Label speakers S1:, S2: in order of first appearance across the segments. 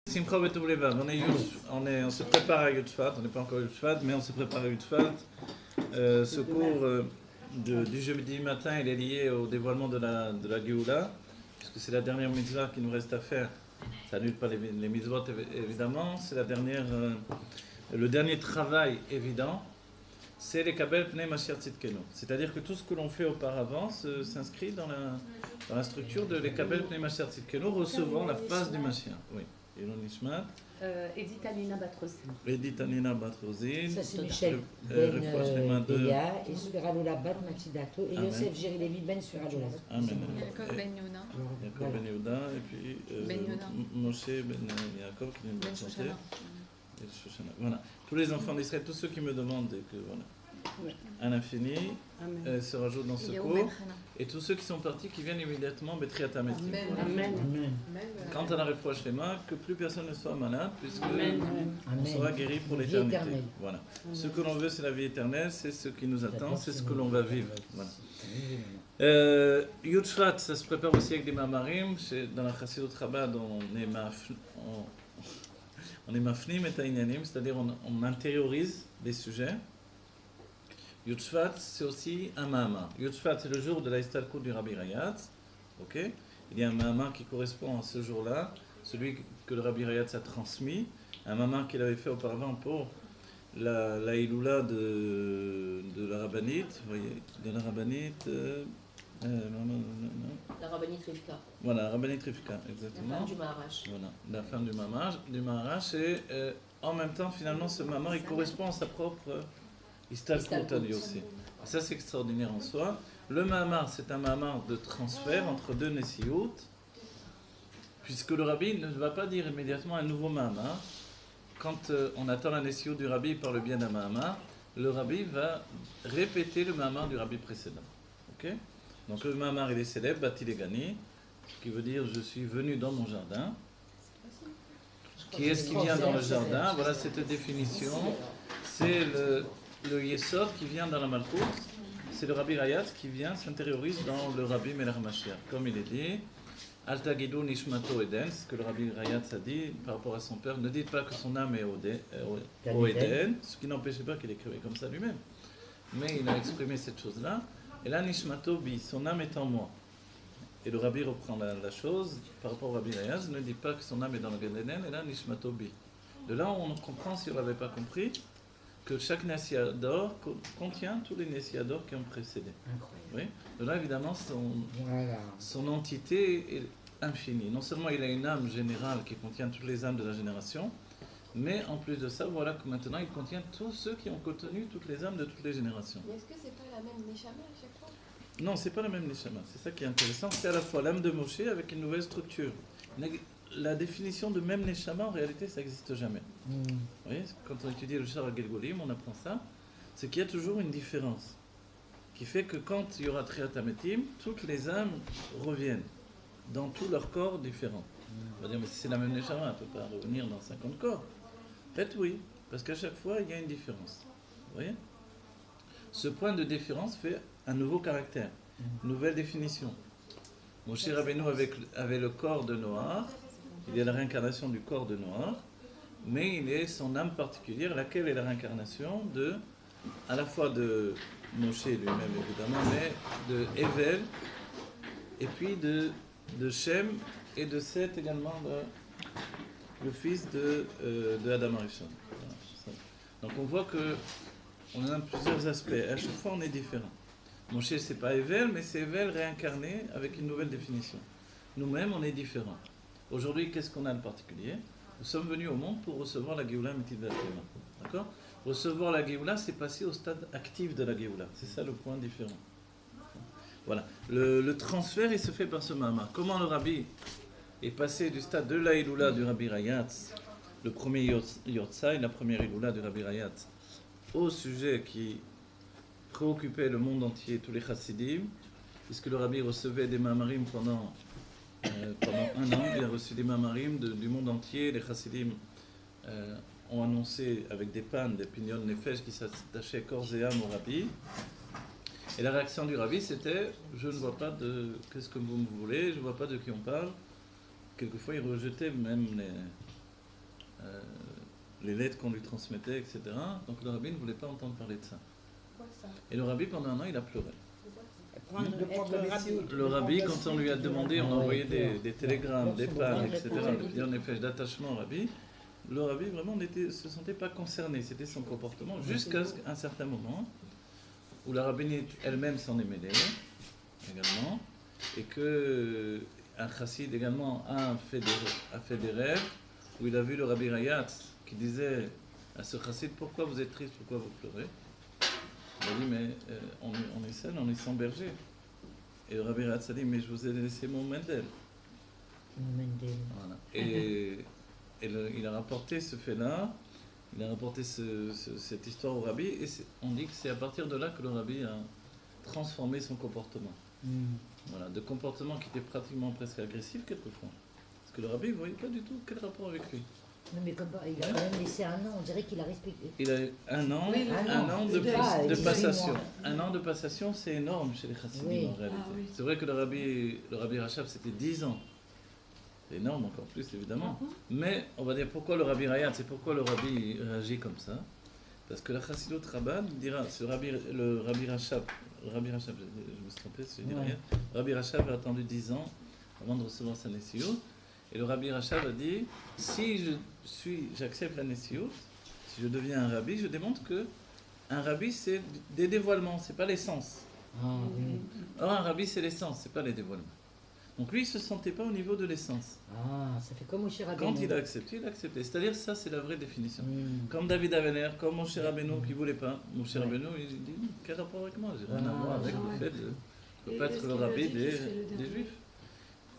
S1: Simcha B'Tov Levav, on se prépare à Yud Shvat, on n'est pas encore Yud Shvat, mais on se prépare à Yud Shvat. Ce cours du jeudi matin, il est lié au dévoilement de la Géoula, puisque c'est la dernière mitzvah qu'il nous reste à faire. Ça annule pas les mitzvot évidemment, c'est le dernier travail évident, c'est les Kabel Pnei Mashiach Tzidkenu. C'est-à-dire que tout ce que l'on fait auparavant s'inscrit dans la structure de les Kabel Pnei Mashiach Tzidkenu, recevant la face du Mashiach. Oui. Elon Nishmat.
S2: Edith Anina Batrozin.
S1: Edith Anina Batrozin.
S3: Ça c'est Michel Ben Deya, et Suralola Bat Machidato, et Yosef Jerilevi Ben Suralola.
S1: Amen.
S2: Yaakov Ben Yehuda.
S1: Yaakov Ben Yehuda, et puis Moshe Ben Yaakov qui vient de chanter. Et Shoshana. Voilà. Tous les enfants d'Israël, tous ceux qui me demandent, et que voilà. À l'infini, se rajoutent dans ce cours. Et tous ceux qui sont partis, qui viennent immédiatement Betriat Hametim.
S3: Amen.
S1: Quant à la Refouach Lema, que plus personne ne soit malade, puisque on sera guéri pour l'éternité. Voilà. Ce que l'on veut, c'est la vie éternelle, c'est ce qui nous attend, c'est ce que l'on va vivre. Voilà. Yud Shvat, ça se prépare aussi avec des mamarim. Dans la Chassidut Chabad, on est mafnim et ta'inyanim, c'est-à-dire on intériorise des sujets. Yud Shvat, c'est aussi un Mahama. Yud Shvat, c'est le jour de la Istalkut du Rabbi Rayatz. Okay. Il y a un Mahama qui correspond à ce jour-là, celui que le Rabbi Rayatz a transmis, un Mahama qu'il avait fait auparavant pour la Iloula de la Rabbanite, vous voyez, de la Rabbanite.
S4: La Rabbanite Rivka.
S1: Voilà, la Rabbanite Rivka, exactement.
S4: La femme du Maharash.
S1: Voilà, la femme du Maharash. Et en même temps, finalement, ce Mahama, il correspond à sa propre Istalkut aussi. Ça, c'est extraordinaire en soi. Le Mahamar, c'est un Mahamar de transfert entre deux Nessiout, puisque le Rabbi ne va pas dire immédiatement un nouveau Mahamar. Quand on attend la Nessiout du Rabbi par le bien d'un Mahamar, le Rabbi va répéter le Mahamar du Rabbi précédent. Okay. Donc le Mahamar, il est célèbre, Bati Legani, qui veut dire je suis venu dans mon jardin. Qui est-ce qui vient dans le jardin? Voilà cette définition. C'est le Yesod qui vient dans la Malkout, c'est le Rabbi Rayatz qui vient, s'intériorise dans le Rabbi Melech Mashiach. Comme il est dit, Al Tagidu Nishmato Eden, ce que le Rabbi Rayatz a dit par rapport à son père, ne dites pas que son âme est au Eden, ce qui n'empêchait pas qu'il écrivait comme ça lui-même. Mais il a exprimé cette chose-là, et là Nishmato Bi, son âme est en moi. Et le Rabbi reprend la chose par rapport au Rabbi Rayatz, ne dites pas que son âme est dans le Gan Eden, et là Nishmato Bi. De là on comprend, si on ne l'avait pas compris, que chaque Nessiador contient tous les Nessiador qui ont précédé. Oui. De là, évidemment, son entité est infinie. Non seulement il a une âme générale qui contient toutes les âmes de la génération, mais en plus de ça, voilà que maintenant il contient tous ceux qui ont contenu toutes les âmes de toutes les générations.
S4: Mais est-ce que c'est pas la même Neshama à chaque fois?
S1: Non, c'est pas la même Neshama. C'est ça qui est intéressant. C'est à la fois l'âme de Moshe avec une nouvelle structure. La définition de même Neshama, en réalité, ça n'existe jamais. Vous voyez, quand on étudie le Shar HaGilgulim, on apprend ça, c'est qu'il y a toujours une différence, qui fait que quand il y aura Triat Hametim, toutes les âmes reviennent, dans tous leurs corps différents. On va dire, mais si c'est la même Neshama, elle ne peut pas revenir dans 50 corps. En fait, oui, parce qu'à chaque fois, il y a une différence. Vous voyez? Ce point de différence fait un nouveau caractère, une nouvelle définition. Moshe Rabbeinu avait le corps de Noach. Il y a la réincarnation du corps de Noach, mais il est son âme particulière, laquelle est la réincarnation à la fois de Moshe lui-même évidemment, mais de Evel, et puis de Shem, et de Seth également, le fils de Adam Arishon. Donc on voit qu'on a plusieurs aspects, à chaque fois on est différent. Moshe c'est pas Evel, mais c'est Evel réincarné avec une nouvelle définition. Nous-mêmes on est différents. Aujourd'hui, qu'est-ce qu'on a de particulier? Nous sommes venus au monde pour recevoir la Géoula Mitidat Lema. D'accord? Recevoir la Géoula, c'est passer au stade actif de la Géoula. C'est ça le point différent. Voilà. Le transfert, il se fait par ce Mahama. Comment le Rabbi est passé du stade de la Iloula du Rabbi Rayatz, le premier Yortzai, la première Iloula du Rabbi Rayatz, au sujet qui préoccupait le monde entier, tous les chassidim, puisque le Rabbi recevait des Mahamarim pendant un an, il a reçu des mamarim du monde entier. Les chassidim ont annoncé avec des pannes, des pignons nefesh qui s'attachaient corps et âme au Rabbi. Et la réaction du Rabbi, c'était « Je ne vois pas de... Qu'est-ce que vous me voulez? Je ne vois pas de qui on parle. » Quelquefois, il rejetait même les lettres qu'on lui transmettait, etc. Donc le rabbi ne voulait pas entendre parler de ça.
S4: Pourquoi ça?
S1: Et le rabbi, pendant un an, il a pleuré.
S3: Être
S1: Le rabbi, quand on lui a demandé, on a envoyé des télégrammes, des pannes, etc.
S3: Ouais.
S1: Il y a une flèche d'attachement au rabbi. Le rabbi, vraiment, ne se sentait pas concerné. C'était son comportement jusqu'à un certain moment où la rabbinite elle-même s'en est mêlée également. Et que un chassid également a fait des rêves où il a vu le rabbi Rayatz qui disait à ce chassid: pourquoi vous êtes triste, pourquoi vous pleurez? Il a dit: mais on est seul, on est sans berger. Et le rabbi Rayatz a dit: mais je vous ai laissé mon Mendel. Voilà. Et il a rapporté ce fait-là, il a rapporté cette histoire au rabbi, et on dit que c'est à partir de là que le rabbi a transformé son comportement. Voilà, de comportement qui était pratiquement presque agressif quelquefois. Parce que le rabbi ne voyait pas du tout quel rapport avec lui.
S3: Non, mais il a quand même laissé un an, on dirait qu'il a respecté.
S1: Il a un an,
S2: Oui,
S1: un an de
S3: pas,
S1: passation.
S3: 18 mois.
S1: Un an de passation, c'est énorme chez les chassidim
S3: Oui.
S1: en réalité.
S2: Ah, oui.
S1: C'est vrai que le rabbi Rachab, c'était 10 ans. C'est énorme encore plus, évidemment. Mais on va dire pourquoi le rabbi Rayat, c'est pourquoi le rabbi réagit comme ça. Parce que la chassidut Rabbah dira, le rabbi Rachab, je me suis trompé, c'est rien. Le rabbi Rachab a attendu 10 ans avant de recevoir sa Nessiut. Et le rabbi Rachab a dit: si j'accepte la Nessiut, si je deviens un rabbi, je démontre que un rabbi c'est des dévoilements, c'est pas l'essence. Or un rabbi c'est l'essence, c'est pas les dévoilements. Donc lui il se sentait pas au niveau de l'essence.
S3: Ça fait comme Moshe Rabbeinu.
S1: Quand il a accepté, il a accepté. C'est-à-dire ça c'est la vraie définition. Comme David Avener, comme Moshe Rabbeinu qui voulait pas. Moshe Rabbeinu il dit: quel rapport avec moi? J'ai rien à voir avec le fait de ne pas être le rabbi des Juifs.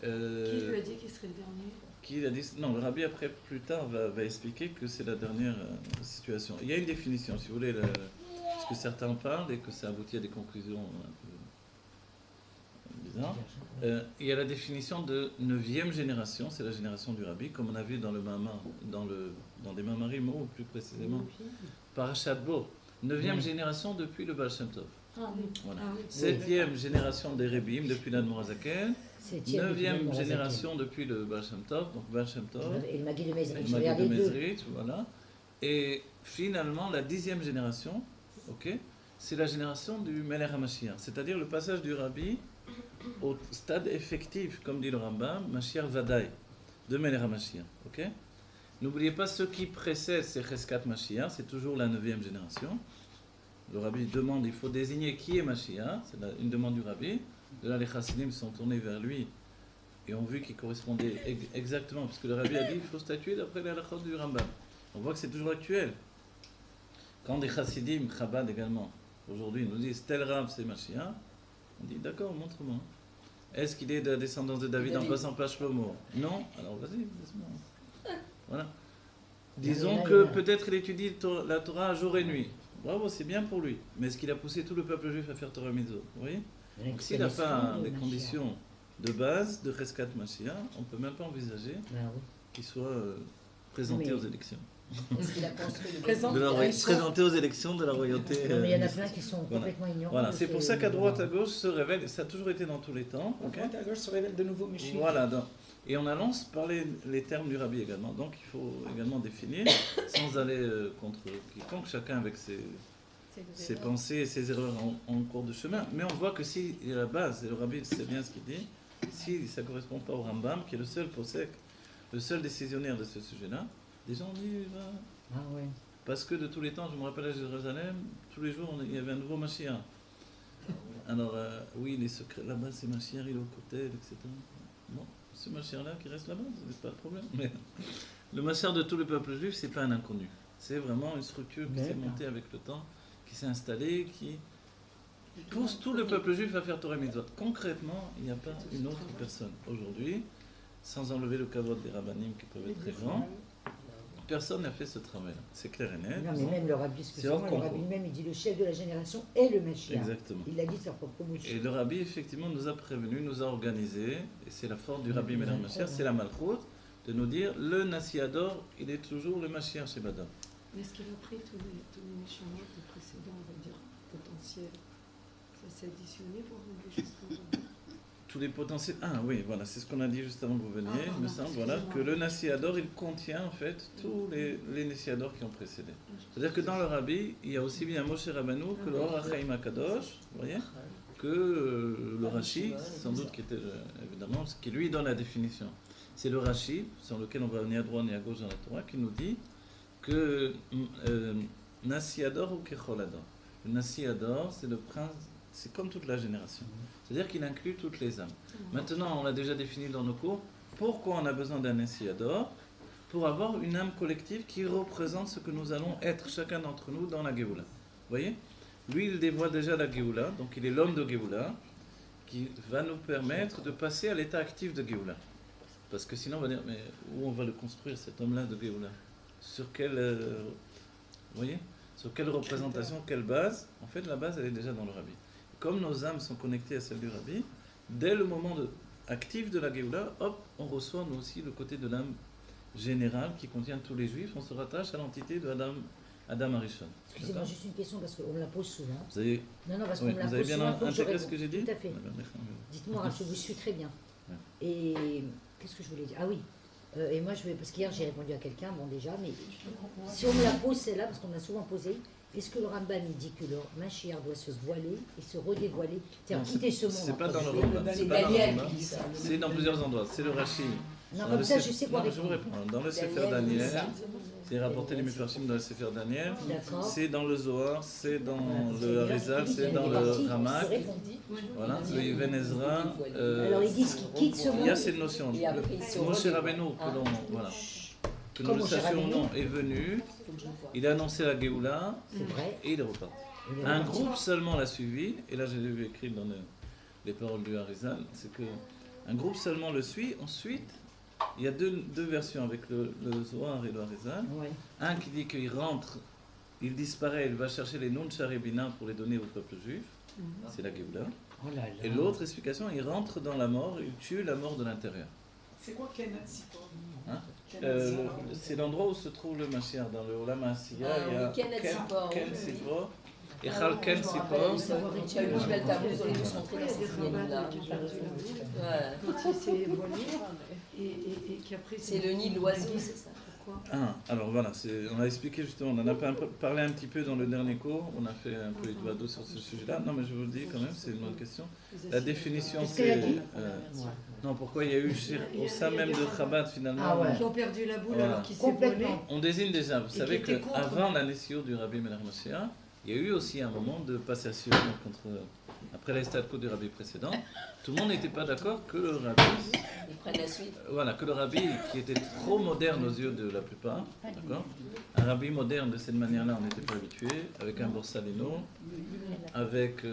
S5: Qui lui a dit qu'il serait le dernier?
S1: Qui a dit, non, le rabbi après plus tard va expliquer que c'est la dernière situation. Il y a une définition, si vous voulez, ce que certains parlent et que ça aboutit à des conclusions un peu bizarres. Il y a la définition de 9e génération, c'est la génération du rabbi, comme on a vu dans le Mamar, dans des Mamarim, ou plus précisément Parashat Bo. 9e génération depuis le Baal Shem Tov. Voilà. 7e génération des Rebim depuis l'Admorazaken. 9e génération depuis le Baal Shem Tov, donc Baal Shem Tov,
S3: Et le Magui de Mezrich.
S1: le Magid de Mezrich, voilà. Et finalement, la 10e génération, c'est la génération du Melech HaMashiach, c'est-à-dire le passage du Rabbi au stade effectif, comme dit le Rambam, Mashiach Vadaï, de Melech HaMashiach. N'oubliez pas, ceux qui précèdent, c'est Cheskat Mashiach, c'est toujours la 9e génération. Le Rabbi demande, il faut désigner qui est Mashiach, c'est une demande du Rabbi. De là, les chassidim sont tournés vers lui et ont vu qu'il correspondait exactement, parce que le Rabbi a dit: il faut statuer d'après les halachot du Rambam. On voit que c'est toujours actuel. Quand des chassidim, Chabad également, aujourd'hui nous disent tel Rav c'est Mashiach, on dit: d'accord, montre-moi. Est-ce qu'il est de la descendance de David en passant par Shlomo? Non? Alors vas-y, laisse-moi. Voilà. Disons que peut-être il étudie la Torah jour et nuit. Bravo, c'est bien pour lui. Mais est-ce qu'il a poussé tout le peuple juif à faire Torah Mitzvot? Vous voyez? Donc s'il n'a pas des conditions de base de Cheskat Mashiach, on ne peut même pas envisager qu'il soit présenté aux élections.
S4: Est-ce qu'il a construit le
S1: Présenté aux élections de la royauté.
S3: Mais il y en a plein qui sont complètement ignorants.
S1: Voilà, c'est pour ça qu'à droite, à gauche se révèle, ça a toujours été dans tous les temps.
S6: À droite, à gauche se révèle de nouveau Messie.
S1: Voilà, et on annonce par les termes du Rabbi également. Donc il faut également définir, sans aller contre quiconque, chacun avec ses pensées et ses erreurs en cours de chemin. Mais on voit que si la base, et le Rabbi sait bien ce qu'il dit, si ça ne correspond pas au Rambam, qui est le seul posek, le seul décisionnaire de ce sujet-là, les gens disent: parce que de tous les temps, je me rappelle à Jérusalem, tous les jours il y avait un nouveau Mashiach. Alors oui, les secrets là-bas, c'est Mashiach, il est au côté, etc. Bon, ce Mashiach-là qui reste là-bas, ce n'est pas de problème. Mais le Mashiach de tout le peuple juif, c'est pas un inconnu. C'est vraiment une structure qui s'est montée avec le temps, qui s'est installée, qui pousse tout le peuple juif à faire Torah Mitzvot. Concrètement, il n'y a pas une autre personne aujourd'hui, sans enlever le kavod des rabbanim qui peuvent être très grands. Personne n'a fait ce travail. C'est clair et net.
S3: Non, mais même le Rabbi, le Rabbi lui-même, il dit: le chef de la génération est le Mashiach.
S1: Exactement.
S3: Il a dit sa propre bouche.
S1: Et le Rabbi, effectivement, nous a prévenus, nous a organisés, et c'est la force du Rabbi Melech Mashiach, c'est la Malchut, de nous dire: le Nassiador, il est toujours le Mashiach chez Badam.
S5: Mais est-ce qu'il a pris tous les méchants des précédents, on va dire, potentiels? Ça s'est additionné pour rendre les choses comme ça?
S1: tous les potentiels. Ah oui, voilà, c'est ce qu'on a dit juste avant que vous veniez, il me semble, voilà, que le Nasiador, il contient en fait tous les Nasiador qui ont précédé. C'est-à-dire que dans le Rabbi, il y a aussi bien Moshe Rabbeinu que le Or HaChaim HaKadosh, vous voyez, que le Rashi, sans doute qui était évidemment, ce qui lui donne la définition. C'est le Rashi, sur lequel on va ni à droite ni à gauche dans la Torah, qui nous dit que Nasiador ou Kecholador. Le Nasiador, c'est le prince, c'est comme toute la génération. C'est-à-dire qu'il inclut toutes les âmes. Maintenant, on l'a déjà défini dans nos cours, pourquoi on a besoin d'un Nasiador? Pour avoir une âme collective qui représente ce que nous allons être chacun d'entre nous dans la Géoula. Vous voyez? Lui, il dévoile déjà la Géoula, donc il est l'homme de Géoula, qui va nous permettre de passer à l'état actif de Géoula. Parce que sinon, on va dire, mais où on va le construire, cet homme-là de Géoula? Sur quelle, vous voyez? Sur quelle représentation, quelle base? En fait, la base, elle est déjà dans le Rabbi. Comme nos âmes sont connectées à celle du Rabbi, dès le moment actif de la Géoula, hop, on reçoit nous aussi le côté de l'âme générale qui contient tous les Juifs. On se rattache à l'entité de Adam Arishon.
S3: Excusez-moi, juste une question parce qu'on me la pose souvent.
S1: Vous avez,
S3: Non, parce qu'on
S1: oui,
S3: me la
S1: vous avez
S3: pose
S1: bien
S3: souvent. faut que je
S1: intégré ce
S3: réponde.
S1: que j'ai dit?
S3: Tout à fait. Dites-moi, je vous suis très bien.
S1: Ouais.
S3: Et qu'est-ce que je voulais dire? Ah oui. Et moi, parce qu'hier j'ai répondu à quelqu'un, bon déjà, mais si on me la pose celle-là, parce qu'on me l'a souvent posée, est-ce que le Rambam il dit que le Mashiach doit se voiler et se redévoiler, c'est-à-dire quitter ce monde?
S1: C'est pas dans le
S3: entre
S1: Rambam.
S3: guillemets.
S1: C'est pas dans le
S3: Daniel
S1: Rambam.
S3: qui dit ça.
S1: C'est dans plusieurs endroits. C'est le Rashi.
S3: Non,
S1: Dans
S3: comme
S1: le
S3: ça,
S1: Sefer-
S3: je sais quoi
S1: Non, je vous
S3: répondre.
S1: réponds. Dans le Sefer
S3: Daniel dit
S1: Daniel,
S3: ça.
S1: c'est rapporté les Mefarshim dans le Sefer Daniel.
S3: D'accord.
S1: C'est dans le Zohar, c'est dans
S3: Voilà.
S1: le Harizal,
S3: Il
S1: c'est
S3: y a
S1: dans
S3: des
S1: le
S3: parties,
S1: Ramak.
S3: je réponds.
S1: Voilà, le Ibn Ezra.
S3: Alors ils disent qu'il quitte ce
S1: Il y
S3: monde.
S1: a cette notion.
S4: Et après, il se
S1: Moshe
S4: redévoile.
S1: Rabbeinu, que l'on, voilà, que nous
S3: Comme
S1: le
S3: Moshe
S1: sachions ou
S3: Rabbeinu.
S1: non, est venu.
S4: Faut que je le voie.
S1: Il a annoncé la Géoula
S3: C'est vrai.
S1: et il est reparti.
S3: Il est
S1: Un
S3: reparti.
S1: groupe seulement l'a suivi, et là je l'ai vu écrit dans les paroles du Harizal, c'est que un groupe seulement le suit. Ensuite, il y a deux versions avec le Zohar et le Harizal.
S3: Ouais.
S1: Un qui dit qu'il rentre, il disparaît, il va chercher les Nun Sharebina pour les donner au peuple juif, c'est la Géoula.
S3: Oh là là.
S1: Et l'autre explication, il rentre dans la mort, il tue la mort de l'intérieur.
S6: C'est quoi Kenet Sipor?
S1: Hein
S6: Kenet Sipor.
S1: C'est l'endroit où se trouve le Mashiach. Dans le Olam Asiya,
S4: Ah,
S1: il y a
S4: oui, Kenet Sipor,
S1: Ken
S4: oui.
S1: Sipor et
S4: Ah,
S1: Chal
S4: oui,
S1: Ken
S4: je me
S1: Sipor.
S4: rappelle, tu as eu Jibel Tammuz, on est tous rentrés dans
S5: Il y a
S4: cette
S5: des rabbins
S4: ligne-là.
S5: qui ont perdu la vie,
S4: Voilà.
S5: quand il s'est voilé, et qu'après
S4: C'est le nid de l'oiseau, c'est ça.
S5: Pourquoi?
S1: Ah, alors voilà, on a expliqué justement, on en a parlé un petit peu dans le dernier cours, on a fait un peu de d'eau sur ce sujet-là. Non, mais je vous le dis quand même, c'est une bonne question. La définition,
S3: Qu'est-ce qu'elle a
S1: c'est.
S3: dit
S1: Non, pourquoi il y a eu au sein même de Chabad finalement.
S3: Ah ouais.
S5: Qui ont perdu la boule
S1: Voilà.
S5: alors qu'ils s'est voilé.
S3: Complètement.
S1: On désigne déjà, vous
S5: Et
S1: savez
S5: qui était contre.
S1: qu'avant la Nessio du Rabbi Melech Mashiach, il y a eu aussi un moment de passation après la statue du Rabbi précédent. Tout le monde n'était pas d'accord que le Rabbi,
S4: Ils prennent la suite.
S1: voilà, que le Rabbi qui était trop moderne aux yeux de la plupart, d'accord. Un Rabbi moderne de cette manière-là, on n'était pas habitué, avec un borsalino, avec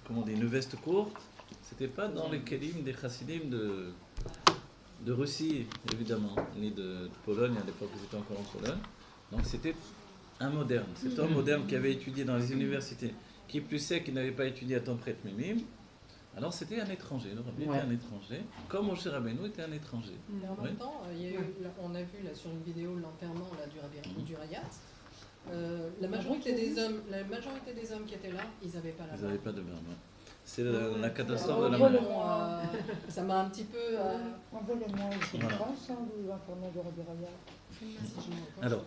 S1: comment dire, une veste courte. C'était pas dans les kelim des chassidim de Russie, évidemment, ni de Pologne, à l'époque où j'étais encore en Pologne. Donc c'était un moderne, cet homme moderne qui avait étudié dans les universités, qui plus sait qu'il n'avait pas étudié à Tampret Mimim. Alors c'était un étranger, le Rabbi
S3: Ouais.
S1: était un étranger, comme Moshe Rabbeinu était un étranger.
S7: Mais en
S1: Oui.
S7: même temps, il y a eu, là, on a vu là, sur une vidéo l'enterrement là, du Rayat. La majorité des hommes qui étaient là, ils n'avaient pas la
S1: Ils
S7: barbe.
S1: n'avaient pas de barbe. ouais. C'est la catastrophe de la
S3: Voilà.
S1: manière.
S7: Ça m'a un petit peu.
S3: Envoyez-moi une
S1: Voilà.
S3: France, hein, vous informez de Rabbi Raya.
S1: Alors,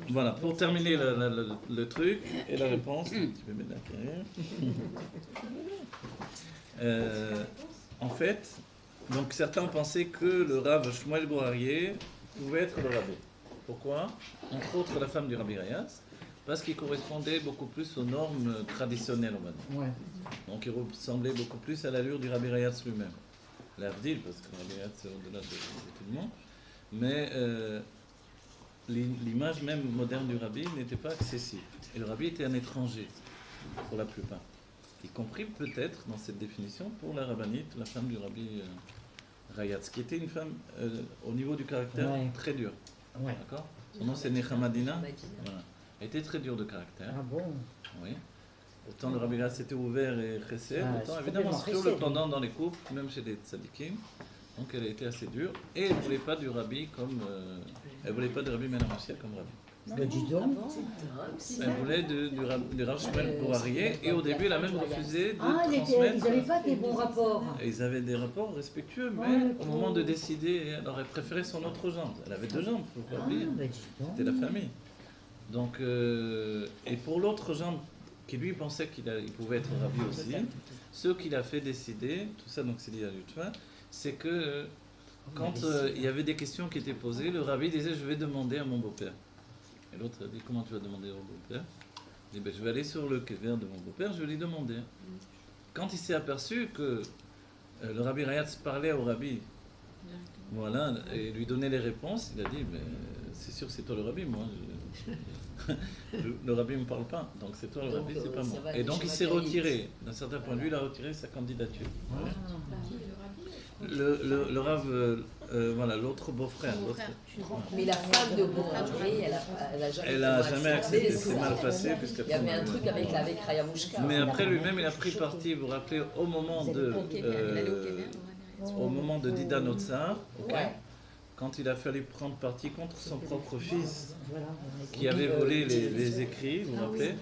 S1: voilà, pour terminer le truc et la réponse, tu peux mettre la carrière. En fait, donc certains pensaient que le Rav Shmuel Gourarié pouvait être le Rabbi. Pourquoi? Entre autres la femme du Rabbi Rayas, parce qu'il correspondait beaucoup plus aux normes traditionnelles, on va dire.
S3: Ouais.
S1: Donc il ressemblait beaucoup plus à l'allure du Rabbi Rayas lui-même. L'Avdil, parce que le Rabbi Rayas c'est au-delà de tout le monde. Mais l'image même moderne du Rabbi n'était pas accessible. Et le Rabbi était un étranger, pour la plupart. Y compris peut-être, dans cette définition, pour la rabbinite, la femme du Rabbi Rayatz, qui était une femme au niveau du caractère
S3: Ouais.
S1: très dur.
S3: Ouais.
S1: D'accord. Son nom c'est Nechamadina. Voilà. Elle était très dure de caractère.
S3: Ah bon?
S1: Oui. Autant le Rabbi Rayatz était ouvert et chesed,
S3: Ah,
S1: autant
S3: c'est
S1: évidemment
S3: complètement
S1: c'est toujours le
S3: chesed.
S1: pendant dans les couples, même chez les tzadikim. Donc elle a été assez dure. Et elle ne voulait pas du Rabbi comme. Elle ne voulait pas du Rabbi Melech Mashiach comme Rabbi.
S3: Bah, dis donc.
S1: Elle voulait du Rav Shmuel Gourarié, et au début, elle a même refusé de
S3: Ah, ils
S1: transmettre.
S3: n'avaient pas des bons rapports.
S1: Et ils avaient des rapports respectueux, mais au moment de décider, elle aurait préféré son autre jambe. Elle avait deux jambes, il ne faut pas oublier.
S3: Bah, dis donc.
S1: C'était la famille. Donc, et pour l'autre jambe, qui lui pensait qu'il pouvait être rabbi aussi, ce qu'il a fait décider, tout ça donc c'est lié à l'Utfa, c'est que quand il y avait des questions qui étaient posées, le rabbi disait je vais demander à mon beau-père. Et l'autre a dit comment tu vas demander au beau-père? Il dit ben, je vais aller sur le kéver de mon beau-père, je vais lui demander. Quand il s'est aperçu que le rabbi Rayatz parlait au rabbi, voilà, et lui donnait les réponses, il a dit mais c'est sûr c'est toi le rabbi, moi le rabbi ne me parle pas, donc c'est toi le rabbi, c'est pas moi. Et donc il s'est retiré, d'un certain point de vue, il a retiré sa candidature. Le Rav, voilà, l'autre beau-frère.
S4: Mais la femme de Bourragé, elle a jamais
S1: accepté, c'est mal passé.
S4: Il y avait un truc avec Rayamushka.
S1: Mais après lui-même, il a pris parti, vous vous rappelez, au moment de Dida Notsar, quand il a fallu prendre parti contre son propre fils, qui avait volé les écrits, vous vous rappelez?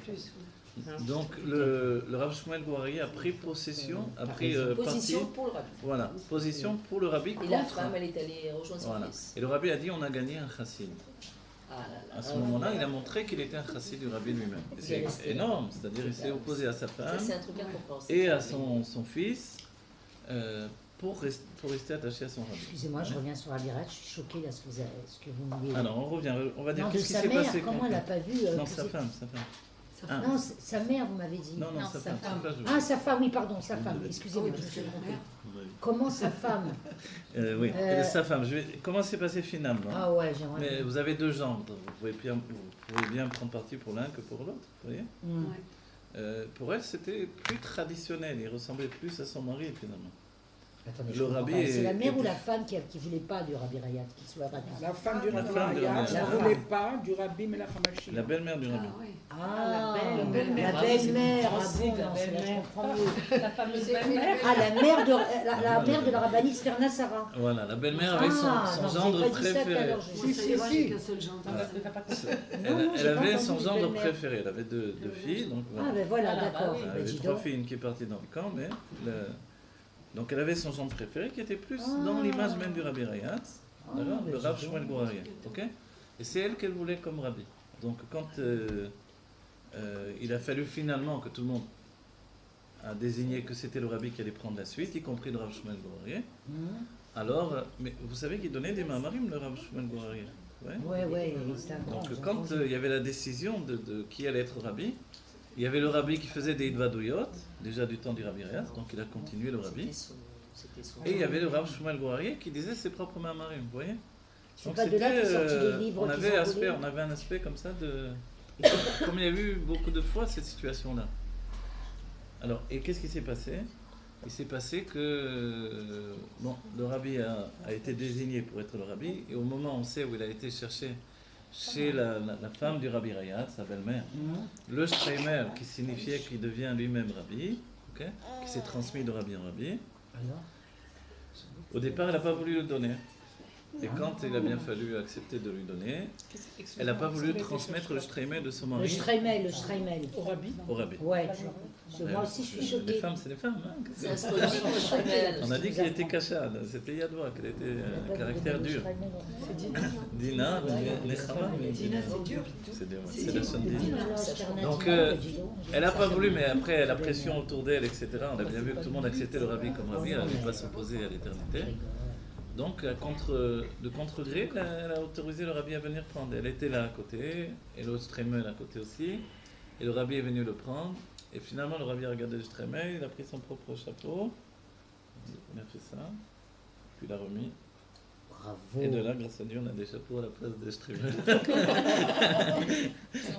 S1: Donc le Rav Shmuel Gourarié a pris possession, a pris
S4: position
S1: parti,
S4: pour le rabbi.
S1: voilà, position pour le rabbi.
S4: Et la femme, elle est allée rejoindre son fils.
S1: Et le rabbi a dit on a gagné un chassid. À ce moment-là, il a montré qu'il était un chassid du rabbi lui-même. C'est énorme, c'est-à-dire il s'est opposé à sa femme et à son fils pour rester attaché à son rabbi.
S3: Excusez-moi, je reviens sur Abirat, je suis choquée là ce que vous me dites.
S1: Alors on revient, on va dire
S3: Non, de
S1: qu'est-ce qui
S3: sa
S1: s'est
S3: mère,
S1: passé.
S3: comment elle n'a pas vu
S1: Non,
S3: que
S1: sa
S3: c'est-
S1: femme. Ah.
S3: Non, sa mère, vous m'avez dit.
S1: Non, sa femme.
S3: Ah, sa femme, oui, pardon, sa femme. Excusez-moi, je me suis trompée. Comment sa femme?
S1: Oui, sa femme. Comment c'est passé finalement?
S3: Ah ouais, j'aimerais
S1: Mais
S3: bien.
S1: vous avez deux jambes, donc vous pouvez bien prendre parti pour l'un que pour l'autre, vous voyez? Pour elle, c'était plus traditionnel, il ressemblait plus à son mari finalement.
S3: Attendez,
S1: Le
S3: je comprends
S1: rabbi
S3: pas. C'est la
S1: est-
S3: mère ou la femme qui ne voulait pas du Rabbi Rayat, qui soit rabbi?
S6: La femme du
S1: La
S6: rabbi
S1: femme du
S6: Rayat
S1: rabbi.
S6: ne voulait pas du rabbi Melach HaMashiach.
S1: La belle-mère du rabbi.
S3: Ah,
S5: la
S3: la
S5: belle-mère.
S3: belle-mère. Ah
S5: Français,
S3: bon,
S5: la
S3: non, c'est là, je
S5: belle-mère.
S3: comprends mieux.
S5: La fameuse belle-mère.
S3: Ah, la mère de la rabbinite Sterna Sarah.
S1: Voilà, la belle-mère avec son
S3: non,
S1: gendre
S3: vous avez pas dit ça tout à
S1: préféré.
S3: l'heure,
S5: Moi, ça ira, j'ai qu'un seul genre.
S1: Voilà.
S5: T'as pas compris.
S1: Elle
S3: j'ai pas
S1: avait
S3: entendu
S1: son
S3: de
S1: gendre
S3: belle-mère.
S1: préféré, elle avait deux filles, donc
S3: Ah,
S1: voilà.
S3: ben voilà,
S2: Voilà, bah
S3: d'accord.
S2: oui.
S1: Elle
S3: Ben,
S1: avait
S3: dis
S1: trois
S3: donc.
S1: filles, une qui est partie dans le camp, mais donc elle avait son gendre préféré qui était plus
S3: Ah.
S1: dans l'image même du rabbi Rayat,
S3: Ah,
S1: d'accord,
S3: ben,
S1: le
S3: dis
S1: Rav
S3: donc.
S1: Shmuel Gourarié, ok? Et c'est elle qu'elle voulait comme rabbi. Donc quand il a fallu finalement que tout le monde a désigné que c'était le rabbi qui allait prendre la suite, y compris le Rav Shmuel Gourarié, alors, mais vous savez qu'il donnait des mamarim, le Rav Shmuel Gourarié. Ouais.
S3: Ouais, c'est un grand.
S1: Donc
S3: j'ai
S1: quand
S3: entendu.
S1: il y avait la décision de qui allait être rabbi, il y avait le rabbi qui faisait des Idvadouyot, déjà du temps du rabbi Rayat, donc il a continué le rabbi. Et il y avait le Rav Shmuel Gourarié qui disait ses propres mamarim, vous voyez?
S3: C'est
S1: Donc
S3: pas de là
S1: c'était,
S3: qu'ils sortent des livres
S1: on
S3: qu'ils
S1: avait,
S3: ont volés.
S1: on avait un aspect comme ça de... Comme il y a eu beaucoup de fois cette situation-là. Alors, et qu'est-ce qui s'est passé? Il s'est passé que bon, le rabbi a été désigné pour être le rabbi, et au moment où on sait où il a été cherché chez la femme du rabbi Rayat, sa belle-mère, le Streimer, qui signifiait qu'il devient lui-même rabbi, ok, qui s'est transmis de rabbi en rabbi,
S3: Alors,
S1: au départ, elle n'a pas voulu le donner. Et quand il a bien fallu accepter de lui donner, elle n'a pas voulu transmettre le Streimer de son
S3: le
S1: mari
S3: Streimel.
S6: Au rabbi.
S1: au rabbi.
S3: Ouais. Moi aussi, je suis
S1: Les
S3: choquée.
S1: femmes, c'est les femmes. Hein.
S4: C'est un spolitique, le Shmuel.
S1: On a dit qu'il était cachade, c'était Yadwa, qu'il était un caractère dur. Dina, Nechama,
S5: Dina, c'est dur.
S1: c'est la sonne Dina. Donc,
S3: Donc,
S1: elle n'a pas voulu, mais après la pression autour d'elle, etc., on a bien vu que tout le monde acceptait le rabbi comme rabbi, elle n'allait pas s'opposer à l'éternité. Donc, de contre-gré, elle a autorisé le rabbi à venir prendre. Elle était là à côté, et l'autre Stremel à côté aussi, et le rabbi est venu le prendre. Et finalement, le rabbi a regardé le Stremel, il a pris son propre chapeau, il a fait ça, puis il l'a remis.
S3: Bravo.
S1: Et de là, grâce à Dieu, on a des chapeaux à la place des Stremel.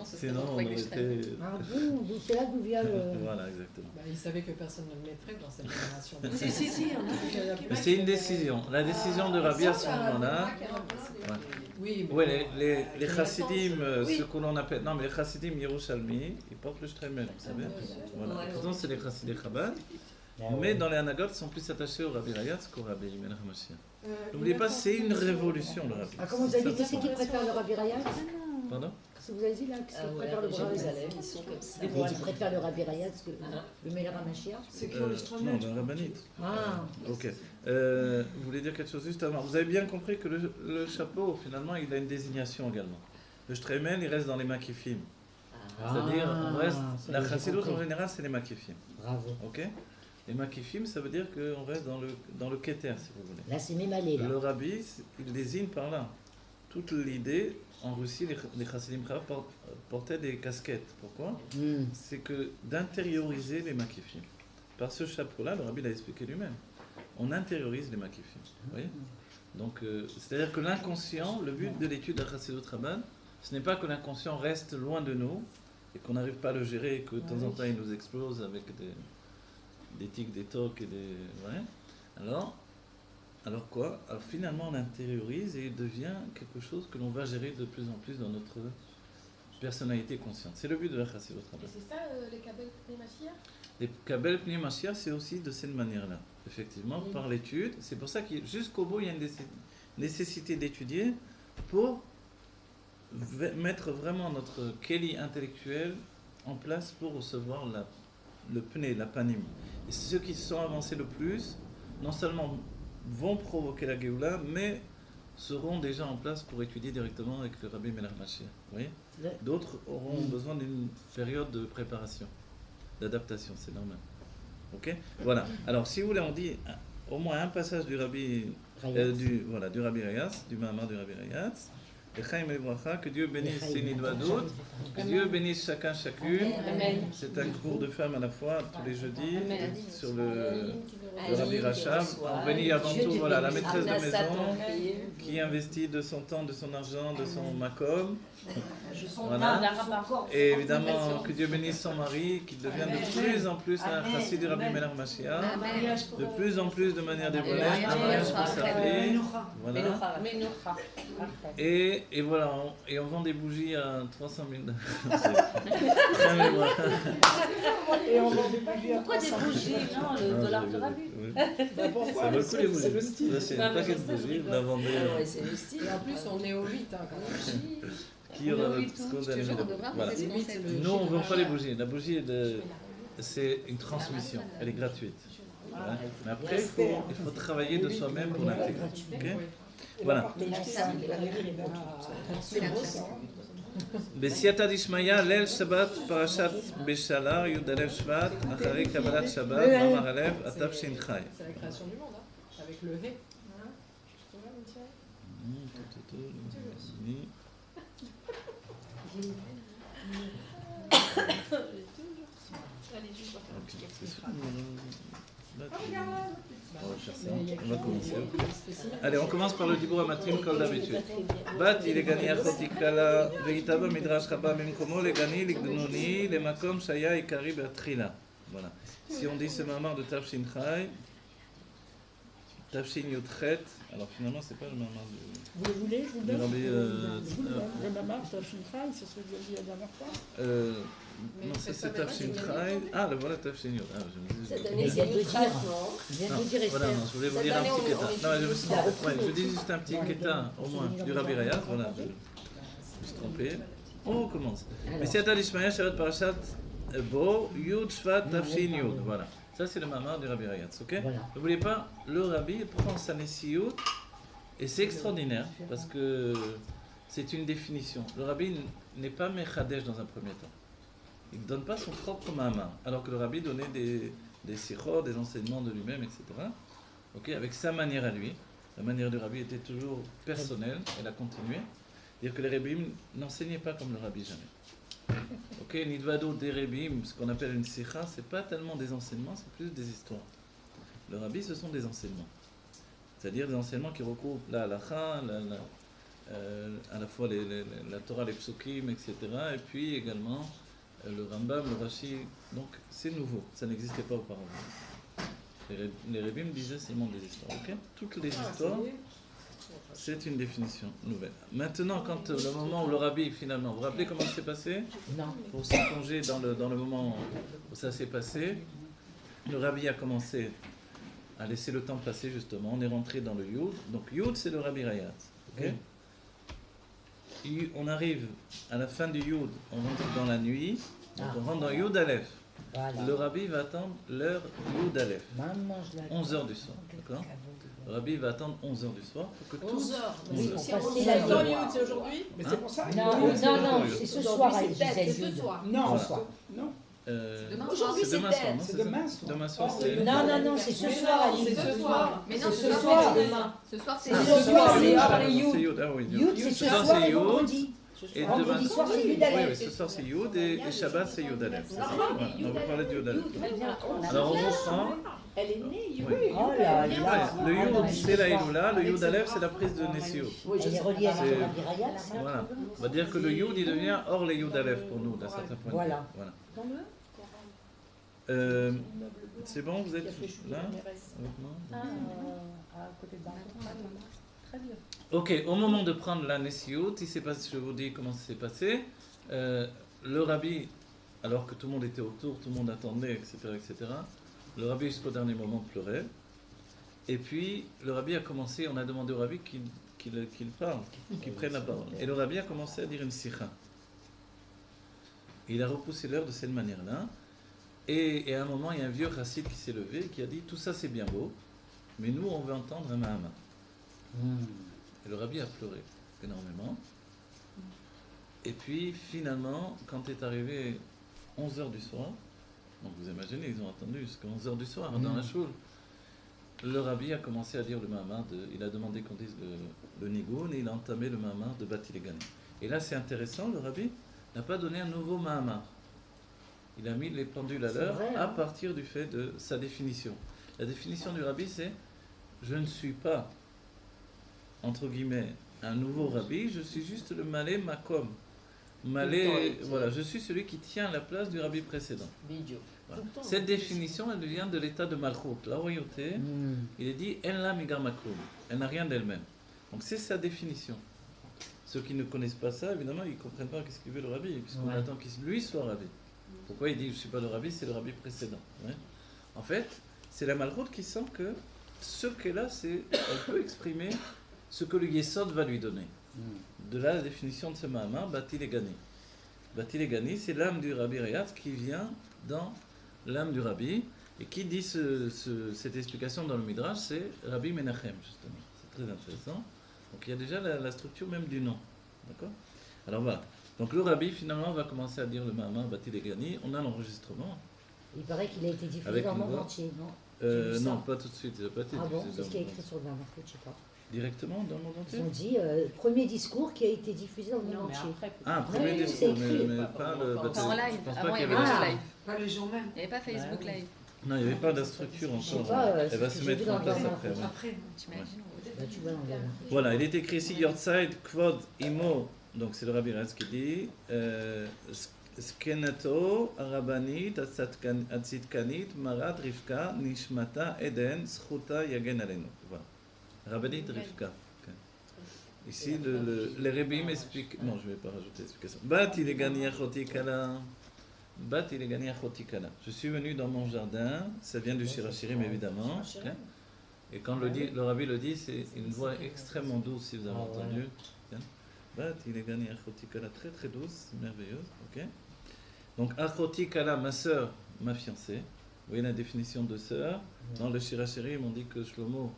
S1: Sinon, on aurait été...
S3: Ah bon, c'est là d'où vient le...
S1: Voilà, exactement.
S7: Bah, il savait que personne ne le mettrait dans cette génération.
S5: Si, on a
S1: Mais c'est une décision. La décision de Rabbi à ce moment-là.
S7: Oui, mais
S1: Ouais, les chassidim, ce que l'on appelle. Non, mais les chassidim Yerushalmi, ils portent le Stremel, vous savez. Voilà. Pourtant, c'est les chassidim Chabad. Mais dans les anagotes, ils sont plus attachés au Rabbi Rayat qu'au Rabbi Melach HaMashiach. N'oubliez pas, c'est une révolution, le Rabbi.
S3: Ah, comment vous avez dit, qui c'est qui préfère le Rabbi Rayat?
S1: Pardon?
S3: Qu'est-ce que vous avez dit là? Qu'est-ce que préfère le bras?
S4: Jérusalem, ils sont comme ça.
S3: Tu préfères le Rabbi Rayatz que le Meir HaMashiach?
S5: C'est qui
S1: Non,
S5: l'instrument?
S1: le rabbinite.
S3: Ah,
S1: Ok. Vous voulez dire quelque chose juste avant? Vous avez bien compris que le chapeau, finalement, il a une désignation également. Le Shtreimel, il reste dans les makifim. C'est-à-dire, on reste, la chassidut en général, c'est les makifim.
S3: bravo.
S1: Ok? Les makifim, ça veut dire qu'on reste dans le keter, si vous voulez.
S3: Là, c'est Mémalé, là.
S1: Le rabbi, il désigne par là. Toute l'idée, en Russie, les chassidim portaient des casquettes. Pourquoi? C'est que d'intérioriser les makifim. Par ce chapeau-là, le rabbi l'a expliqué lui-même. On intériorise les makifim. Vous voyez? Donc, c'est-à-dire que l'inconscient, le but de l'étude de la chassidut Rabban, ce n'est pas que l'inconscient reste loin de nous et qu'on n'arrive pas à le gérer et que de temps en temps il nous explose avec des tics, des tocs et des... Ouais. Alors quoi? Alors finalement on intériorise et il devient quelque chose que l'on va gérer de plus en plus dans notre personnalité consciente. C'est le but de la chassidut Rabban.
S2: Et c'est ça les Kabel Pnei
S1: Les Kabel Pnei Mashiach, c'est aussi de cette manière-là, effectivement, par l'étude. C'est pour ça que jusqu'au bout, il y a une nécessité d'étudier pour mettre vraiment notre Keli intellectuel en place pour recevoir le Pnei, la Panim. Et ceux qui se sont avancés le plus, non seulement vont provoquer la Géoula, mais seront déjà en place pour étudier directement avec le Rabbi Meir HaMashiach. Vous voyez? D'autres auront besoin d'une période de préparation, d'adaptation, c'est normal. Ok? Voilà. Alors, si vous voulez, on dit au moins un passage du Rabbi du Rabbi Rayatz, du Mahamar du Rabbi Rayatz. Que Dieu bénisse ces Nidvadot, que Dieu bénisse chacun, chacune. C'est un cours de femmes à la fois, tous les jeudis, sur le Rabbi Rachab. On bénit avant tout la maîtresse de maison qui investit de son temps, de son argent, de son makom. Voilà. Et évidemment, que Dieu bénisse son mari, qui devient de plus en plus un chassid du Rabbi Meir HaMashiach, de plus en plus de manière dévoilée, un mariage pour sa fille. Voilà. Et voilà, on vend des bougies à 300 000
S6: Et on vend des bougies à
S3: Pourquoi des
S6: 300 000.
S3: bougies? Non, le dollar de Rabbi.
S6: Bah, pourquoi?
S1: Ça vaut le coup les bougies.
S6: C'est le style.
S1: Là, c'est une paquet de bougies, vous la vendez.
S4: Ouais, c'est le style.
S7: Et en plus, on est au 8, hein, quand même.
S1: Qui aura
S2: Oui,
S1: ce qu'on
S2: je te
S1: a
S2: jure,
S1: mis
S2: on devrait
S1: voilà.
S2: avoir des conseils.
S1: Nous, on ne vend pas les bougies. La bougie, c'est une transmission. Elle est gratuite. Voilà. Mais après, il faut travailler de soi-même pour l'intégrer. Okay? Voilà. בסייעתא דשמיא, ליל שבת פרשת בשלח, י"א שבט, אחרי קבלת שבת, מאמר הלב, התש"ח.
S7: C'est la création du monde, hein, avec le Hé.
S1: On va faire ça. On va commencer. Allez, on commence par le Dibur Amatrim comme d'habitude. Bat il est gagné à Chotikala, Veitaba Midrash Rabba Memkomo, le gagné, l'Igdunoni, le Makom Shaya et Kari Beatrila. Voilà. Si on dit ce mamar de Tafshin Chai, Tafshin Yudchet, alors finalement c'est pas le mamar de.
S6: Vous le voulez? Je vous le
S1: Le
S6: donne.
S1: Rabbi,
S6: Le Mamar, Tafshin Chai, c'est ce que j'ai dit la dernière fois.
S1: Non, ça c'est Tafshin Chai. Ah, le voilà Tafshin Yud. Ah, je me disais.
S4: Cette
S3: Mais
S4: année,
S3: il vient
S4: c'est
S3: de le
S4: une
S3: dire.
S4: trace, non?
S3: Il vient de
S1: Non,
S3: le dire,
S1: voilà,
S3: Esther.
S1: non, je voulais vous
S4: Cette
S1: dire un
S4: année,
S1: petit
S4: on
S1: kéta.
S4: est-
S1: Non, je dis juste un petit kéta, au moins, du Rabbi Rayatz. Voilà, je me suis trompé. On commence.
S3: Alors.
S1: Mais c'est à l'Ishmaïa, Shabbat Parashat Bo, Yud Shvat Tafshin Yud. Voilà. Ça, c'est le mamar du Rabbi Rayatz. Ok?
S3: Voilà.
S1: N'oubliez pas, le Rabbi prend sa Nessiyut et c'est extraordinaire parce que c'est une définition. Le Rabbi n'est pas Mechadesh dans un premier temps. Il ne donne pas son propre mamar, alors que le Rabbi donnait des sikhot, des enseignements de lui-même, etc. Ok, avec sa manière à lui. La manière du Rabbi était toujours personnelle, elle a continué. C'est-à-dire que les Rabbim n'enseignaient pas comme le Rabbi jamais. Ok, Nidvado des Rabbim, ce qu'on appelle une sikha, c'est pas tellement des enseignements, c'est plus des histoires. Le Rabbi, ce sont des enseignements. C'est-à-dire des enseignements qui recoupent la halakha, à la fois la Torah, les psukim, etc. Et puis également le Rambam, le Rashi. Donc c'est nouveau, ça n'existait pas auparavant. Les Rabbim disaient seulement des histoires. Ok, toutes les histoires, c'est une définition nouvelle. Maintenant, quand le moment où le Rabbi finalement, vous vous rappelez comment ça s'est passé?
S3: Non.
S1: Pour se plonger dans le moment où ça s'est passé, le Rabbi a commencé à laisser le temps passer justement. On est rentré dans le Yud. Donc Yud, c'est le Rabbi Rayatz. Ok.
S3: Oui.
S1: on arrive à la fin du Yud, on rentre dans la nuit, donc
S3: Ah.
S1: on rentre dans Yud Aleph.
S3: Voilà.
S1: Le rabbi va attendre l'heure Yud Aleph,
S3: Maman, je la
S1: 11h du soir, d'accord? Le rabbi va attendre 11h du soir pour que
S4: 11
S1: tous...
S4: heures.
S3: Oui,
S4: C'est
S3: pour
S4: 11
S3: passer la
S4: heures.
S3: nuit.
S7: Dans Lyon, c'est aujourd'hui.
S6: Mais c'est pour ça.
S3: Non,
S1: Oui,
S3: non,
S1: c'est
S3: non,
S1: aujourd'hui.
S3: c'est ce
S4: Aujourd'hui,
S3: soir,
S4: c'est
S3: elle
S4: peut-être,
S3: disait
S4: c'est ce
S3: Jude.
S4: soir.
S6: Non,
S3: Ce soir.
S6: non,
S4: Aujourd'hui,
S1: c'est
S4: c'est
S1: demain soir,
S4: peut-être.
S1: non?
S6: c'est demain soir.
S1: Demain soir,
S6: Oh,
S1: c'est...
S3: Non, non, non, c'est ce
S7: Mais
S3: soir,
S7: non,
S3: elle
S7: c'est
S3: dit.
S7: ce soir.
S2: Mais non,
S3: C'est
S2: ce
S3: ce
S2: soir,
S3: soir.
S2: c'est demain. Ce soir, c'est
S3: C'est
S2: demain.
S3: ce soir, c'est
S1: Ah,
S3: Yud.
S1: c'est Yud, ah oui,
S3: Yud, c'est ce soir
S1: c'est
S3: et
S1: Yud.
S3: vendredi.
S1: Et
S3: Vendredi
S1: demain...
S3: soir, c'est Yud
S1: Oui, oui,
S3: Aleph.
S1: ce soir c'est Yud et Shabbat c'est Yud Aleph.
S2: Ah,
S1: Voilà, on va parler de Yud Aleph.
S3: Très bien.
S1: Alors on reprend.
S4: Elle est née, Yud.
S1: Oui.
S3: Oh là
S1: Ouais,
S3: là.
S1: le Yud c'est la Iloula, le Yud Aleph c'est la prise de Nessio.
S4: Oui, je
S3: Elle est
S4: sais.
S3: reliée avec
S1: C'est-
S3: le Rabbi Rayat, ça?
S1: Voilà. On va dire que le Yud il devient hors les Yud Aleph pour nous d'un certain point de vue.
S3: Voilà.
S1: Voilà.
S4: Dans le
S1: C'est bon, vous êtes là?
S6: À côté de Barton.
S3: Très bien.
S1: Ok, au moment de prendre la Nessiut, il s'est passé, je vous dis comment ça s'est passé. Le rabbi, alors que tout le monde était autour, tout le monde attendait, etc., etc., le rabbi jusqu'au dernier moment pleurait. Et puis, le rabbi a commencé, on a demandé au rabbi qu'il parle, qu'il prenne la parole. Et le rabbi a commencé à dire une sikha. Il a repoussé l'heure de cette manière-là. Et à un moment, il y a un vieux chassid qui s'est levé et qui a dit, tout ça c'est bien beau, mais nous on veut entendre un mahama. Et le rabbi a pleuré énormément. Et puis finalement, quand est arrivé 11h du soir, donc vous imaginez, ils ont attendu jusqu'à 11h du soir dans la choule, le rabbi a commencé à dire le mahama, il a demandé qu'on dise le nigoun et il a entamé le mahama de Batilegani. Et là c'est intéressant, le rabbi n'a pas donné un nouveau mahama. Il a mis les pendules à l'heure
S3: vrai, hein.
S1: à partir du fait de sa définition. La définition du rabbi c'est je ne suis pas entre guillemets, un nouveau rabbi, je suis juste le malé makom. Malé, voilà, je suis celui qui tient la place du rabbi précédent.
S4: Bidjo.
S1: Voilà. Cette définition, elle vient de l'état de Malchut, la royauté. Il est dit, en la migar makom, elle n'a rien d'elle-même. Donc c'est sa définition. Ceux qui ne connaissent pas ça, évidemment, ils ne comprennent pas qu'est-ce qu'il veut le rabbi, puisqu'on attend qu'il lui soit rabbi. Pourquoi il dit, je ne suis pas le rabbi, c'est le rabbi précédent. Ouais. En fait, c'est la Malchut qui sent que ce qu'elle a, elle peut exprimer ce que le Yesod va lui donner. De là, la définition de ce Mahama, Bati Legani. Bati Legani, c'est l'âme du Rabbi Rayat qui vient dans l'âme du Rabbi et qui dit cette explication dans le Midrash, c'est Rabbi Menachem, justement. C'est très intéressant. Donc il y a déjà la structure même du nom. D'accord? Alors voilà. Donc le Rabbi, finalement, va commencer à dire le Mahama, Bati Legani. On a l'enregistrement.
S3: Il paraît qu'il a été diffusé
S1: Avec
S3: dans le
S1: une
S3: monde
S1: voix.
S3: entier, non? J'ai vu
S1: Non,
S3: ça.
S1: pas tout de suite. Il n'a pas été
S3: Ah bon?
S1: diffusé
S3: C'est ce
S1: dans
S3: qui est
S1: le
S3: écrit sur le dernier je sais pas.
S1: Directement dans le monde
S3: Ils
S1: entier?
S3: ont dit premier discours qui a été diffusé dans le monde entier.
S1: Ah, premier
S3: Oui,
S1: discours,
S3: c'est écrit.
S1: mais pas le...
S5: Pas
S2: en live.
S1: Je pense
S2: Avant,
S1: pas
S2: il y
S1: qu'il y
S2: avait
S1: avait...
S3: Ah.
S2: le live.
S5: Pas le jour même.
S2: Il n'y avait pas Facebook Live.
S1: Non, il n'y avait pas de structure
S3: Je sais
S1: encore.
S3: pas,
S1: Elle
S3: c'est
S1: va
S3: ce
S1: se
S3: que j'ai
S1: mettre
S3: vu
S1: en
S3: dans
S1: place
S3: le
S1: après. ouais.
S5: Après.
S2: T'imagines?
S3: Bah, tu vois dans le dernier.
S1: Voilà, il est écrit ici Yortzeit Kvod Imo, donc c'est le Rabbi Ratz qui dit Skenato Arabanit Atzitkanit Marat Rivka Nishmata Eden Schuta Yagen Alenu. Voilà. Rabbanit Rivka. Ok. Ici, les Rebim expliquent. Non, je ne vais pas rajouter l'explication. Bati Legani Achoti Kala. Bati Legani Achoti Kala. Je suis venu dans mon jardin, ça vient du Shirachirim évidemment. Ok. Et quand le Rabbi le dit, c'est une voix extrêmement douce, si vous avez entendu. Bati Legani Achoti Kala, très très douce, merveilleuse. Ok. Donc Achoti Kala, ma sœur, ma fiancée. Vous voyez la définition de sœur. Dans le Shirachirim, on dit que Shlomo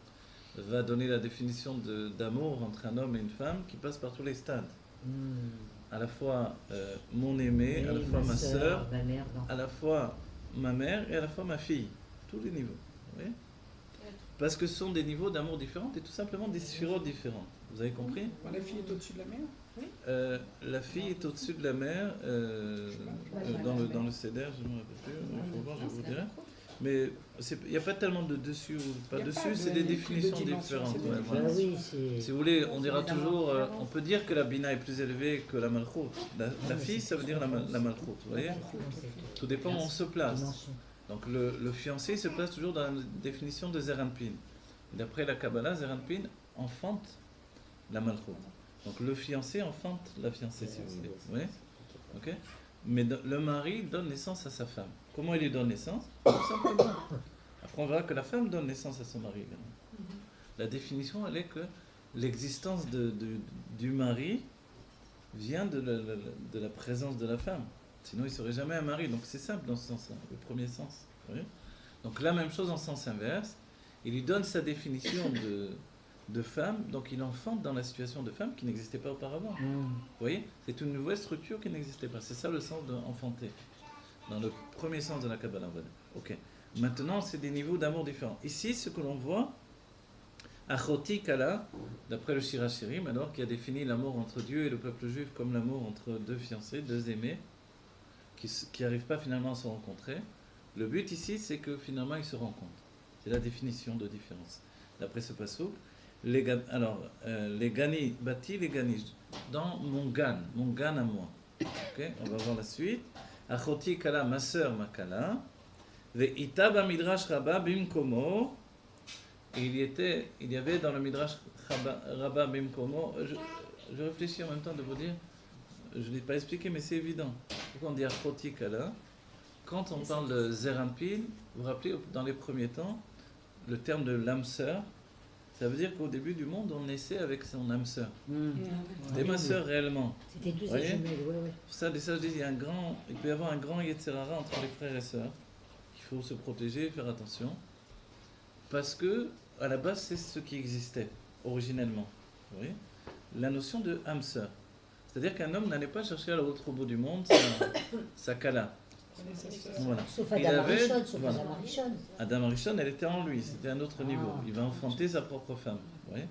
S1: va donner la définition d'amour entre un homme et une femme qui passe par tous les stades. À la fois mon aimé, à la fois ma sœur,
S3: ma mère, non.
S1: à la fois ma mère et à la fois ma fille. Tous les niveaux. Vous voyez? Parce que ce sont des niveaux d'amour différents et tout simplement des sphirotes différentes. Vous avez compris?
S6: La fille est au-dessus de la mer.
S1: La fille est au-dessus de la mer dans le Seder, je ne me rappelle plus. Il faut voir, je vous dirai. Mais il n'y a pas tellement de dessus ou pas dessus, c'est des définitions différentes. Ouais,
S3: Ah
S1: voilà.
S3: oui, c'est.
S1: Si vous voulez, on dira toujours, on peut dire que la Bina est plus élevée que la Malchut. La fille, ça veut dire la Malchut, vous voyez? Tout dépend où on se place. Donc le fiancé se place toujours dans la définition de Zeranpin. D'après la Kabbalah, Zeranpin enfante la Malchut. Donc le fiancé enfante la fiancée, si vous voulez. Vous voyez? Ok? Mais le mari donne naissance à sa femme. Comment il lui donne naissance? Tout simplement. Après, on verra que la femme donne naissance à son mari également. La définition, elle est que l'existence du mari vient de la présence de la femme. Sinon, il ne serait jamais un mari. Donc, c'est simple dans ce sens-là, le premier sens. Vous voyez? Donc, la même chose en sens inverse. Il lui donne sa définition de femme, donc il enfante dans la situation de femme qui n'existait pas auparavant. Vous voyez? C'est une nouvelle structure qui n'existait pas. C'est ça le sens d'enfanter. Dans le premier sens de la Kabbalah, on va dire. Ok. Maintenant, c'est des niveaux d'amour différents. Ici, ce que l'on voit, Achoti Kala, d'après le Shir HaShirim, alors qui a défini l'amour entre Dieu et le peuple juif comme l'amour entre deux fiancés, deux aimés, qui n'arrivent pas finalement à se rencontrer. Le but ici, c'est que finalement ils se rencontrent. C'est la définition de différence. D'après ce passouk, les gani, bati les gani, dans mon gan à moi. Okay? On va voir la suite. Achoti Kala, ma sœur, ma Kala. Ve'ita ba midrash rabba bimkomo. Il y avait dans le midrash rabba bimkomo. Je réfléchis en même temps de vous dire. Je ne l'ai pas expliqué, mais c'est évident. Pourquoi on dit Achoti Kala? Quand on parle de Zerampil, vous vous rappelez, dans les premiers temps, le terme de l'âme sœur, ça veut dire qu'au début du monde, on naissait avec son âme sœur. C'était ma sœur réellement.
S3: C'était tous ces jumelles, ouais.
S1: Pour ça, je dis, il peut y avoir un grand Yetzirara entre les frères et sœurs. Il faut se protéger, faire attention. Parce que, à la base, c'est ce qui existait, originellement. Vous voyez? La notion de âme sœur. C'est-à-dire qu'un homme n'allait pas chercher à l'autre bout du monde sa kala. Voilà.
S3: Sauf Adam Arishon, Adam
S1: Arishon, elle était en lui, c'était un autre niveau. Il va enfanter sa propre femme. Vous voyez?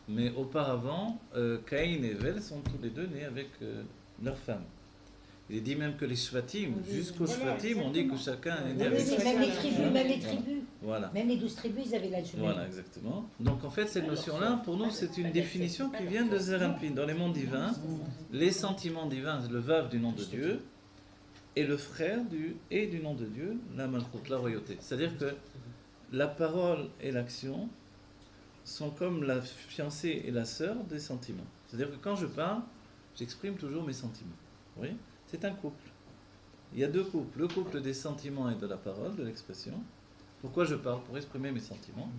S1: Mais auparavant, Caïn et Evel sont tous les deux nés avec leur femme. Il est dit même que les Shvatim, jusqu'aux Shvatim, on dit que chacun est né avec sa femme.
S3: Même les tribus.
S1: Voilà.
S3: Même les 12 tribus, ils avaient la jumelle.
S1: Voilà, exactement. Donc en fait, cette notion-là, pour nous, c'est une définition qui vient de Zerampin. Dans les mondes divins, les sentiments divins, le vav du nom de Dieu, et le frère du nom de Dieu, la malchoute, la royauté. C'est-à-dire que la parole et l'action sont comme la fiancée et la sœur des sentiments. C'est-à-dire que quand je parle, j'exprime toujours mes sentiments. Vous voyez? C'est un couple. Il y a deux couples. Le couple des sentiments et de la parole, de l'expression. Pourquoi je parle? Pour exprimer mes sentiments.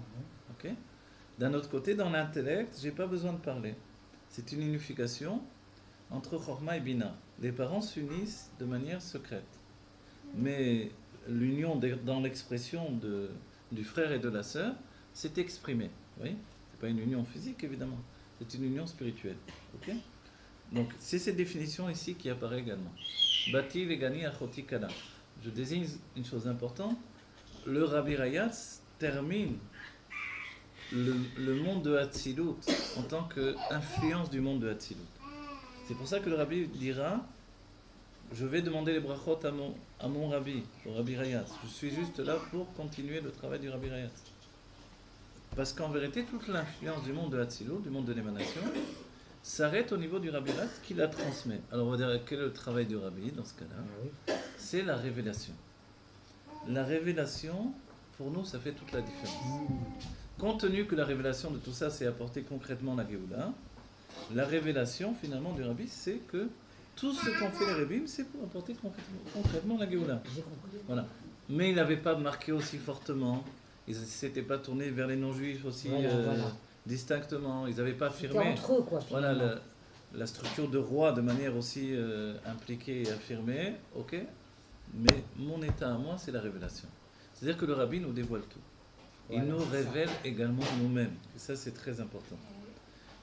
S1: Okay? D'un autre côté, dans l'intellect, je n'ai pas besoin de parler. C'est une unification entre Chorma et Bina. Les parents s'unissent de manière secrète. Mais l'union dans l'expression du frère et de la sœur, c'est exprimé. Vous voyez? Ce n'est pas une union physique, évidemment. C'est une union spirituelle. Okay? Donc, c'est cette définition ici qui apparaît également. Bati legani achoti kala. Je désigne une chose importante. Le Rabbi Rayatz termine le monde de Hatzilut en tant qu'influence du monde de Hatzilut. C'est pour ça que le Rabbi dira, je vais demander les brachot à mon Rabbi, au Rabbi Rayatz. Je suis juste là pour continuer le travail du Rabbi Rayatz. Parce qu'en vérité, toute l'influence du monde de Hatzilut, du monde de l'émanation, s'arrête au niveau du Rabbi Rayatz qui la transmet. Alors on va dire, quel est le travail du Rabbi dans ce cas-là? C'est la révélation. La révélation, pour nous, ça fait toute la différence. Compte tenu que la révélation de tout ça, c'est apporter concrètement la Géoula, la révélation, finalement, du Rabbi, c'est que tout ce qu'ont fait les Rabbim, c'est pour apporter concrètement la Géoula. Voilà. Mais il n'avait pas marqué aussi fortement, ils ne s'étaient pas tournés vers les non-juifs aussi distinctement, ils n'avaient pas affirmé
S3: entre eux, quoi,
S1: voilà, la structure de roi de manière aussi impliquée et affirmée, ok. Mais mon état à moi, c'est la révélation. C'est-à-dire que le Rabbi nous dévoile tout. Il nous révèle également nous-mêmes. Et ça, c'est très important.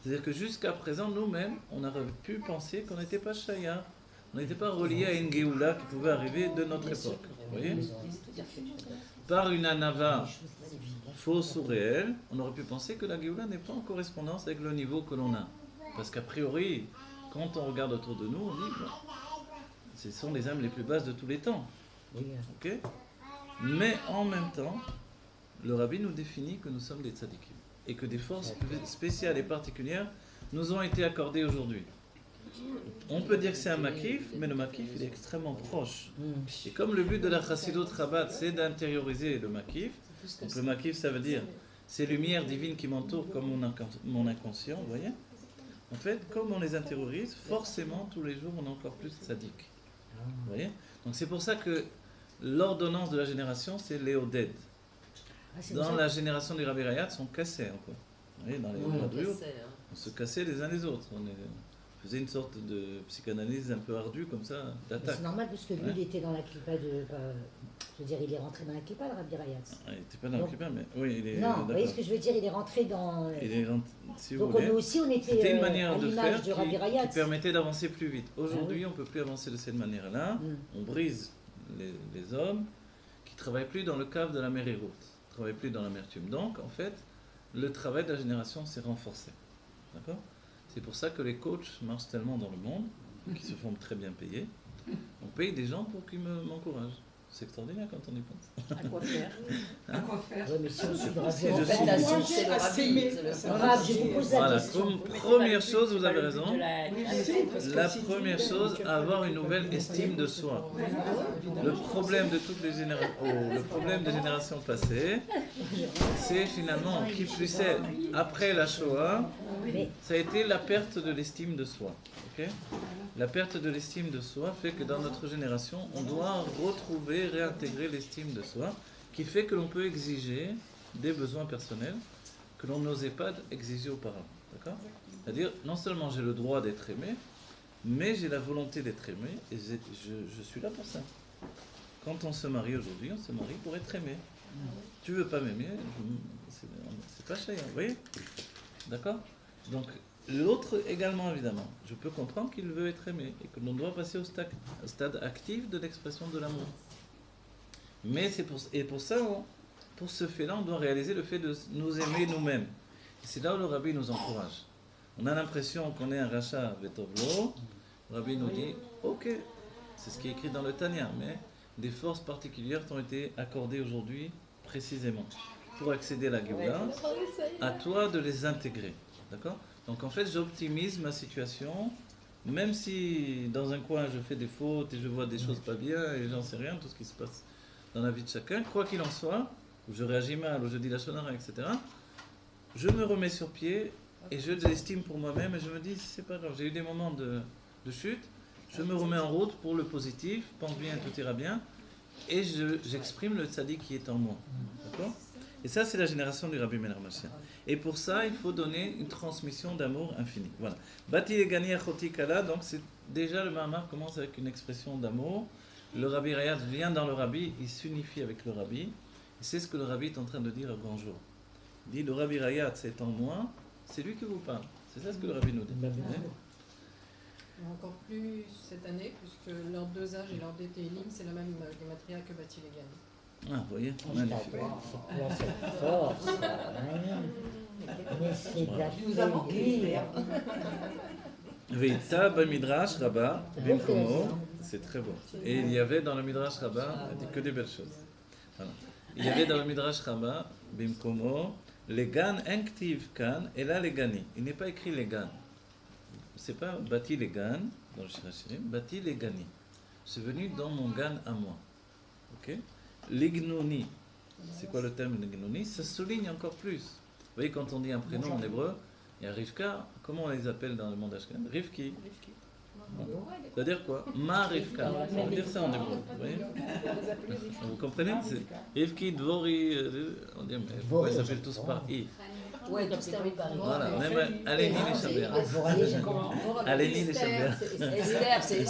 S1: C'est-à-dire que jusqu'à présent, nous-mêmes, on aurait pu penser qu'on n'était pas Shaya. On n'était pas relié à une Géoula qui pouvait arriver de notre époque. Vous voyez? Par une anava fausse ou réelle, on aurait pu penser que la Géoula n'est pas en correspondance avec le niveau que l'on a. Parce qu'a priori, quand on regarde autour de nous, on dit... Bon, ce sont les âmes les plus basses de tous les temps. Okay? Mais en même temps, le Rabbi nous définit que nous sommes des tzadikim. Et que des forces spéciales et particulières nous ont été accordées aujourd'hui. On peut dire que c'est un makif, mais le makif il est extrêmement proche. Et comme le but de la Chassidut Chabad, c'est d'intérioriser le makif, donc le makif ça veut dire ces lumières divines qui m'entourent comme mon inconscient, vous voyez? En fait, comme on les intériorise, forcément tous les jours on est encore plus tzaddik. Vous voyez? Donc c'est pour ça que l'ordonnance de la génération, c'est Léoded. Dans la génération des Rabbi Rayatz, on cassait encore. Vous voyez, dans les Madriot, on se cassait les uns les autres. faisait une sorte de psychanalyse un peu ardue comme ça, d'attaque.
S3: C'est normal parce que lui, il était dans la clipa de... je veux dire, il est rentré dans la clipa, le Rabbi Rayatz.
S1: Il n'était pas dans la clipa, mais oui, il est...
S3: Non, vous voyez ce que je veux dire, il est rentré dans...
S1: si vous
S3: Donc
S1: voulez,
S3: nous aussi, on était
S1: c'était une
S3: à
S1: manière de
S3: l'image
S1: faire
S3: du Rabbi Rayatz.
S1: qui permettait d'avancer plus vite. Aujourd'hui, on ne peut plus avancer de cette manière-là. On brise les hommes qui ne travaillent plus dans le cave de la mer Héroute, ne travaillent plus dans l'amertume. Donc, en fait, le travail de la génération s'est renforcé. D'accord ? C'est pour ça que les coachs marchent tellement dans le monde, qui se font très bien payer. On paye des gens pour qu'ils m'encouragent. C'est extraordinaire quand on y pense.
S6: À quoi faire?
S5: À quoi faire?
S3: Oui, mais si on suit le Rabbi,
S4: En fait, la source, c'est le rabbi.
S3: Rab, je vous pose la
S1: Voilà,
S3: question.
S1: première chose, vous avez raison.
S6: La
S1: La première chose, avoir une nouvelle estime de soi. Le problème de toutes les générations, le problème des générations passées, c'est finalement, qui plus est, après la Shoah, ça a été la perte de l'estime de soi. Okay? La perte de l'estime de soi fait que dans notre génération, on doit retrouver, réintégrer l'estime de soi, qui fait que l'on peut exiger des besoins personnels que l'on n'osait pas exiger auparavant. D'accord ? C'est-à-dire, non seulement j'ai le droit d'être aimé, mais j'ai la volonté d'être aimé, et je suis là pour ça. Quand on se marie aujourd'hui, on se marie pour être aimé. Tu veux pas m'aimer, c'est pas cher, vous voyez ? D'accord ? Donc, l'autre également, évidemment. Je peux comprendre qu'il veut être aimé et que l'on doit passer au stade actif de l'expression de l'amour. Mais pour ça, pour ce fait-là, on doit réaliser le fait de nous aimer nous-mêmes. Et c'est là où le Rabbi nous encourage. On a l'impression qu'on est un rachat vetovlo. Le Rabbi nous dit, ok, c'est ce qui est écrit dans le Tanya, mais des forces particulières t'ont été accordées aujourd'hui précisément pour accéder à la Géoula. À toi de les intégrer. D'accord ? Donc en fait, j'optimise ma situation, même si dans un coin je fais des fautes et je vois des choses pas bien et j'en sais rien, tout ce qui se passe dans la vie de chacun, quoi qu'il en soit, ou je réagis mal, ou je dis la shonara, etc., je me remets sur pied et je l'estime pour moi-même et je me dis, c'est pas grave, j'ai eu des moments de chute, je me remets en route pour le positif, pense bien, tout ira bien, et j'exprime le tzaddik qui est en moi. D'accord ? Et ça, c'est la génération du Rabbi Meir Mashiach. Et pour ça, il faut donner une transmission d'amour infini. Voilà. Bati Egani Achoti Kala, donc c'est déjà le Mahamar commence avec une expression d'amour. Le Rabbi Rayatz vient dans le Rabbi, il s'unifie avec le Rabbi. Et c'est ce que le Rabbi est en train de dire à grand jour. Il dit, le Rabbi Rayatz est en moi, c'est lui qui vous parle. C'est ça ce que le Rabbi nous dit.
S7: Encore plus cette année, puisque leur dosage et leur DTLIM, c'est la même gématria que Bati Legan.
S1: Ah, vous voyez, magnifique.
S3: Mais c'est de la
S5: Nous avons
S3: folie.
S1: Veita ba Midrash Rabbah Bimkomo, c'est très beau. Et il y avait dans le Midrash Rabbah, il dit que des belles choses. Voilà. Il y avait dans le Midrash Rabbah Bimkomo, les gan enktiv kan, et là les gani. Il n'est pas écrit les gan. C'est pas bati les gan dans le Shirachirim, bati les gani. C'est venu dans mon gan à moi. Ok? L'ignoni, c'est quoi le terme l'ignoni? Ça souligne encore plus. Vous voyez, quand on dit un prénom en hébreu, il y a Rivka, comment on les appelle dans le monde ashkenaz? Rivki. C'est-à-dire quoi? Ma Rivka. On veut dire ça en hébreu. Vous voyez? Vous comprenez? Rivki, Dvori, on dit, mais pourquoi ils s'appellent tous par I?
S4: Ouais, tout se termine par I.
S1: Voilà, même Aléni les Chabert. Aléni les Chabert.
S4: Esther, c'est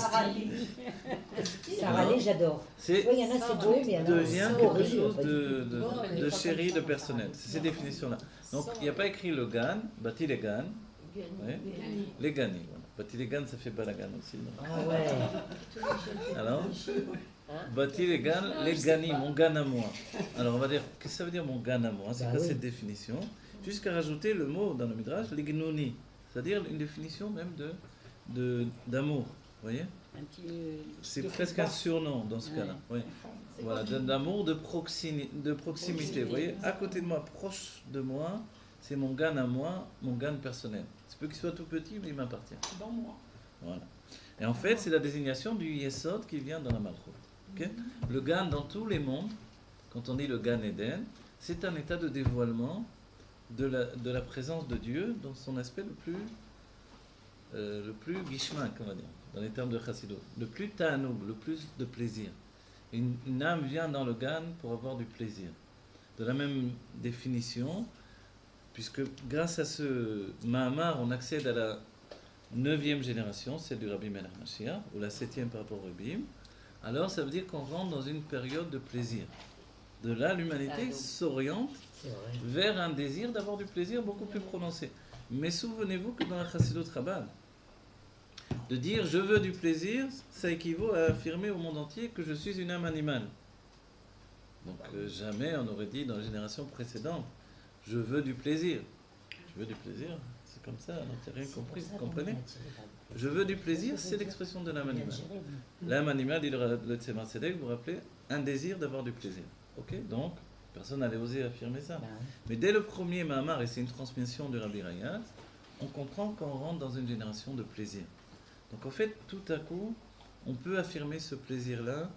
S3: Sarah, j'adore. Oui, il y en a, c'est beau, mais il y en a
S1: devient
S3: c'est
S1: quelque
S3: horrible.
S1: chose de chéri, de personnel. C'est ces définitions-là. Donc, il n'y a pas écrit le gan, bati les gan, les gani. Voilà. Bati les gan, ça fait balagan aussi. Donc.
S3: Ah ouais.
S1: Alors, bati les gan, les gani, mon gan à moi. Alors, on va dire, qu'est-ce que ça veut dire mon gan à moi? C'est quoi cette définition? Jusqu'à rajouter le mot dans le Midrash, l'ignoni, c'est-à-dire une définition même d'amour. Vous voyez? C'est presque un surnom dans ce cas-là. Oui. Voilà, d'amour, de proximité. Vous voyez, à côté de moi, proche de moi, c'est mon gan à moi, mon gan personnel. C'est peut qu'il soit tout petit, mais il m'appartient.
S6: Dans moi.
S1: Voilà. Et en fait, c'est la désignation du Yesod qui vient dans la Malchut. Okay? Le gan dans tous les mondes, quand on dit le gan Eden, c'est un état de dévoilement de la présence de Dieu dans son aspect le plus guishmak, on va dire, dans les termes de Chassidut, le plus ta'anoug, le plus de plaisir. Une âme vient dans le gan pour avoir du plaisir. De la même définition, puisque grâce à ce Mahamar, on accède 9e génération, celle du Rabbi Melech Mashiach, ou la 7e par rapport au Rebbeim, alors ça veut dire qu'on rentre dans une période de plaisir. De là, l'humanité s'oriente vers un désir d'avoir du plaisir beaucoup plus prononcé. Mais souvenez-vous que dans la Chassidut Chabad, de dire je veux du plaisir, ça équivaut à affirmer au monde entier que je suis une âme animale. Donc jamais on aurait dit dans la génération précédente je veux du plaisir. Je veux du plaisir, c'est comme ça, on n'a rien compris, vous comprenez? Je veux du plaisir, c'est l'expression de l'âme animale. L'âme animale, dit le Tzemar Tzedek, vous vous rappelez, un désir d'avoir du plaisir. Ok, donc personne n'allait oser affirmer ça. Mais dès le premier Mahamar, et c'est une transmission du Rabbi Rayat, on comprend qu'on rentre dans une génération de plaisir. Donc en fait, tout à coup, on peut affirmer ce plaisir-là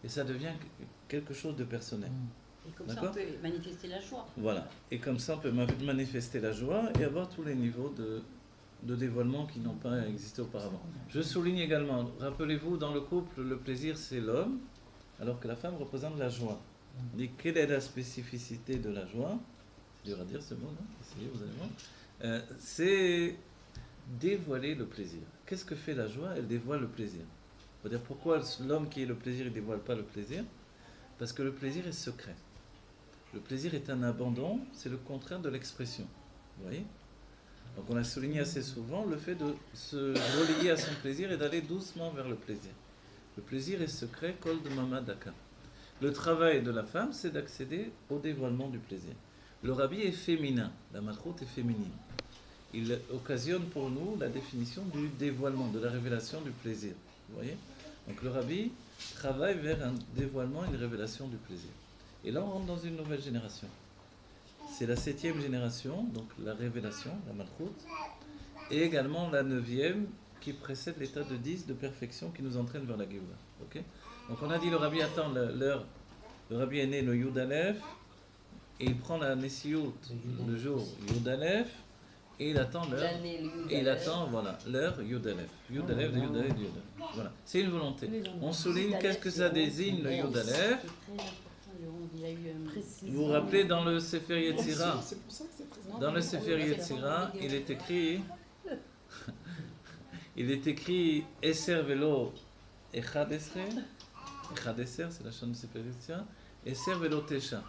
S1: et ça devient quelque chose de personnel.
S8: Et comme ça, on peut manifester la joie.
S1: Voilà. Et comme ça, on peut manifester la joie et avoir tous les niveaux de dévoilement qui n'ont pas existé auparavant. Je souligne également, rappelez-vous, dans le couple, le plaisir, c'est l'homme, alors que la femme représente la joie. On dit, quelle est la spécificité de la joie? C'est dur à dire ce mot, non? Essayez, vous allez voir. C'est dévoiler le plaisir. Qu'est-ce que fait la joie? Elle dévoile le plaisir. C'est-à-dire pourquoi l'homme qui est le plaisir ne dévoile pas le plaisir? Parce que le plaisir est secret. Le plaisir est un abandon, c'est le contraire de l'expression. Vous voyez? Donc on a souligné assez souvent le fait de se relier à son plaisir et d'aller doucement vers le plaisir. Le plaisir est secret, kol de mama daka. Le travail de la femme, c'est d'accéder au dévoilement du plaisir. Le rabbi est féminin, la malchoute est féminine. Il occasionne pour nous la définition du dévoilement, de la révélation du plaisir. Vous voyez? Donc le rabbi travaille vers un dévoilement, une révélation du plaisir. Et là, on rentre dans une nouvelle génération. C'est la 7e génération, donc la révélation, la malchoute, et également la 9e qui précède l'état de 10 de perfection qui nous entraîne vers la Géoula. Okay? Donc on a dit le rabbi attend l'heure. Le rabbi est né le Yud Aleph, et il prend la Nesiut le jour Yud Aleph, et il attend l'heure. Et il attend, voilà, l'heure Yud Aleph. Yud Aleph, de Yud Aleph, de Yud Aleph. Voilà. C'est une volonté. On souligne qu'est-ce que ça désigne le Yud Aleph. Vous vous rappelez dans le Sefer Yetzira, dans le Sefer Yetzira, il est écrit Eser velo Echad Esre, Echad Eser, c'est la chaîne du Sefer Yetzira, Eser velo Tesha.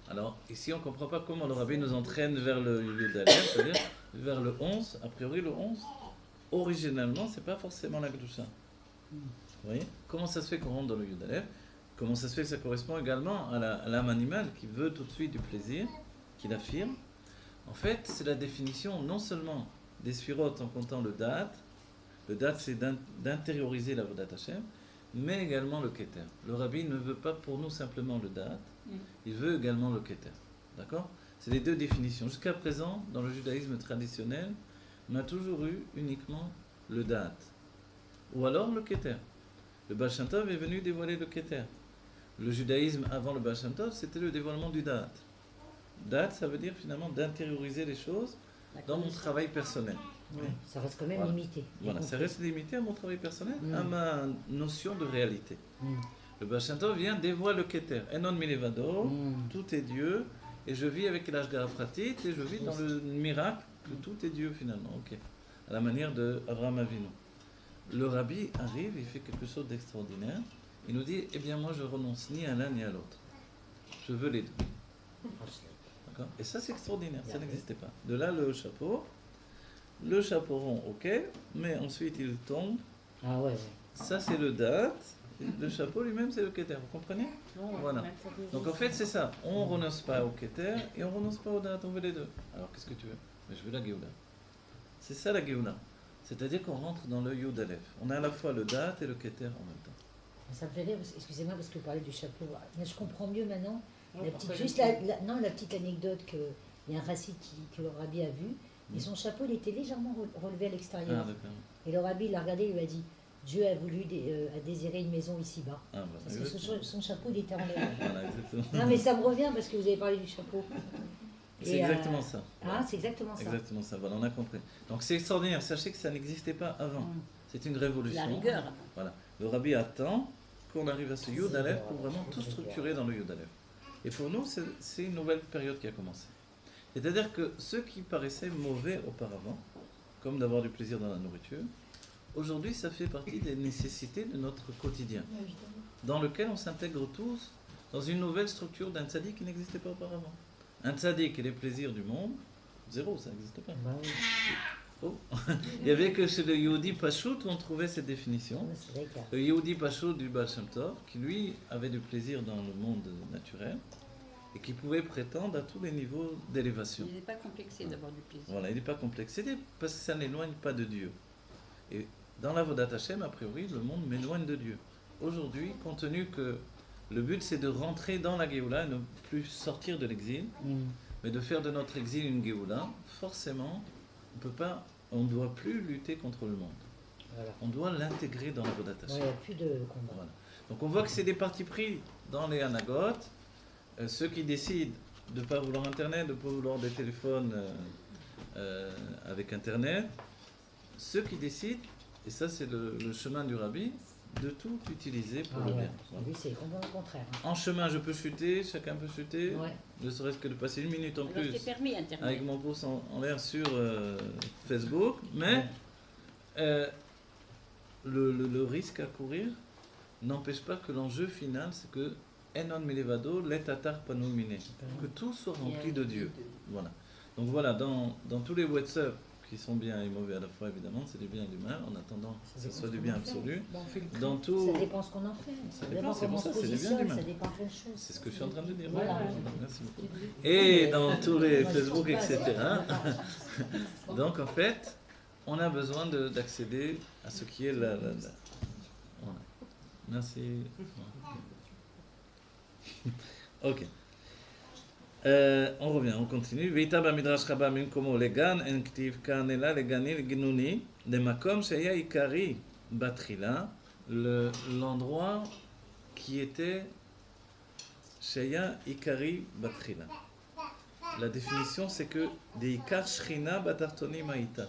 S1: Alors ici on ne comprend pas comment le rabbi nous entraîne vers le Yud Aleph, c'est-à-dire vers le 11, a priori le 11, originalement c'est pas forcément la Kedusha. Vous voyez? Comment ça se fait qu'on rentre dans le Yud Aleph? Comment ça se fait que ça correspond également à l'âme animale qui veut tout de suite du plaisir, qui l'affirme? En fait, c'est la définition non seulement des sphirotes en comptant le date c'est d'intérioriser la Vodat Hashem, mais également le Keter. Le rabbi ne veut pas pour nous simplement le date, il veut également le Keter. D'accord? C'est les deux définitions. Jusqu'à présent, dans le judaïsme traditionnel, on a toujours eu uniquement le date, ou alors le Keter. Le Baal Shem Tov est venu dévoiler le Keter. Le judaïsme avant le Baal Shem Tov, c'était le dévoilement du date. Date, ça veut dire finalement d'intérioriser les choses dans mon travail personnel.
S3: Oui, ça reste quand même limité.
S1: Voilà, ça reste limité à mon travail personnel, à ma notion de réalité. Le Baal Shem Tov vient dévoiler le Keter. Enon milevado, tout est Dieu, et je vis avec l'Ashgara Pratit, et je vis dans le miracle que tout est Dieu finalement. Ok. À la manière de Avraham Avinu. Le rabbi arrive, il fait quelque chose d'extraordinaire. Il nous dit, eh bien moi je renonce ni à l'un ni à l'autre. Je veux les deux. D'accord? Et ça c'est extraordinaire, ça n'existait pas. De là le chapeau rond, ok, mais ensuite il tombe.
S3: Ah ouais.
S1: Ça c'est le date, le chapeau lui-même c'est le keter, vous comprenez? Voilà. Donc en fait c'est ça, on ne renonce pas au keter et on ne renonce pas au date, on veut les deux. Alors qu'est-ce que tu veux? Mais je veux la Géoula. C'est ça la Géoula. C'est-à-dire qu'on rentre dans le Yud Aleph. On a à la fois le date et le keter en même temps.
S3: Ça me fait rire, excusez-moi parce que vous parlez du chapeau. Mais je comprends mieux maintenant. La petite anecdote qu'il y a un racine que le rabbi a vu, et son chapeau il était légèrement relevé à l'extérieur. Et le rabbi l'a regardé et lui a dit, Dieu a voulu a désiré une maison ici-bas. Parce que son chapeau il était en l'air. Non mais ça me revient parce que vous avez parlé du chapeau.
S1: C'est exactement ça.
S3: Ah, c'est exactement ça.
S1: Exactement ça, voilà, on a compris. Donc c'est extraordinaire, sachez que ça n'existait pas avant. C'est une révolution.
S8: La rigueur.
S1: Voilà. Le rabbi attend qu'on arrive à ce Yud Aleph pour vraiment tout structurer dans le Yud Aleph. Et pour nous, c'est une nouvelle période qui a commencé. C'est-à-dire que ceux qui paraissaient mauvais auparavant, comme d'avoir du plaisir dans la nourriture. Aujourd'hui, ça fait partie des nécessités de notre quotidien, dans lequel on s'intègre tous dans une nouvelle structure d'un tzaddik qui n'existait pas auparavant. Un tzaddik et les plaisirs du monde, zéro, ça n'existe pas.
S3: Bah oui.
S1: Oh. Il n'y avait que chez le Yehudi Pachout où on trouvait cette définition.
S3: C'est vrai qu'il y a-
S1: Le Yehudi Pachout du Baal Shem Tov, qui lui avait du plaisir dans le monde naturel et qui pouvait prétendre à tous les niveaux d'élévation.
S8: Il n'est pas complexé d'avoir du plaisir.
S1: Voilà, il n'est pas complexé parce que ça n'éloigne pas de Dieu. Et dans la Vodat Hashem, a priori, le monde m'éloigne de Dieu. Aujourd'hui, compte tenu que le but c'est de rentrer dans la Géoula et ne plus sortir de l'exil, mais de faire de notre exil une Géoula, forcément, on ne doit plus lutter contre le monde.
S3: Voilà.
S1: On doit l'intégrer dans la Vodat
S3: Ouais,
S1: Hashem.
S3: il n'y a plus de combat.
S1: Voilà. Donc on voit que c'est des partis pris dans les Hanagot. Ceux qui décident de ne pas vouloir Internet, de ne pas vouloir des téléphones avec Internet, ceux qui décident, et ça c'est le chemin du Rabbi, de tout utiliser pour le
S3: ouais.
S1: bien. Voilà.
S3: Lui, c'est complètement le contraire.
S1: En chemin, je peux chuter, chacun peut chuter,
S3: Ouais.
S1: ne serait-ce que de passer une minute en
S8: Alors
S1: plus
S8: c'est permis Internet.
S1: avec mon pouce en l'air sur Facebook, mais le risque à courir n'empêche pas que l'enjeu final, c'est que Enon Milevado, l'etatar panomine, que tout soit rempli de Dieu. Voilà. Donc voilà, dans tous les WhatsApp qui sont bien et mauvais à la fois, évidemment, c'est du bien et du mal, en attendant que ce soit du bien absolu. Dans tout,
S3: Ça dépend ce qu'on en fait.
S1: Ça
S3: Ça
S1: dépend,
S3: dépend
S1: c'est
S3: comment
S1: pour
S3: on
S1: ça,
S3: se
S1: c'est du bien et du
S3: positionne,
S1: mal.
S3: ça dépend de plein de choses.
S1: c'est ce que je suis en train de dire.
S3: Voilà.
S1: Merci beaucoup. Et dans tous les
S3: Moi, je
S1: Facebook,
S3: pense pas,
S1: etc.
S3: c'est-
S1: Donc en fait, on a besoin d'accéder à ce qui est la. Voilà. Merci. Ok. On revient, on continue. Veita bamidrash Rabba minkomo legan en ktiv kanela legani leginuni de makom sheya ikari batrila, l'endroit qui était sheya ikari batrila. La définition c'est que des ikar shrina batartoni maïta,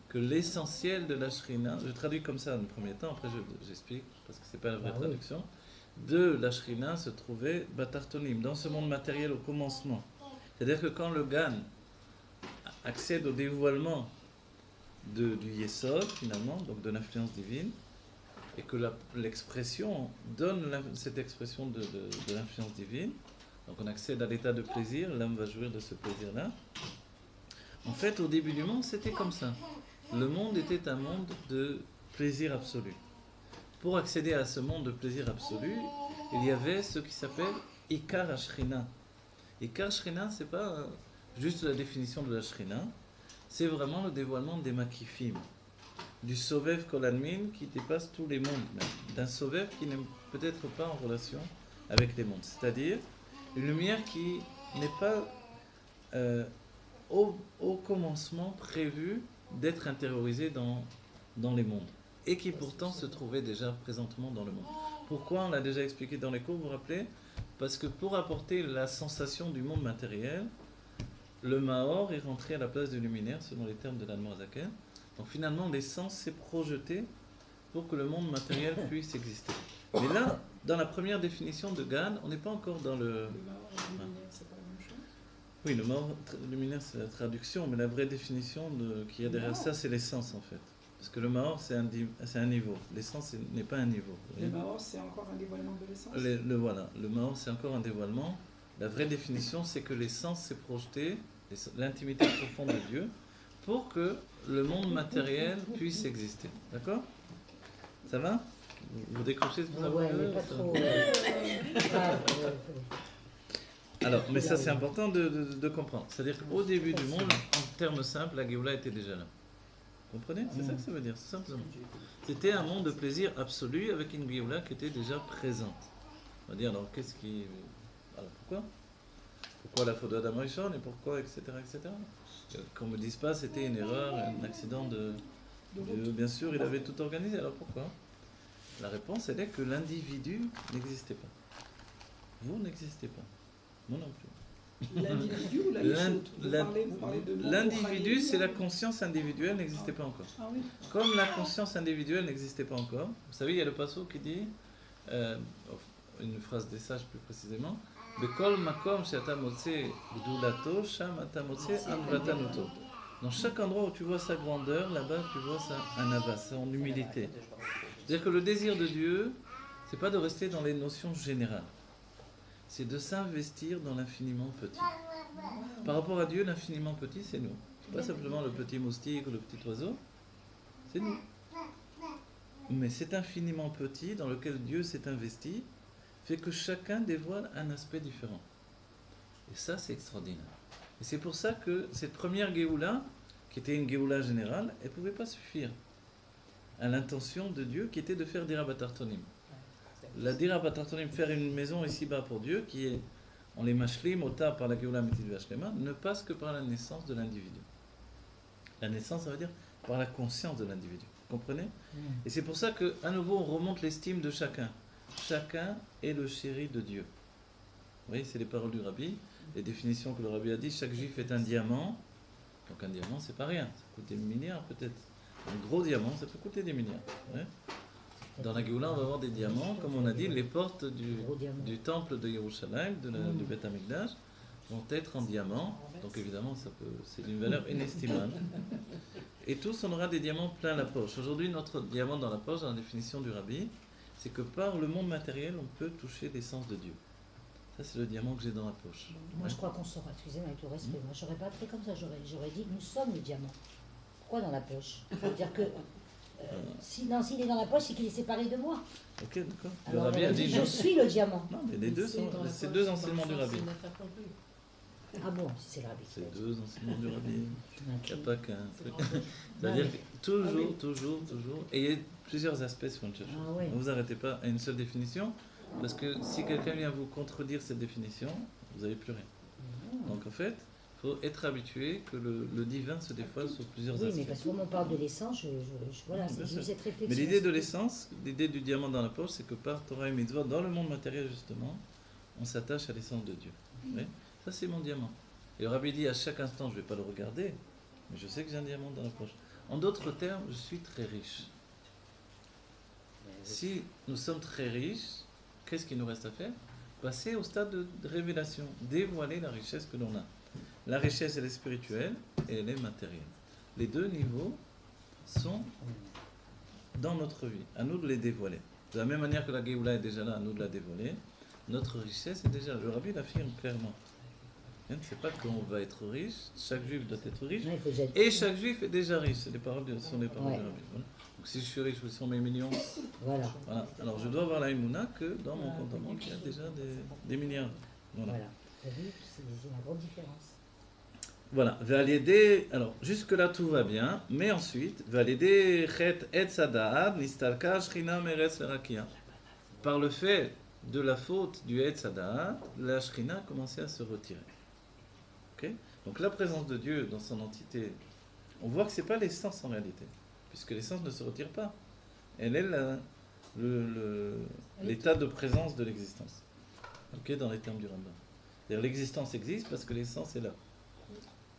S1: que l'essentiel de la shrina, je traduis comme ça dans le premier temps, après j'explique parce que c'est pas la vraie traduction. De la Shrina se trouvait Batartonim, dans ce monde matériel au commencement. C'est-à-dire que quand le Gan accède au dévoilement du Yesod, finalement, donc de l'influence divine, et que l'expression donne cette expression de l'influence divine, donc on accède à l'état de plaisir, l'homme va jouir de ce plaisir-là. En fait, au début du monde, c'était comme ça. Le monde était un monde de plaisir absolu. Pour accéder à ce monde de plaisir absolu, il y avait ce qui s'appelle Ikar Ashrina. Ikar Ashrina, c'est pas juste la définition de la Shrina, c'est vraiment le dévoilement des Makifim, du Sovev Kolanmin qui dépasse tous les mondes, d'un Sovev qui n'est peut-être pas en relation avec les mondes. C'est-à-dire une lumière qui n'est pas au commencement prévue d'être intériorisée dans les mondes, et qui pourtant se trouvait déjà présentement dans le monde. Pourquoi? On l'a déjà expliqué dans les cours, vous vous rappelez? Parce que pour apporter la sensation du monde matériel, le Maor est rentré à la place du luminaire, selon les termes de l'Admorazaken. Donc finalement, l'essence s'est projetée pour que le monde matériel puisse exister. Mais là, dans la première définition de Gan, on n'est pas encore dans le... Oui, le Maor luminaire, c'est la traduction, mais la vraie définition qu'il y a derrière ça, c'est l'essence en fait. Parce que le Maor, c'est un niveau. L'essence n'est pas un niveau.
S6: Le Maor, c'est encore un dévoilement de l'essence.
S1: Voilà, le Maor, c'est encore un dévoilement. La vraie définition, c'est que l'essence s'est projetée, l'intimité profonde de Dieu, pour que le monde matériel puisse exister. D'accord? Ça va? Vous décrochez ce que ça
S3: Ouais, mais pas trop.
S1: Alors, mais ça c'est important de comprendre. C'est-à-dire qu'au début du monde, en termes simples, la Géoula était déjà là. Vous comprenez? C'est ça que ça veut dire, simplement. C'était un monde de plaisir absolu avec une Géoula qui était déjà présente. On va dire, alors qu'est-ce qui... Alors pourquoi? Pourquoi la faute d'Adam Rishon et pourquoi, etc., etc. Qu'on ne me dise pas c'était une erreur, un accident de... Bien sûr, il avait tout organisé, alors pourquoi? La réponse, elle est que l'individu n'existait pas. Vous n'existez pas. Moi non plus.
S6: L'individu ou la Vous parlez de
S1: l'individu, c'est la conscience individuelle n'existait pas encore.
S6: Ah oui.
S1: Comme la conscience individuelle n'existait pas encore, vous savez, il y a le passo qui dit, une phrase des sages plus précisément, Bekol makom she'ata motze gdulato, sham ata motze amvratanuto. Dans chaque endroit où tu vois sa grandeur, là-bas tu vois un avas, son humilité. C'est-à-dire que le désir de Dieu, c'est pas de rester dans les notions générales. C'est de s'investir dans l'infiniment petit. Par rapport à Dieu, l'infiniment petit, c'est nous. Pas simplement le petit moustique ou le petit oiseau, c'est nous. Mais cet infiniment petit dans lequel Dieu s'est investi fait que chacun dévoile un aspect différent. Et ça, c'est extraordinaire. Et c'est pour ça que cette première Géoula, qui était une Géoula générale, elle ne pouvait pas suffire à l'intention de Dieu qui était de faire Dira Batartonim. La Dira Batartonim, faire une maison ici-bas pour Dieu, qui est, on les mashlim, ota par la Géoula Métit Vashlema, ne passe que par la naissance de l'individu. La naissance, ça veut dire par la conscience de l'individu. Vous comprenez? Et c'est pour ça qu'à nouveau, on remonte l'estime de chacun. Chacun est le chéri de Dieu. Vous voyez, c'est les paroles du Rabbi, les définitions que le Rabbi a dit. Chaque juif est un diamant. Donc un diamant, c'est pas rien. Ça coûte des milliards peut-être. Un gros diamant, ça peut coûter des milliards. Ouais. Dans la Géoula, on va avoir des diamants. Comme on a dit, les portes du temple de Yerushalayim, du Beth Amikdash, vont être en diamant. Donc évidemment, c'est d'une valeur inestimable. Et tous, on aura des diamants plein la poche. Aujourd'hui, notre diamant dans la poche, dans la définition du Rabbi, c'est que par le monde matériel, on peut toucher l'essence de Dieu. Ça, c'est le diamant que j'ai dans la poche.
S3: Moi, je crois qu'on saura, excusez-moi avec le respect, moi, j'aurais pas fait comme ça, j'aurais dit, nous sommes le diamant. Pourquoi dans la poche? Ça veut dire que, s'il est dans la poche, c'est qu'il est séparé de moi.
S1: Ok, d'accord. Le
S3: Alors,
S1: Rabbi a dit,
S3: je suis le diamant.
S1: Non, mais les deux sont, c'est deux enseignements du Rabbi.
S3: Ah bon, si c'est le Rabbi.
S1: C'est deux enseignements du Rabbi. Il n'y a pas qu'un truc. C'est-à-dire que toujours, et il y a plusieurs aspects sur une chose.
S3: Ah ouais.
S1: Ne vous arrêtez pas à une seule définition, parce que si quelqu'un vient vous contredire cette définition, vous n'avez plus rien. Donc en fait, il faut être habitué que le divin se dévoile sur plusieurs aspects.
S3: Oui, mais parce que comme on parle de l'essence, voilà, j'ai eu cette réflexion.
S1: Mais l'idée de l'essence, l'idée du diamant dans la poche, c'est que par Torah et Mitzvot, dans le monde matériel justement, on s'attache à l'essence de Dieu. Oui. Ça, c'est mon diamant. Et le Rabbi dit à chaque instant, je ne vais pas le regarder, mais je sais que j'ai un diamant dans la poche. En d'autres termes, je suis très riche. Si nous sommes très riches, qu'est-ce qu'il nous reste à faire? Passer au stade de révélation, dévoiler la richesse que l'on a. La richesse, elle est spirituelle et elle est matérielle. Les deux niveaux sont dans notre vie. À nous de les dévoiler. De la même manière que la Géoula est déjà là, à nous de la dévoiler. Notre richesse est déjà là. Le Rabbi l'affirme clairement. C'est pas qu'on va être riche, chaque juif doit être riche, et chaque juif est déjà riche. C'est les paroles sont les paroles du Rabbi. Voilà. Donc si je suis riche, où sont mes millions? Voilà. Alors je dois avoir la émouna que dans mon compte en banque, il y a déjà des milliards. Voilà.
S3: Vous avez vu, c'est une grande différence.
S1: Voilà. Alors jusque-là tout va bien, mais ensuite, par le fait de la faute du Etz Hada'at, la Shrina a commencé à se retirer. Okay? Donc la présence de Dieu dans son entité, on voit que ce n'est pas l'essence en réalité, puisque l'essence ne se retire pas. Elle est l'état de présence de l'existence. Okay? Dans les termes du Rambam. C'est-à-dire l'existence existe parce que l'essence est là.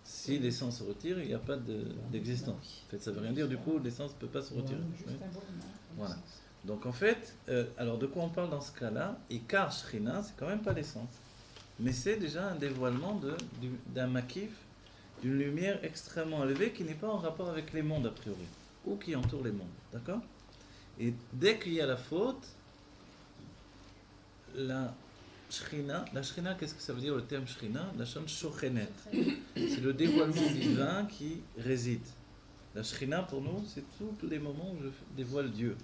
S1: Si l'essence se retire, il n'y a pas d'existence. En fait, ça ne veut rien dire, du coup, l'essence ne peut pas se retirer. Oui? Voilà. Donc en fait, alors de quoi on parle dans ce cas-là? Ikar Shrina, c'est quand même pas l'essence. Mais c'est déjà un dévoilement d'un makif, d'une lumière extrêmement élevée qui n'est pas en rapport avec les mondes a priori, ou qui entoure les mondes. D'accord? Et dès qu'il y a la faute, la Shrina, qu'est-ce que ça veut dire le terme Shrina? La Shon Shochenet. C'est le dévoilement divin qui réside. La Shrina pour nous, c'est tous les moments où je dévoile Dieu.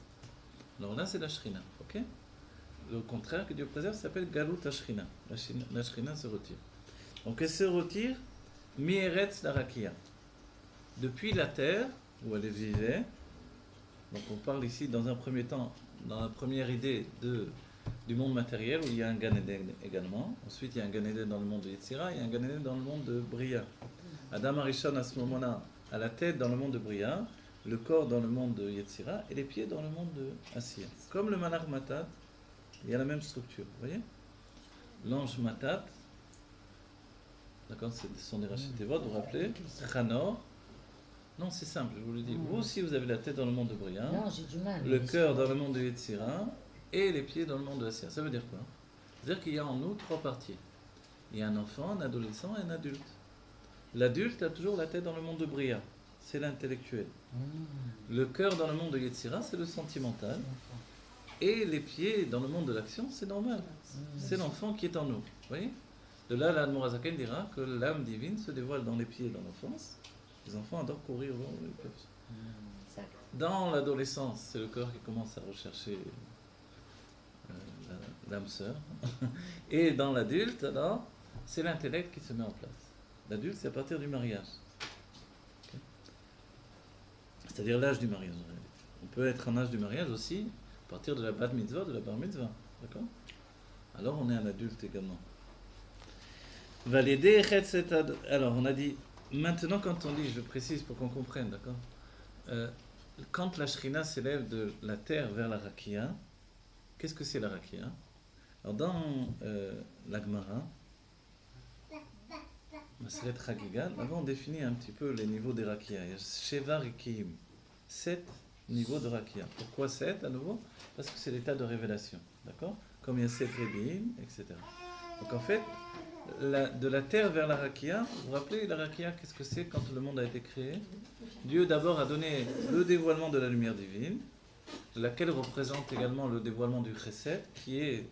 S1: Alors là, c'est la Shrina, ok? Le contraire que Dieu préserve s'appelle Galut Shrina. La Shrina se retire. Donc elle se retire Mi-Eretz la Rakia. Depuis la terre, où elle vivait, donc on parle ici dans un premier temps, dans la première idée du monde matériel, où il y a un Gan Eden également. Ensuite, il y a un Gan Eden dans le monde de Yetzira, il y a un Gan Eden dans le monde de Bria. Adam Arishon, à ce moment-là, a la tête dans le monde de Bria, le corps dans le monde de Yetzira et les pieds dans le monde de Assia. Comme le Malach Matat, il y a la même structure, vous voyez? L'ange Matat, d'accord, ce sont des Rachitevot, vous vous rappelez? Chanor. Non, c'est simple, je vous le dis. Vous aussi, vous avez la tête dans le monde de Bria, le cœur dans le monde de Yetzira et les pieds dans le monde de Assia. Ça veut dire quoi? C'est-à-dire qu'il y a en nous trois parties. Il y a un enfant, un adolescent et un adulte. L'adulte a toujours la tête dans le monde de Bria, c'est l'intellectuel. Le cœur dans le monde de Yetzira, c'est le sentimental. Et les pieds dans le monde de l'action, c'est normal. C'est l'enfant qui est en nous. Vous voyez? De là, l'Admorazaken dira que l'âme divine se dévoile dans les pieds dans l'enfance. Les enfants adorent courir. Dans l'adolescence, c'est le corps qui commence à rechercher l'âme sœur. Et dans l'adulte, alors, c'est l'intellect qui se met en place. L'adulte, c'est à partir du mariage. Okay. C'est-à-dire l'âge du mariage. On peut être en âge du mariage aussi à partir de la bat mitzvah, de la bar mitzvah. D'accord? Alors on est un adulte également. Alors on a dit, maintenant quand on dit, je précise pour qu'on comprenne, d'accord? Quand la Shrina s'élève de la terre vers la Rakia, qu'est-ce que c'est la Rakia? Alors dans la Gemara, Maseret Chagiga, là-bas on définit un petit peu les niveaux des Rakia. Il y a Sheva Rikiim, 7 niveaux de Rakia. Pourquoi 7 à nouveau? Parce que c'est l'état de révélation, d'accord? Comme il y a 7 Rebiim, etc. Donc en fait, de la terre vers la Rakia, vous vous rappelez la Rakia, qu'est-ce que c'est quand le monde a été créé? Dieu d'abord a donné le dévoilement de la lumière divine, laquelle représente également le dévoilement du Chesed, qui est,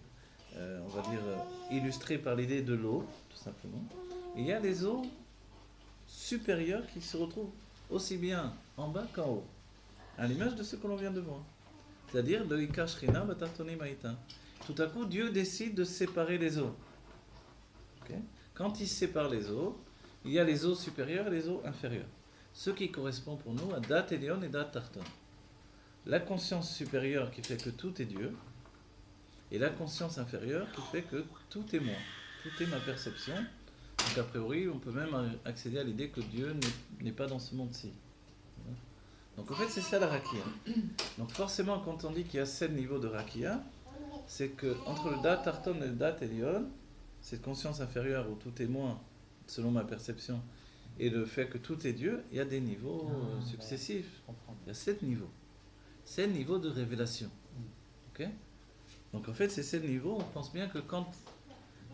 S1: on va dire, illustré par l'idée de l'eau, tout simplement. Et il y a les eaux supérieures qui se retrouvent aussi bien en bas qu'en haut, à l'image de ce que l'on vient de voir. C'est-à-dire le Ika Shrina Batartoni Maïta. Tout à coup, Dieu décide de séparer les eaux. Okay? Quand il sépare les eaux, il y a les eaux supérieures et les eaux inférieures. Ce qui correspond pour nous à Dat Elion et Dat Tarton. La conscience supérieure qui fait que tout est Dieu, et la conscience inférieure qui fait que tout est moi, tout est ma perception. Donc a priori, on peut même accéder à l'idée que Dieu n'est pas dans ce monde-ci. Donc en fait, c'est ça la Rakia. Donc forcément, quand on dit qu'il y a 7 niveaux de Rakia, c'est que entre le Dat Tarton et le Dat Elion, cette conscience inférieure où tout est moi, selon ma perception, et le fait que tout est Dieu, il y a des niveaux successifs. Il y a 7 niveaux. 7 niveaux de révélation. Okay? Donc en fait, ces 7 niveaux, on pense bien que quand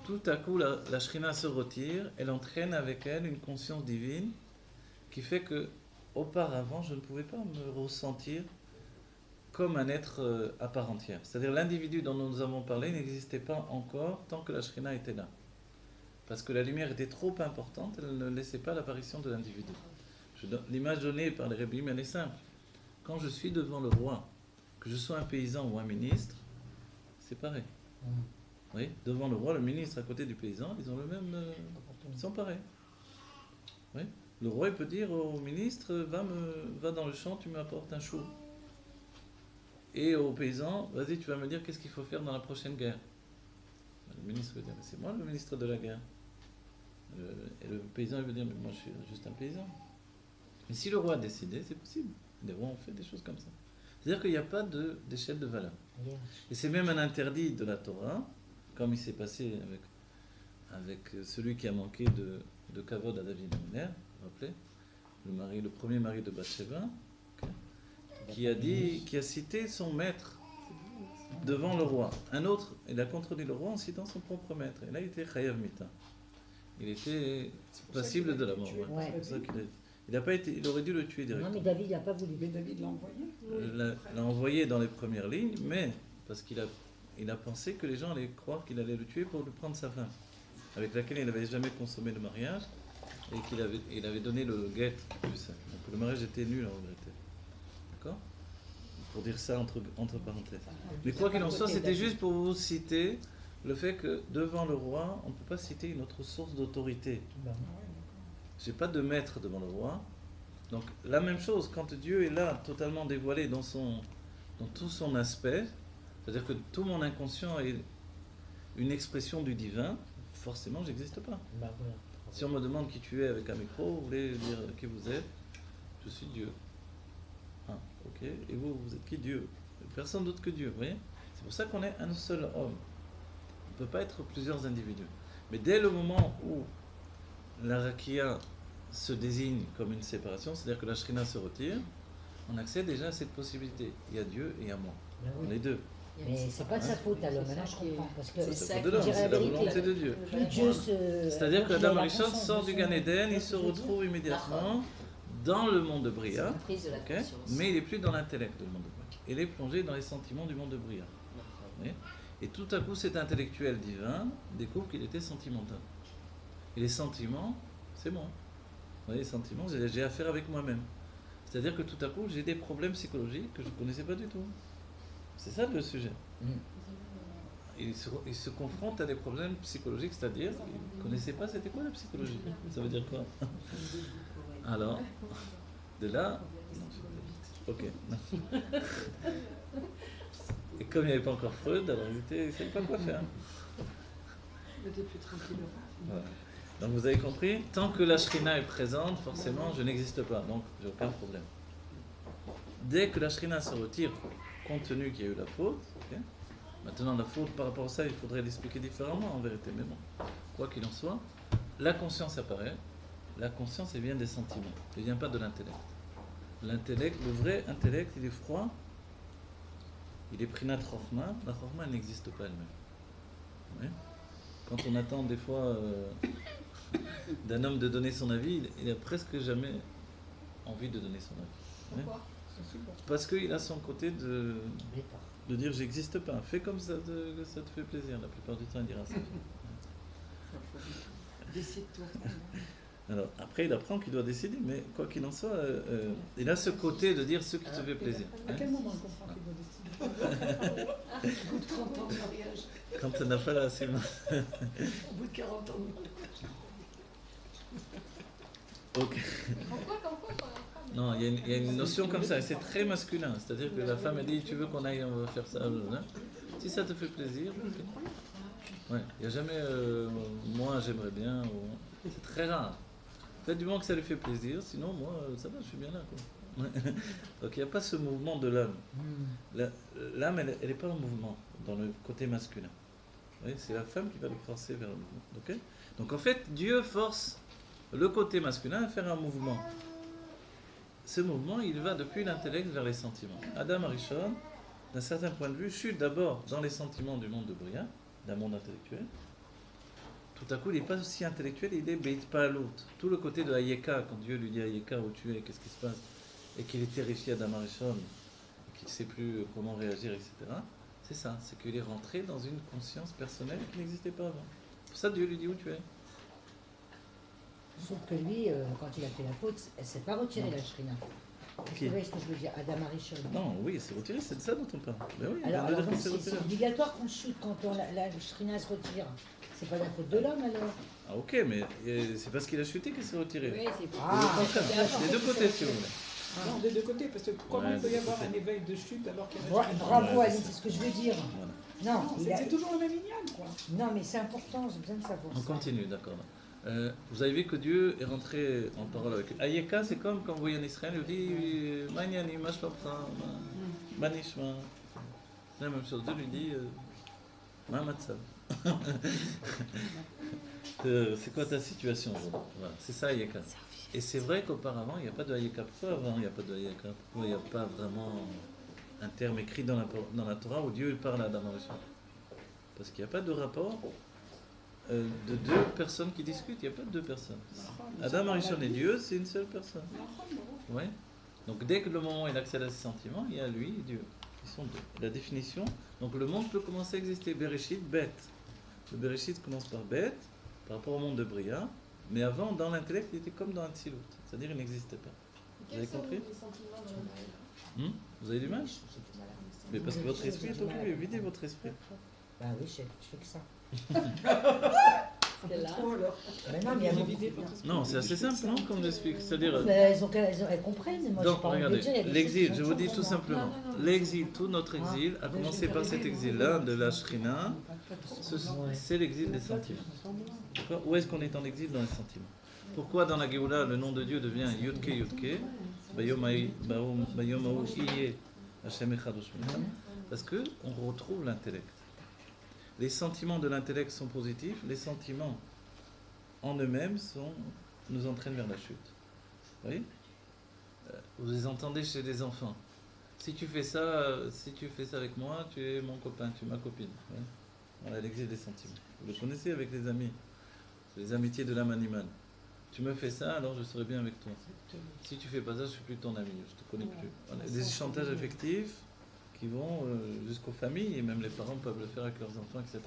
S1: tout à coup la Shrina se retire, elle entraîne avec elle une conscience divine qui fait que auparavant, je ne pouvais pas me ressentir comme un être à part entière. C'est-à-dire l'individu dont nous avons parlé n'existait pas encore tant que la Shrina était là. Parce que la lumière était trop importante, elle ne laissait pas l'apparition de l'individu. L'image donnée par les Rebbeim, elle est simple. Quand je suis devant le roi, que je sois un paysan ou un ministre, c'est pareil. Oui, devant le roi, le ministre à côté du paysan, ils ont le même... ils sont pareils. Oui. Le roi il peut dire au ministre, va dans le champ, tu m'apportes un chou. Et au paysan, vas-y, tu vas me dire qu'est-ce qu'il faut faire dans la prochaine guerre. Le ministre veut dire, mais c'est moi le ministre de la guerre. Et le paysan il veut dire, mais moi je suis juste un paysan. Mais si le roi a décidé, c'est possible. Les rois ont fait des choses comme ça. C'est-à-dire qu'il n'y a pas d'échelle de valeur. Et c'est même un interdit de la Torah, comme il s'est passé avec celui qui a manqué de kavod à David Améler, vous vous rappelez, le premier mari de Bathsheba, okay, qui a cité son maître devant le roi. Un autre, il a contredit le roi en citant son propre maître. Et là, il était chayav mita. Il était passible de la mort. Ouais. C'est pour ça il aurait dû le tuer directement.
S3: Non, mais David n'a pas voulu.
S6: Mais David l'a envoyé.
S1: L'a envoyé dans les premières lignes, mais parce qu'il a pensé que les gens allaient croire qu'il allait le tuer pour lui prendre sa femme, avec laquelle il n'avait jamais consommé le mariage, et qu'il avait donné le guet. Donc le mariage était nul en vérité. D'accord? Pour dire ça entre parenthèses. Mais quoi qu'il en soit, c'était juste pour vous citer le fait que devant le roi, on ne peut pas citer une autre source d'autorité. J'ai pas de maître devant le roi. Donc la même chose, quand Dieu est là, totalement dévoilé dans tout son aspect, c'est-à-dire que tout mon inconscient est une expression du divin, forcément j'existe pas. Si on me demande qui tu es avec un micro, vous voulez dire qui vous êtes, je suis Dieu. Ah, ok. Et vous êtes qui? Dieu. Personne d'autre que Dieu, vous voyez? C'est pour ça qu'on est un seul homme. On ne peut pas être plusieurs individus. Mais dès le moment où la Rakia se désigne comme une séparation, c'est-à-dire que la Shrina se retire, on accède déjà à cette possibilité. Il y a Dieu et il y a moi. On est deux.
S3: Mais c'est pas de sa faute alors, maintenant je comprends. Parce que
S4: C'est
S1: C'est
S4: ça
S1: pas
S4: qui
S1: de l'homme,
S3: dirait
S1: c'est
S3: la
S1: la
S3: vérité.
S1: volonté de Dieu.
S3: plus Dieu se.
S1: C'est-à-dire que
S3: quand il
S1: Adam
S3: a la
S1: Arishon
S3: conscience
S1: sort
S3: de
S1: du
S3: son-
S1: Gan Eden, il se retrouve immédiatement dans le monde de
S4: C'est
S1: Bria,
S4: la prise de la
S1: ok,
S4: conscience.
S1: mais il n'est plus dans l'intellect du monde de Bria. Il est plongé dans les sentiments du monde de Bria. Oui. Et tout à coup, cet intellectuel divin découvre qu'il était sentimental. Et les sentiments, c'est moi. Vous voyez, les sentiments, j'ai affaire avec moi-même. C'est-à-dire que tout à coup, j'ai des problèmes psychologiques que je ne connaissais pas du tout. C'est ça le sujet. Il se confronte à des problèmes psychologiques, c'est-à-dire qu'il ne connaissait pas c'était quoi la psychologie. Ça veut dire quoi? Alors, de là... non, ok. Et comme il n'y avait pas encore Freud, alors il ne savait pas quoi faire.
S5: Il était plus tranquille.
S1: Voilà. Donc vous avez compris, tant que la Shrina est présente, forcément, je n'existe pas, donc j'ai aucun problème. Dès que la Shrina se retire, compte tenu qu'il y a eu la faute, ok, maintenant la faute par rapport à ça, il faudrait l'expliquer différemment en vérité, mais bon, quoi qu'il en soit, la conscience apparaît, la conscience elle vient des sentiments, elle ne vient pas de l'intellect. L'intellect, le vrai intellect, il est froid, il est prinat chokhma, la chokhma elle n'existe pas elle-même. Oui. Quand on attend des fois d'un homme de donner son avis, il n'a presque jamais envie de donner son avis.
S7: Pourquoi?
S1: Parce qu'il a son côté de dire j'existe pas. Fais comme ça te fait plaisir. La plupart du temps, il dira ça.
S5: Décide-toi.
S1: Alors après, il apprend qu'il doit décider, mais quoi qu'il en soit, il a ce côté de dire ce qui te fait plaisir.
S6: À quel moment on comprend qu'il doit décider?
S5: Au bout de 30 ans de mariage,
S1: Quand on n'a pas la assez
S5: au bout de 40 ans de mariage.
S1: Ok.
S2: Pourquoi quand on apprend?
S1: Non, il y a une notion comme ça, et c'est très masculin. C'est-à-dire que la femme, elle dit, tu veux qu'on aille, on va faire ça. Si ça te fait plaisir, ok. Ouais, il n'y a jamais, moi j'aimerais bien, c'est très rare. Faites du moment que ça lui fait plaisir, sinon moi, ça va, je suis bien là. Quoi. Ouais. Donc il n'y a pas ce mouvement de l'âme. L'âme, elle n'est pas en mouvement, dans le côté masculin. Vous voyez, c'est la femme qui va le forcer vers le mouvement. Okay. Donc en fait, Dieu force le côté masculin à faire un mouvement. Ce mouvement, il va depuis l'intellect vers les sentiments. Adam Arishon, d'un certain point de vue, chute d'abord dans les sentiments du monde de Bria, d'un monde intellectuel. Tout à coup, il n'est pas aussi intellectuel, il est Beit Pa'alut. Tout le côté de Hayeka, quand Dieu lui dit Hayeka, où tu es, qu'est-ce qui se passe, et qu'il est terrifié Adam Arishon, et qu'il ne sait plus comment réagir, etc. C'est ça, c'est qu'il est rentré dans une conscience personnelle qui n'existait pas avant. Pour ça, Dieu lui dit où tu es.
S3: Sauf que lui, quand il a fait la faute, elle ne s'est pas retirée la Shrina. Vous voyez ce que je veux dire? Adam Arishon.
S1: Non, oui, c'est retiré, c'est de ça dont on parle. Ben oui,
S3: Alors,
S1: on veut dire
S3: donc,
S1: que c'est
S3: c'est
S1: retiré.
S3: obligatoire qu'on chute quand la Shrina se retire. C'est pas la faute de l'homme alors.
S1: Ah ok, mais c'est parce qu'il a chuté qu'il s'est retiré.
S8: Oui, c'est pour
S3: Ah,
S1: Les deux côtés, si vous voulez.
S6: Non, des deux côtés, parce que comment
S1: Ouais,
S6: il peut y
S1: des
S6: avoir
S1: côtés.
S6: un éveil de chute alors qu'il y a
S3: bravo
S1: Ouais,
S3: Alice, c'est ce que je veux dire.
S1: Voilà.
S3: Non,
S6: Non,
S3: il a-
S6: c'est toujours le même igname, quoi.
S3: non mais c'est important, j'ai besoin de savoir
S1: On
S3: ça.
S1: continue, d'accord. Vous avez vu que Dieu est rentré en parole avec eux. Ayeka, c'est comme quand vous voyez en Israël, il dit Maniani, Mashlopta, Manishma. C'est la même chose. Dieu lui dit Mamatsav. C'est quoi ta situation aujourd'hui? Voilà, c'est ça Ayeka. Et c'est vrai qu'auparavant, il n'y a pas de Ayeka. Pourquoi avant il n'y a pas de Ayeka? Pourquoi il n'y a pas vraiment un terme écrit dans la Torah où Dieu parle à Adam Arishon? Parce qu'il n'y a pas de rapport de deux personnes qui discutent, il n'y a pas de deux personnes. Adam Arishon et Dieu, c'est une seule personne. Ouais. Donc dès que le moment où il accède à ses sentiments, il y a lui et Dieu. Ils sont deux. La définition, donc le monde peut commencer à exister. Bereshit, bête. Le Bereshit commence par bête, par rapport au monde de Bria, mais avant, dans l'intellect, il était comme dans un Tzilut. C'est-à-dire il n'existait pas. Vous avez compris? Vous avez du mal? Mais parce que votre esprit est occupé, videz votre esprit.
S3: Bah oui, je fais que ça.
S5: Trop alors.
S3: Ben non, mais il y a beaucoup-
S1: Non, c'est assez simple, non? Comme j'explique. C'est-à-dire.
S3: Mais elles comprennent. Moi,
S1: Donc,
S3: j'ai pas envie de
S1: regardez,
S3: dire, il y a des
S1: l'exil,
S3: choses qui
S1: je
S3: sont
S1: vous dis
S3: dures
S1: tout
S3: pour moi.
S1: simplement, l'exil, tout notre exil, a commencé par cet exil-là de la Shrina, c'est l'exil des sentiments. D'accord? Où est-ce qu'on est en exil dans les sentiments? Pourquoi dans la Géoula, le nom de Dieu devient Yudke Yudke, Bayomahu Iye, Hashem Echad Ushmina? Parce qu'on retrouve l'intellect. Les sentiments de l'intellect sont positifs, les sentiments en eux-mêmes nous entraînent vers la chute. Vous voyez? Vous les entendez chez les enfants. si tu fais ça avec moi, tu es mon copain, tu es ma copine. Ouais. Voilà l'exil des sentiments. Vous le connaissez avec les amis, les amitiés de l'âme animale. Tu me fais ça, alors je serai bien avec toi. Si tu fais pas ça, je suis plus ton ami, je te connais plus. Voilà. Des chantages affectifs qui vont jusqu'aux familles, et même les parents peuvent le faire avec leurs enfants, etc.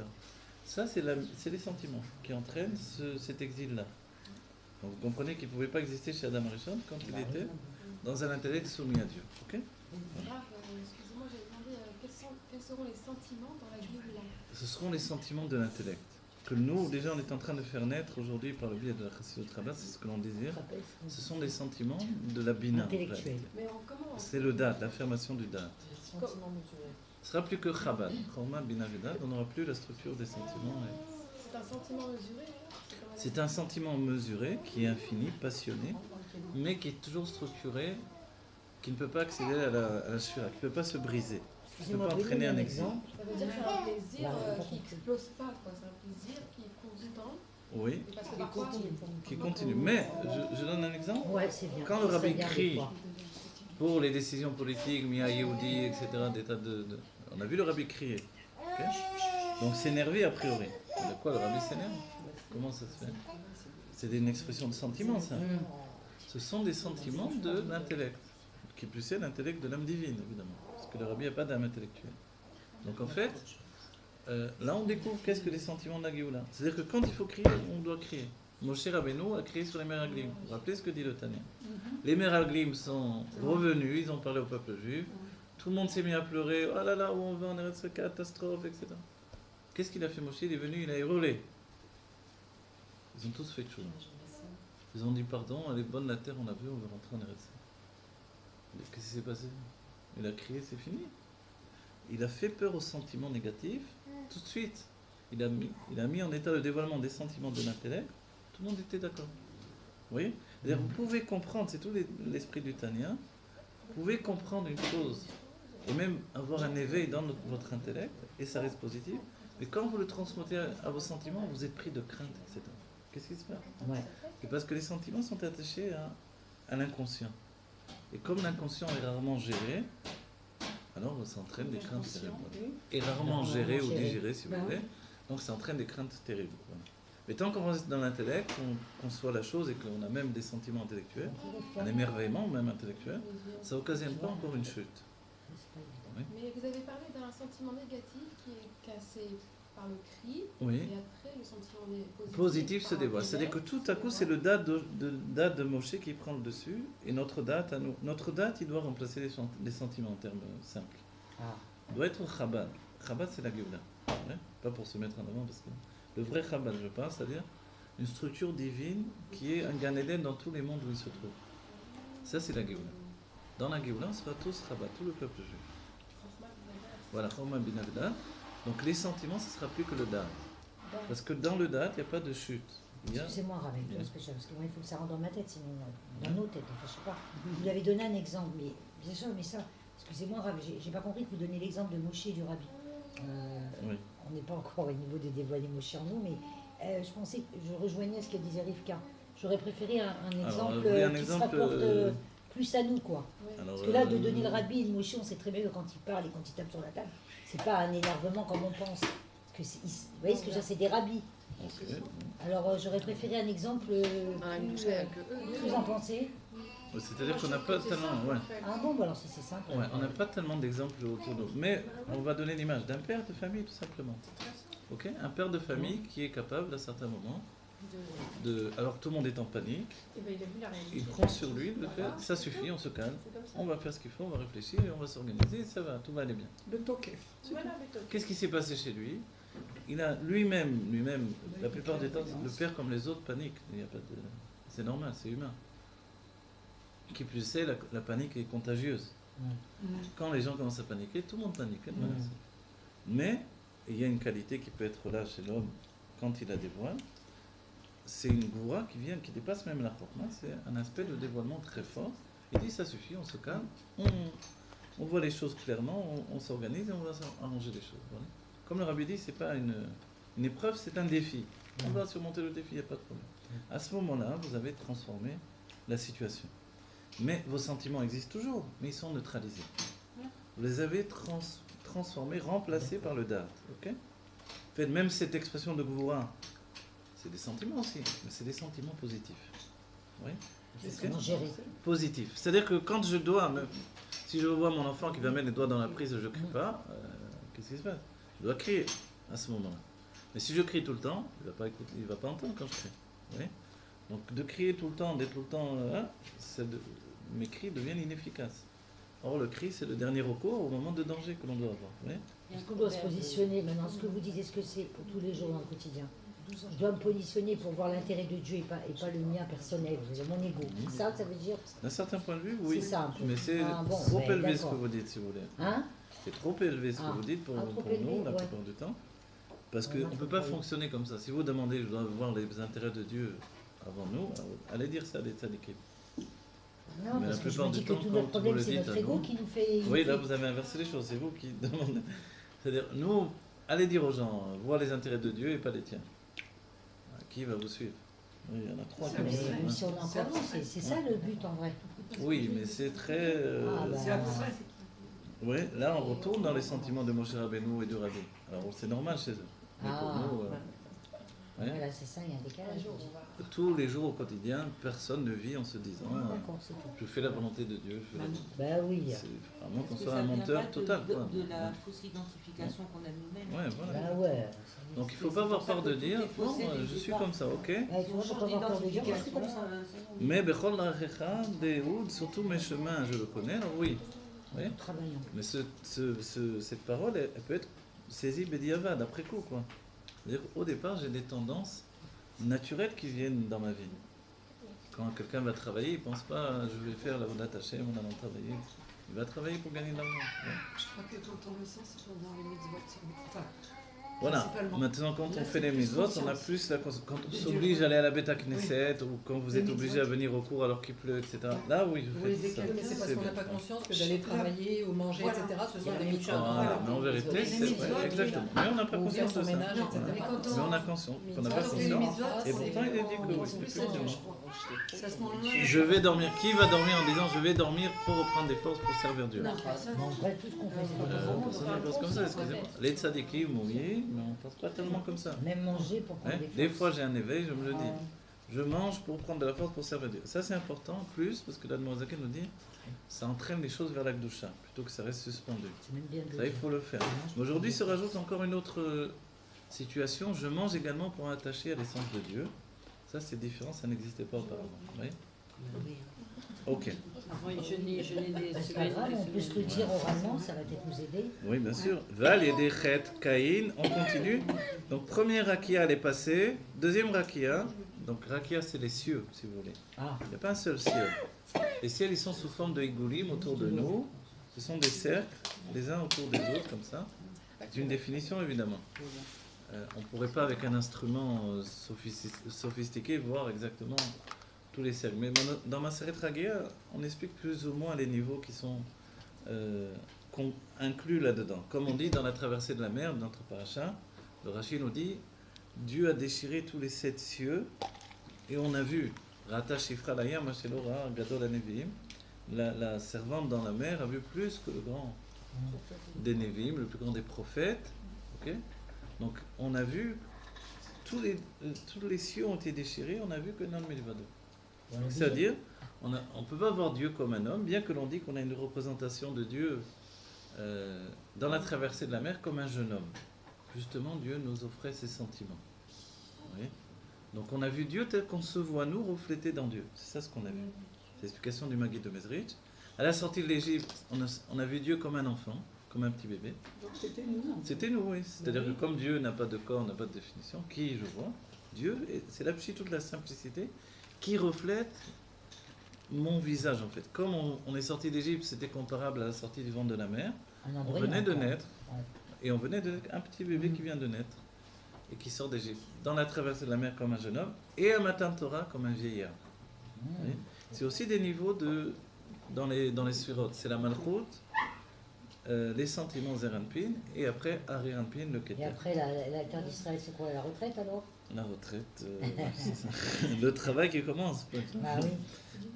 S1: Ça, c'est les sentiments qui entraînent cet exil-là. Donc vous comprenez qu'il ne pouvait pas exister chez Adam Rishon quand il était dans un intellect soumis à Dieu. Okay, voilà.
S2: Excusez-moi, j'avais demandé quels seront les sentiments dans la Géoula.
S1: Ce seront les sentiments de l'intellect. Que nous, déjà, on est en train de faire naître aujourd'hui par le biais de la Chassidut Rabbah, c'est ce que l'on désire. Ce sont les sentiments de la Bina.
S3: Intellectuel.
S1: C'est le Dat, l'affirmation du Dat. Ce sera plus que Chabad. Chorma, Bina, Vedat, on n'aura plus la structure des sentiments.
S2: C'est un sentiment mesuré.
S1: C'est un sentiment mesuré qui est infini, passionné, mais qui est toujours structuré, qui ne peut pas accéder à la shira, qui ne peut pas se briser. Qui ne peut pas entraîner un exemple.
S2: Ça veut dire que c'est un plaisir qui n'explose pas, quoi. C'est un plaisir qui est constant.
S1: Oui,
S2: Parce que parfois,
S1: qui continue. Mais, je donne un exemple.
S3: Ouais, c'est bien.
S1: Quand le rabbi crie pour les décisions politiques, Mia Yehudi, etc., on a vu le rabbi crier. Okay, donc s'énerver a priori. De quoi le rabbi s'énerve? Comment ça se fait? C'est une expression de sentiment, ça. Ce sont des sentiments de l'intellect, qui plus est l'intellect de l'âme divine, évidemment. Parce que le rabbi n'a pas d'âme intellectuelle. Donc en fait, là on découvre qu'est-ce que les sentiments de la Géoula. C'est-à-dire que quand il faut crier, on doit crier. Moshe Rabbeinu a crié sur les Meraglim. Vous vous rappelez ce que dit le Tanya? Les Meraglim sont revenus, ils ont parlé au peuple juif. Tout le monde s'est mis à pleurer. Oh là là, où on va, on arrête cette catastrophe, etc. Qu'est-ce qu'il a fait Moshe? Il est venu, il a hurlé. Ils ont tous fait de choses. Ils ont dit pardon, elle est bonne la terre, on a vu, on va rentrer en Eretz. Qu'est-ce qui s'est passé? Il a crié, c'est fini. Il a fait peur aux sentiments négatifs tout de suite. Il a mis en état le dévoilement des sentiments de l'intellect. Tout le monde était d'accord. Vous voyez? C'est-à-dire, vous pouvez comprendre, c'est tout l'esprit du Tanya, vous pouvez comprendre une chose et même avoir un éveil dans votre intellect, et ça reste positif, mais quand vous le transmettez à vos sentiments, vous êtes pris de crainte, etc. Qu'est-ce qui se passe? C'est parce que les sentiments sont attachés à l'inconscient. Et comme l'inconscient est rarement géré, alors ça entraîne des craintes terribles. Et rarement géré ou digéré, si vous voulez, donc ça entraîne des craintes terribles. Voilà. Mais tant qu'on reste dans l'intellect, qu'on conçoit la chose et qu'on a même des sentiments intellectuels, un émerveillement même intellectuel, ça n'occasionne pas encore une chute. Oui.
S2: Mais vous avez parlé d'un sentiment négatif qui est cassé par le cri,
S1: oui.
S2: Et après le sentiment
S1: positif se dévoile. C'est-à-dire que tout à coup, c'est le date de Moshe qui prend le dessus, et notre date à nous. Notre date, il doit remplacer les sentiments en termes simples. Il doit être Chabad. Chabad, c'est la Géoula. Ouais, pas pour se mettre en avant, parce que le vrai Chabad, je pense, c'est-à-dire une structure divine qui est un Gan Eden dans tous les mondes où il se trouve. Ça, c'est la Géoula. Dans la Géoula, on sera tous Chabad, tout le peuple juif. Voilà, Chorma bin Avda. Donc les sentiments, ce ne sera plus que le date. Parce que dans le date, il n'y a pas de chute.
S3: Excusez-moi, Ravel, parce que moi, il faut que ça rentre dans ma tête, sinon dans nos têtes, enfin, je sais pas. Vous avez donné un exemple, mais bien sûr, mais ça, excusez-moi, Ravel, j'ai pas compris que vous donniez l'exemple de Moshe et du Rabbi.
S1: Oui.
S3: On n'est pas encore au niveau de dévoiler Moshe en nous, mais je pensais que je rejoignais ce que disait Rivka. J'aurais préféré un exemple qui se rapporte plus à nous, quoi. Alors, parce que là, de donner le Rabbi et le Moshe, on sait très bien que quand il parle et quand il tape sur la table, c'est pas un énervement comme on pense. Vous voyez ce que ça, c'est des rabbis. Okay. Alors j'aurais préféré un exemple plus en pensée.
S1: C'est-à-dire qu'on n'a pas tellement. Ouais.
S3: Ah bon, bah alors si c'est simple.
S1: Ouais, on n'a pas tellement d'exemples autour de nous. Mais on va donner l'image d'un père de famille, tout simplement. Okay, un père de famille qui est capable, à certains moments, alors tout le monde est en panique, il prend sur lui de le faire, ça suffit, on se calme, on va faire ce qu'il faut, on va réfléchir et on va s'organiser, ça va, tout va aller bien. Qu'est-ce qui s'est passé chez lui? Il a lui-même, la plupart des temps, le père comme les autres panique. C'est normal, c'est humain. Qui plus est, la panique est contagieuse. Quand les gens commencent à paniquer, tout le monde panique. Mais il y a une qualité qui peut être là chez l'homme quand il a des voiles. C'est une goura qui dépasse même la chokma, c'est un aspect de dévoilement très fort. Il dit ça suffit, on se calme, on voit les choses clairement, on s'organise et on va arranger les choses. Voilà. Comme le rabbi dit, c'est pas une épreuve, c'est un défi. On va surmonter le défi, il n'y a pas de problème. À ce moment-là, vous avez transformé la situation. Mais vos sentiments existent toujours, mais ils sont neutralisés. vous les avez transformés, remplacés par le date. Ok? En fait, même cette expression de Gvura, c'est des sentiments aussi, mais c'est des sentiments positifs. Oui? Positifs. C'est-à-dire que quand je dois, si je vois mon enfant qui va mettre les doigts dans la prise et je ne crie pas, qu'est-ce qui se passe? Je dois crier à ce moment-là. Mais si je crie tout le temps, il ne va pas écouter, il va pas entendre quand je crie. Oui? Donc de crier tout le temps, d'être tout le temps, mes cris deviennent inefficaces. Or le cri, c'est le dernier recours au moment de danger que l'on doit avoir. Oui?
S3: Est-ce qu'on doit se positionner maintenant? Ce que vous dites, est-ce que c'est pour tous les jours dans le quotidien? Je dois me positionner pour voir l'intérêt de Dieu et pas le mien personnel, mon ego. C'est ça que ça veut dire?
S1: D'un certain point de vue, oui.
S3: C'est ça un peu.
S1: Mais c'est trop élevé ce que vous dites, si vous voulez.
S3: Hein?
S1: C'est trop élevé ce que vous dites pour nous, la plupart du temps. Parce qu'on ne peut pas fonctionner comme ça. Si vous demandez, je dois voir les intérêts de Dieu avant nous, allez dire ça à des tzadikim.
S3: Non, parce que je me dis que tout notre problème, c'est notre ego qui nous fait...
S1: Oui, là, vous avez inversé les choses. C'est vous qui demandez. C'est-à-dire, nous, allez dire aux gens, voir les intérêts de Dieu et pas les tiens. Qui va vous suivre? Oui, il y en a trois.
S3: Mais si on en parle, c'est ça le but en vrai.
S1: Oui, mais c'est très... Oui, là, on retourne dans les sentiments de Moshe Rabbeinu et de Rabbi. Alors, c'est normal chez eux. Mais pour nous...
S3: Voilà, c'est ça, il y a un décalage.
S1: Tous les jours au quotidien, personne ne vit en se disant je fais la volonté de Dieu.
S3: Ben oui.
S1: C'est vraiment qu'on soit un menteur total.
S9: De la fausse identification qu'on a nous-mêmes.
S1: Ouais, voilà.
S3: Ben ouais.
S1: Donc il ne faut pas avoir peur de dire non, je suis comme ça, ok? Mais Bechol Rachecha, Dehoud, surtout mes chemins, je le connais, alors oui. Mais cette parole, elle peut être saisie Bediavad, après coup, quoi. C'est-à-dire qu'au départ, j'ai des tendances naturelles qui viennent dans ma vie. Quand quelqu'un va travailler, il ne pense pas je vais faire la voie attachée, on allant travailler. Il va travailler pour gagner de l'argent. Ouais.
S5: Je crois que quand on le sent, c'est pendant les mitzvot.
S1: Voilà, maintenant quand on fait les mitzvot, on a plus quand on s'oblige à aller à la Beta Knesset ou quand vous êtes obligé à venir au cours alors qu'il pleut, etc. Là, oui, vous faites ça.
S7: Mais c'est parce qu'on n'a pas conscience que d'aller travailler ou manger, etc., ce sont des mitzvot.
S1: Mais en vérité, c'est exactement. Mais on n'a pas conscience de ça. Mais on a conscience. On n'a pas conscience. Et pourtant, il est dit que oui. Je vais dormir. Qui va dormir en disant je vais dormir pour reprendre des forces pour servir Dieu?
S3: Personne
S1: ne pense comme ça, excusez-moi. Les tzadikim, oui. Mais on ne pense pas tellement comme ça.
S3: Même manger pour prendre
S1: des fois j'ai un éveil, je me le dis. Je mange pour prendre de la force pour servir Dieu. Ça c'est important, plus, parce que l'Admorazaken nous dit, ça entraîne les choses vers la Gdusha, plutôt que ça reste suspendu. Ça il faut le faire. Mais aujourd'hui se rajoute encore une autre situation, je mange également pour m'attacher à l'essence de Dieu. Ça c'est différent, ça n'existait pas auparavant. Oui. Ok.
S3: C'est pas grave, on peut se le dire oralement, ça va peut-être nous aider.
S1: Oui, bien sûr. Val et Dechet, Caïn, on continue. Donc, première rakia, elle est passée. Deuxième rakia. Donc, rakia, c'est les cieux, si vous voulez. Il n'y a pas un seul ciel. Les ciels, ils sont sous forme de higulim autour de nous. Ce sont des cercles, les uns autour des autres, comme ça. C'est une définition, évidemment. On ne pourrait pas, avec un instrument sophistiqué, voir exactement tous les cercles. Mais dans ma série Ragia, on explique plus ou moins les niveaux qui sont inclus là-dedans. Comme on dit dans la traversée de la mer, notre paracha, le Rashi nous dit Dieu a déchiré tous les 7 cieux et on a vu Rata Shifra Layam Mashelora Gadol Anevim, la servante dans la mer a vu plus que le grand des Nevim, le plus grand des prophètes. Okay? Donc on a vu tous les cieux ont été déchirés, on a vu que non Milvado. C'est-à-dire, on ne peut pas voir Dieu comme un homme, bien que l'on dit qu'on a une représentation de Dieu dans la traversée de la mer comme un jeune homme. Justement, Dieu nous offrait ses sentiments. Oui. Donc on a vu Dieu tel qu'on se voit nous refléter dans Dieu. C'est ça ce qu'on a vu. C'est l'explication du Maggid de Mezrich. À la sortie de l'Égypte, on a vu Dieu comme un enfant, comme un petit bébé.
S5: Donc c'était nous.
S1: C'était nous, oui. C'est-à-dire que comme Dieu n'a pas de corps, n'a pas de définition, qui je vois, Dieu, c'est la pchit, toute la simplicité, qui reflète mon visage en fait. Comme on est sorti d'Égypte, c'était comparable à la sortie du ventre de la mer. On venait de naître, et on venait de un petit bébé qui vient de naître et qui sort d'Égypte. Dans la traversée de la mer comme un jeune homme et à Matan Torah comme un vieillard. Oui. C'est aussi des niveaux dans les sphirot. C'est la malchut, les sentiments Zeranpin et après Ariranpin, le Keter.
S3: Et après la terre d'Israël, c'est quoi, la retraite alors?
S1: La retraite, c'est ça. Le travail qui commence.
S3: Ah oui.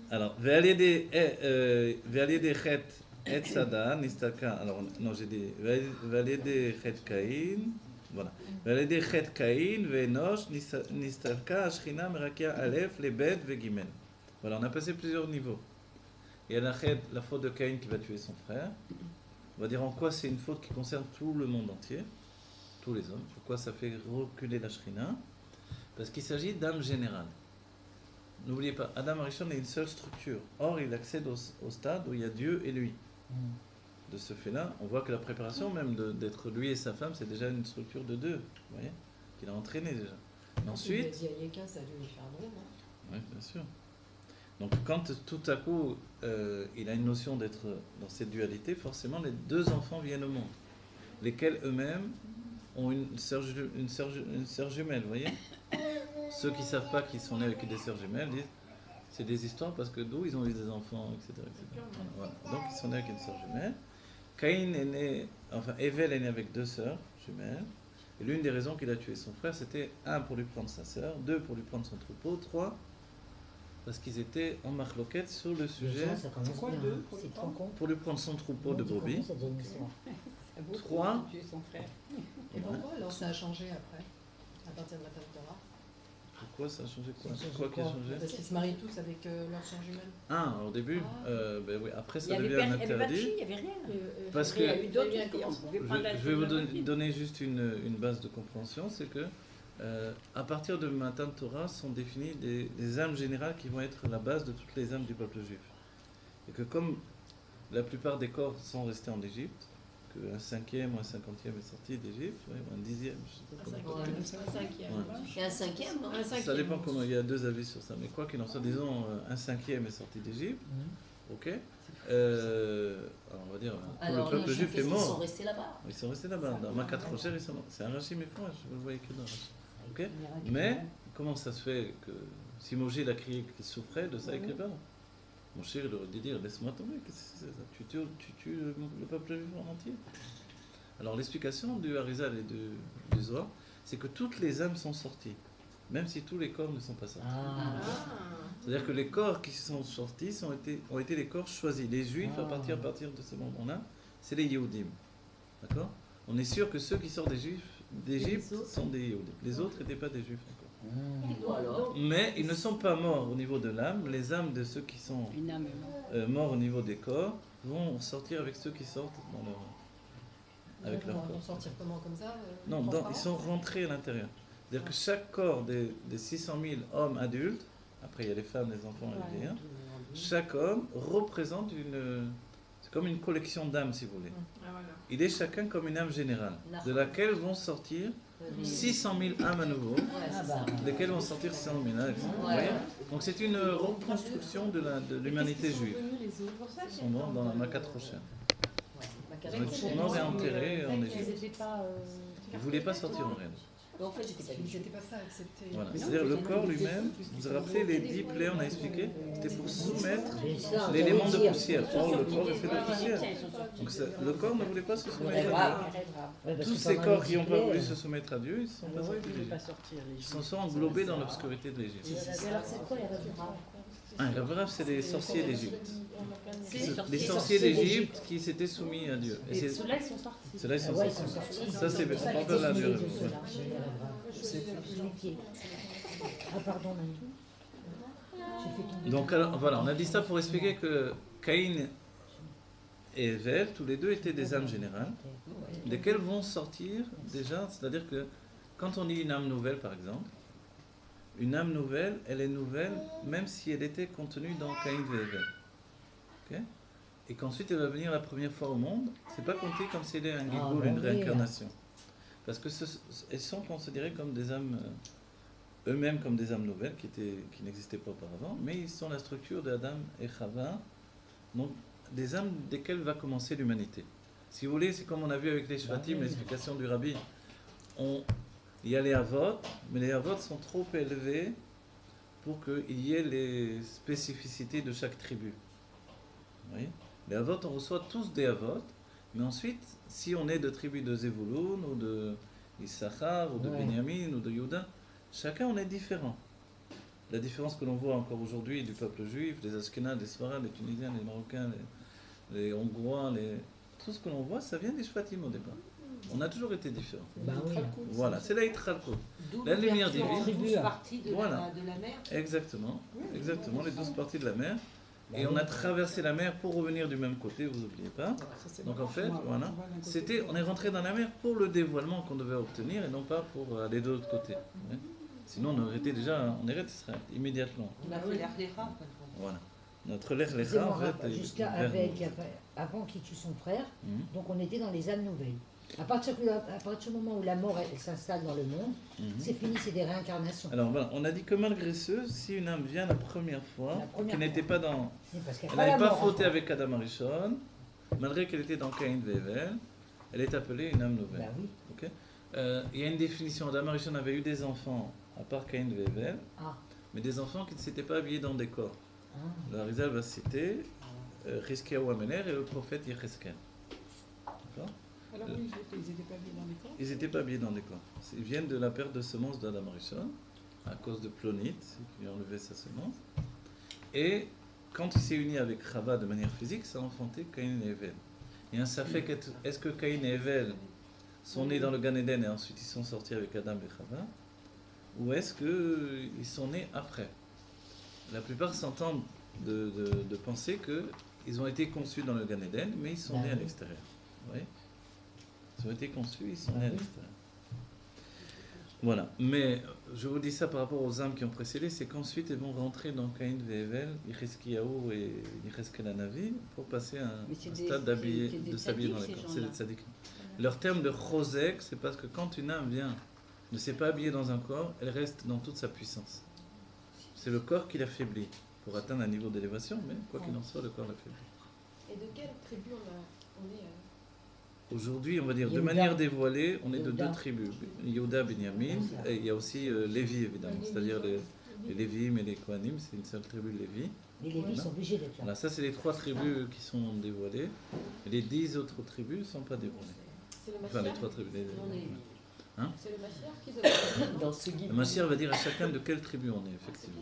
S1: Alors, Ve'aliede Chet Etzada, Nistaka. Alors, non, j'ai dit Valede Chet Caïn. Voilà. Valede Chet Caïn, Venosh, Nistaka, Ashrina, Merakia, Aleph, Lebed, Vegimel. Voilà, on a passé plusieurs niveaux. Il y a la faute de Caïn qui va tuer son frère. On va dire en quoi c'est une faute qui concerne tout le monde entier, tous les hommes. Pourquoi ça fait reculer la Shrina? Parce qu'il s'agit d'âme générale. N'oubliez pas, Adam Arishon est une seule structure. Or, il accède au stade où il y a Dieu et lui. De ce fait-là, on voit que la préparation même d'être lui et sa femme, c'est déjà une structure de deux. Vous voyez? Qu'il a entraîné déjà. Mais ensuite...
S7: Il a dit à Yeka, ça a dû lui faire drôle, non?
S1: Oui, bien sûr. Donc quand tout à coup, il a une notion d'être dans cette dualité, forcément les deux enfants viennent au monde. Lesquels eux-mêmes ont une sœur jumelle, vous voyez? Ceux qui ne savent pas qu'ils sont nés avec des sœurs jumelles disent c'est des histoires parce que d'où ils ont eu des enfants, etc. Voilà. Donc ils sont nés avec une sœur jumelle. Caïn est né, enfin Evel est né avec deux sœurs jumelles. Et l'une des raisons qu'il a tué son frère, c'était 1 pour lui prendre sa sœur, 2 pour lui prendre son troupeau, 3 parce qu'ils étaient en marloquette sur le sujet.
S3: Pourquoi deux?
S1: Pour lui prendre son troupeau de brebis. 3.
S7: Et pourquoi alors ça a changé après, à partir de la Torah?
S1: Pourquoi ça a changé quoi? Quoi qui a changé?
S7: Parce qu'ils se marient tous avec leurs sœurs jumelles.
S1: Ah, au début, ben oui, après ça devient
S8: Il n'y avait pas de
S1: interdit.
S8: fille, il n'y avait rien.
S1: Parce que
S8: Il y a eu d'autres filles, on pouvait prendre la
S1: je vais vous donner juste une base de compréhension, c'est que à partir de Matan Torah sont définies des âmes générales qui vont être la base de toutes les âmes du peuple juif. Et que comme la plupart des corps sont restés en Égypte, qu'un 5e ou un 50e est sorti d'Égypte, ou un 10e, je sais pas comment.
S4: Et un 5e, non?
S1: Ça dépend comment, il y a deux avis sur ça, mais quoi qu'il en soit, disons un 5e est sorti d'Égypte, ok. Alors on va dire, tout le peuple juif est mort.
S4: Ils sont restés là-bas.
S1: Ils sont restés là-bas. Dans Makat Rocher, ils sont morts. C'est un rachis méfroid, vous le voyez que dans Rachis. Ok. Mais comment ça se fait que si Moshe il a crié qu'il souffrait de ça, il ne pas? Moshe il aurait dû dire laisse-moi tomber, tu tues le peuple juif en entier. Alors l'explication du Harizal et du Zohar, c'est que toutes les âmes sont sorties, même si tous les corps ne sont pas sortis. C'est-à-dire que les corps qui sont sortis ont été les corps choisis. Les Juifs, à partir de ce moment-là, c'est les Yehudim. D'accord? On est sûr que ceux qui sortent d'Égypte sont des Yehudim. Les autres n'étaient pas des Juifs encore. Mais ils ne sont pas morts au niveau de l'âme. Les âmes de ceux qui sont morts au niveau des corps vont sortir avec ceux qui sortent dans leur... avec leur corps.
S7: Ils vont sortir comment, comme ça?
S1: Non, ils sont rentrés à l'intérieur. C'est-à-dire que chaque corps des 600 000 hommes adultes, après il y a les femmes, les enfants et les vieillards, chaque homme représente c'est comme une collection d'âmes si vous voulez. Il est chacun comme une âme générale, de laquelle vont sortir 600 000 âmes à nouveau, desquelles vont sortir 600 000 âmes. Donc c'est une reconstruction de l'humanité juive. Ils sont morts dans la Makat Rocher. Ils sont morts et enterrés en Égypte. Ils ne voulaient pas sortir en réalité.
S7: En fait, c'était pas ça, accepté.
S1: Voilà. C'est-à-dire le corps lui-même, vous vous rappelez les 10 plaies, on a expliqué, c'était pour soumettre l'élément de poussière. Or, le corps est fait de poussière. Donc le corps ne voulait pas se soumettre à Dieu. Tous ces corps qui n'ont pas voulu se soumettre à Dieu, ils sont pas sortis d'Égypte. Ils se sont englobés dans l'obscurité de l'Égypte.
S3: Alors c'est quoi les références?
S1: Les Rav, c'est les sorciers d'Égypte. Les sorciers d'Égypte qui s'étaient soumis à Dieu.
S8: Et ceux-là, ils sont sortis.
S1: Ceux-là, ils sont sortis. Ça, c'est on parle là du Rav.
S3: Ah pardon,
S1: donc alors, voilà, on a dit ça pour expliquer que Caïn et Evel, tous les deux étaient des âmes générales, desquelles vont sortir déjà, c'est-à-dire que quand on dit une âme nouvelle par exemple, une âme nouvelle, elle est nouvelle même si elle était contenue dans Caïn et Evel. Okay? Et qu'ensuite elle va venir la première fois au monde, c'est pas compté comme si elle est un guigoul, une réincarnation. Parce que elles sont considérées comme des âmes, eux-mêmes comme des âmes nouvelles qui n'existaient pas auparavant, mais ils sont la structure d'Adam et Chava, donc des âmes desquelles va commencer l'humanité. Si vous voulez, c'est comme on a vu avec les Shvatim, l'explication du Rabbi. Il y a les Avot, mais les Avot sont trop élevés pour qu'il y ait les spécificités de chaque tribu. Vous voyez? Les Avot, on reçoit tous des Avot, mais ensuite, si on est de tribus de Zevulun, ou de Issachar, ou de Benjamin, ou de Yehuda, chacun on est différent. La différence que l'on voit encore aujourd'hui du peuple juif, les Ashkénazes, les Sfarades, les Tunisiens, les Marocains, les Hongrois, tout ce que l'on voit, ça vient des Shvatim au départ. On a toujours été différents.
S3: Bah oui.
S1: Voilà, c'est la Yitralkut.
S9: D'où
S1: La lumière
S9: l'ouverture en
S1: divine.
S9: 12 parties de,
S1: Voilà.
S9: de la mer.
S1: Exactement, exactement, les 12 parties de la mer. Et on a traversé la mer pour revenir du même côté, vous n'oubliez pas. Donc en fait, voilà, on est rentré dans la mer pour le dévoilement qu'on devait obtenir et non pas pour aller de l'autre côté. Ouais. Sinon, on aurait été déjà en Eretz Israël, immédiatement.
S9: On a fait l'air des rats.
S1: Voilà. Notre Lech Lecha,
S3: Excusez-moi,
S1: en fait, est
S3: jusqu'à
S1: vers
S3: avec,
S1: nous.
S3: avant qu'il tue son frère,
S1: Mhm.
S3: donc on était dans les âmes nouvelles. À partir du moment où la mort elle s'installe dans le monde,
S1: Mhm.
S3: c'est fini, c'est des réincarnations.
S1: Alors voilà, on a dit que malgré ce, si une âme vient la première fois, qui n'était pas dans...
S3: C'est parce qu'il y a
S1: Elle
S3: pas la
S1: n'avait pas
S3: mort
S1: fauté
S3: encore.
S1: avec Adam Arishon, malgré qu'elle était dans Caïn Vevel, elle est appelée une âme nouvelle.
S3: Bah oui.
S1: Ok. Il y a une définition, Adam Arishon avait eu des enfants, à part Caïn Vevel,
S3: Ah.
S1: mais des enfants qui ne s'étaient pas habillés dans des corps.
S3: Ah.
S1: La Rizal va citer Chizkiyahu Amener et le prophète Yecheskel. D'accord.
S6: Alors oui, ils n'étaient pas bien dans les corps.
S1: Ils n'étaient pas habillés dans des corps. Ils viennent de la perte de semences d'Adam Arishon, à cause de Plonit, qui lui a enlevé sa semence. Et quand il s'est uni avec Chava de manière physique, ça a enfanté Caïn et Evel. Et un safek, est-ce que Caïn et Evel sont nés dans le Gan Eden et ensuite ils sont sortis avec Adam et Chava, ou est-ce qu'ils sont nés après? La plupart s'entendent de penser qu'ils ont été conçus dans le Gan Eden, mais ils sont nés à l'extérieur. Vous voyez? Ils ont été conçus, ils sont nés à l'extérieur. Voilà. Mais je vous dis ça par rapport aux âmes qui ont précédé, c'est qu'ensuite ils vont rentrer dans Caïn Ve'evel, Yecheskiyahu et Yecheskel Hanavi pour passer à un stade de s'habiller dans les corps. C'est des tzadikim. Leur terme de chosek, c'est parce que quand une âme vient, ne s'est pas habillée dans un corps, elle reste dans toute sa puissance. C'est le corps qui l'affaiblit pour atteindre un niveau d'élévation, mais quoi qu'il en soit, le corps l'affaiblit.
S2: Et de quelle tribu on est
S1: Aujourd'hui, on va dire, de
S3: Yehuda.
S1: manière dévoilée, on est de
S3: Yehuda.
S1: deux tribus. Yehuda, Benyamin, et il y a aussi Lévi, évidemment. C'est-à-dire les Lévim et les Kohanim, c'est une seule tribu de Lévi.
S3: Les Lévis sont obligés d'être là.
S1: Voilà, ça, c'est les 3 tribus qui sont dévoilées. Et les 10 autres tribus ne sont pas dévoilées.
S2: C'est le
S1: Enfin, les
S2: Mashiach
S1: 3 tribus. Hein?
S2: C'est le Mashiach qui doit
S4: Dans ce guide.
S1: Le Mashiach va dire à chacun de quelle tribu on est, effectivement.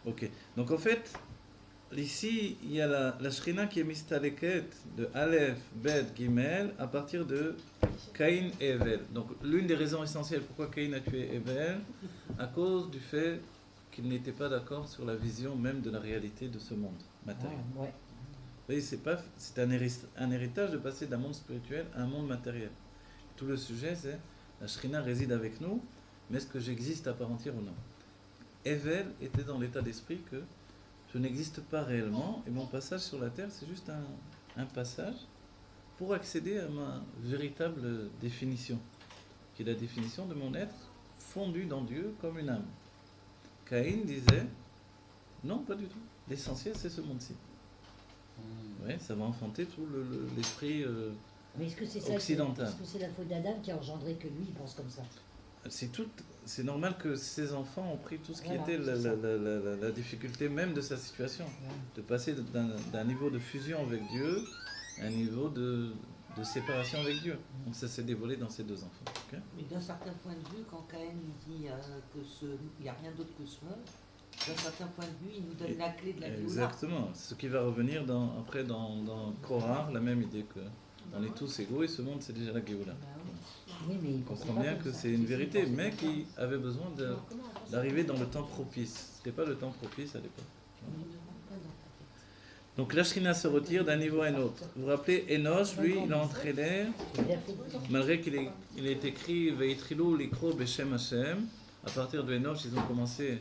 S1: Ok, donc en fait, ici, il y a la Shrina qui est mistaleket de Aleph, Bet, Gimel, à partir de Caïn et Evel. Donc l'une des raisons essentielles pourquoi Caïn a tué Evel, à cause du fait qu'il n'était pas d'accord sur la vision même de la réalité de ce monde matériel.
S3: Ah, ouais.
S1: Vous voyez, c'est un héritage de passer d'un monde spirituel à un monde matériel. Tout le sujet, c'est la Shrina réside avec nous, mais est-ce que j'existe à part entière ou non? Evel était dans l'état d'esprit que je n'existe pas réellement et mon passage sur la terre, c'est juste un passage pour accéder à ma véritable définition, qui est la définition de mon être fondu dans Dieu comme une âme. Caïn disait, non, pas du tout. L'essentiel, c'est ce monde-ci. Ouais, ça va enfanter tout l'esprit
S3: Mais est-ce que c'est ça,
S1: occidental.
S3: est-ce que c'est la faute d'Adam qui a engendré que lui, il pense comme ça?
S1: C'est normal que ces enfants ont pris tout ce qui
S3: Voilà,
S1: était
S3: c'est ça.
S1: la difficulté même de sa situation. De passer d'un niveau de fusion avec Dieu à un niveau de séparation avec Dieu. Donc ça s'est dévoilé dans ces 2 enfants. Ok.
S9: Mais d'un certain point de vue, quand Caïn nous dit qu'il n'y a rien d'autre que ce monde, d'un certain point de vue, il nous donne la clé de la Géoula.
S1: Exactement. Ce qui va revenir après dans Korah, la même idée que on est tous égaux et ce monde c'est déjà la Géoula.
S3: Oui, mais il
S1: On comprend bien que c'est une vérité, mais qui avait besoin d'arriver dans le temps propice. Ce n'était pas le temps propice à l'époque. Donc la Shrina se retire d'un niveau à un autre. Vous vous rappelez, Enoch, lui, il a entré l'air, malgré qu'il est écrit Veitrilou likro beshem Hashem. À partir de Enoch, ils ont commencé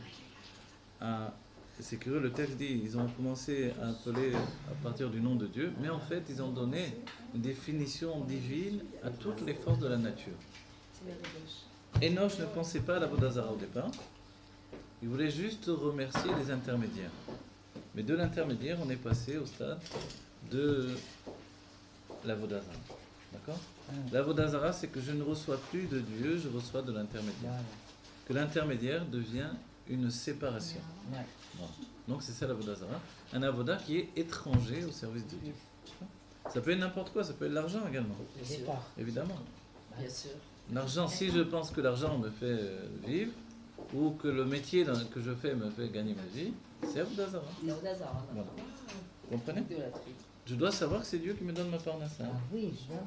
S1: à... C'est curieux, le texte dit, ils ont commencé à appeler à partir du nom de Dieu, mais en fait, ils ont donné une définition divine à toutes les forces de la nature. Enoch ne pensait pas à la Vodazara au départ, il voulait juste remercier les intermédiaires. Mais de l'intermédiaire, on est passé au stade de la Vodazara. D'accord? La Vodazara, c'est que je ne reçois plus de Dieu, je reçois de l'intermédiaire. Que l'intermédiaire devient une séparation.
S3: Ouais.
S1: Voilà. Donc c'est ça la Vodazara. Un avoda qui est étranger au service de Dieu. Ça peut être n'importe quoi, ça peut être l'argent également.
S4: Bien sûr.
S1: Évidemment.
S4: Bien sûr.
S1: L'argent, si je pense que l'argent me fait vivre, ou que le métier que je fais me fait gagner ma vie, c'est Avodazara.
S4: C'est au hasard.
S1: Voilà. comprenez? Je dois savoir que c'est Dieu qui me donne ma parnassa.
S3: Oui, évidemment.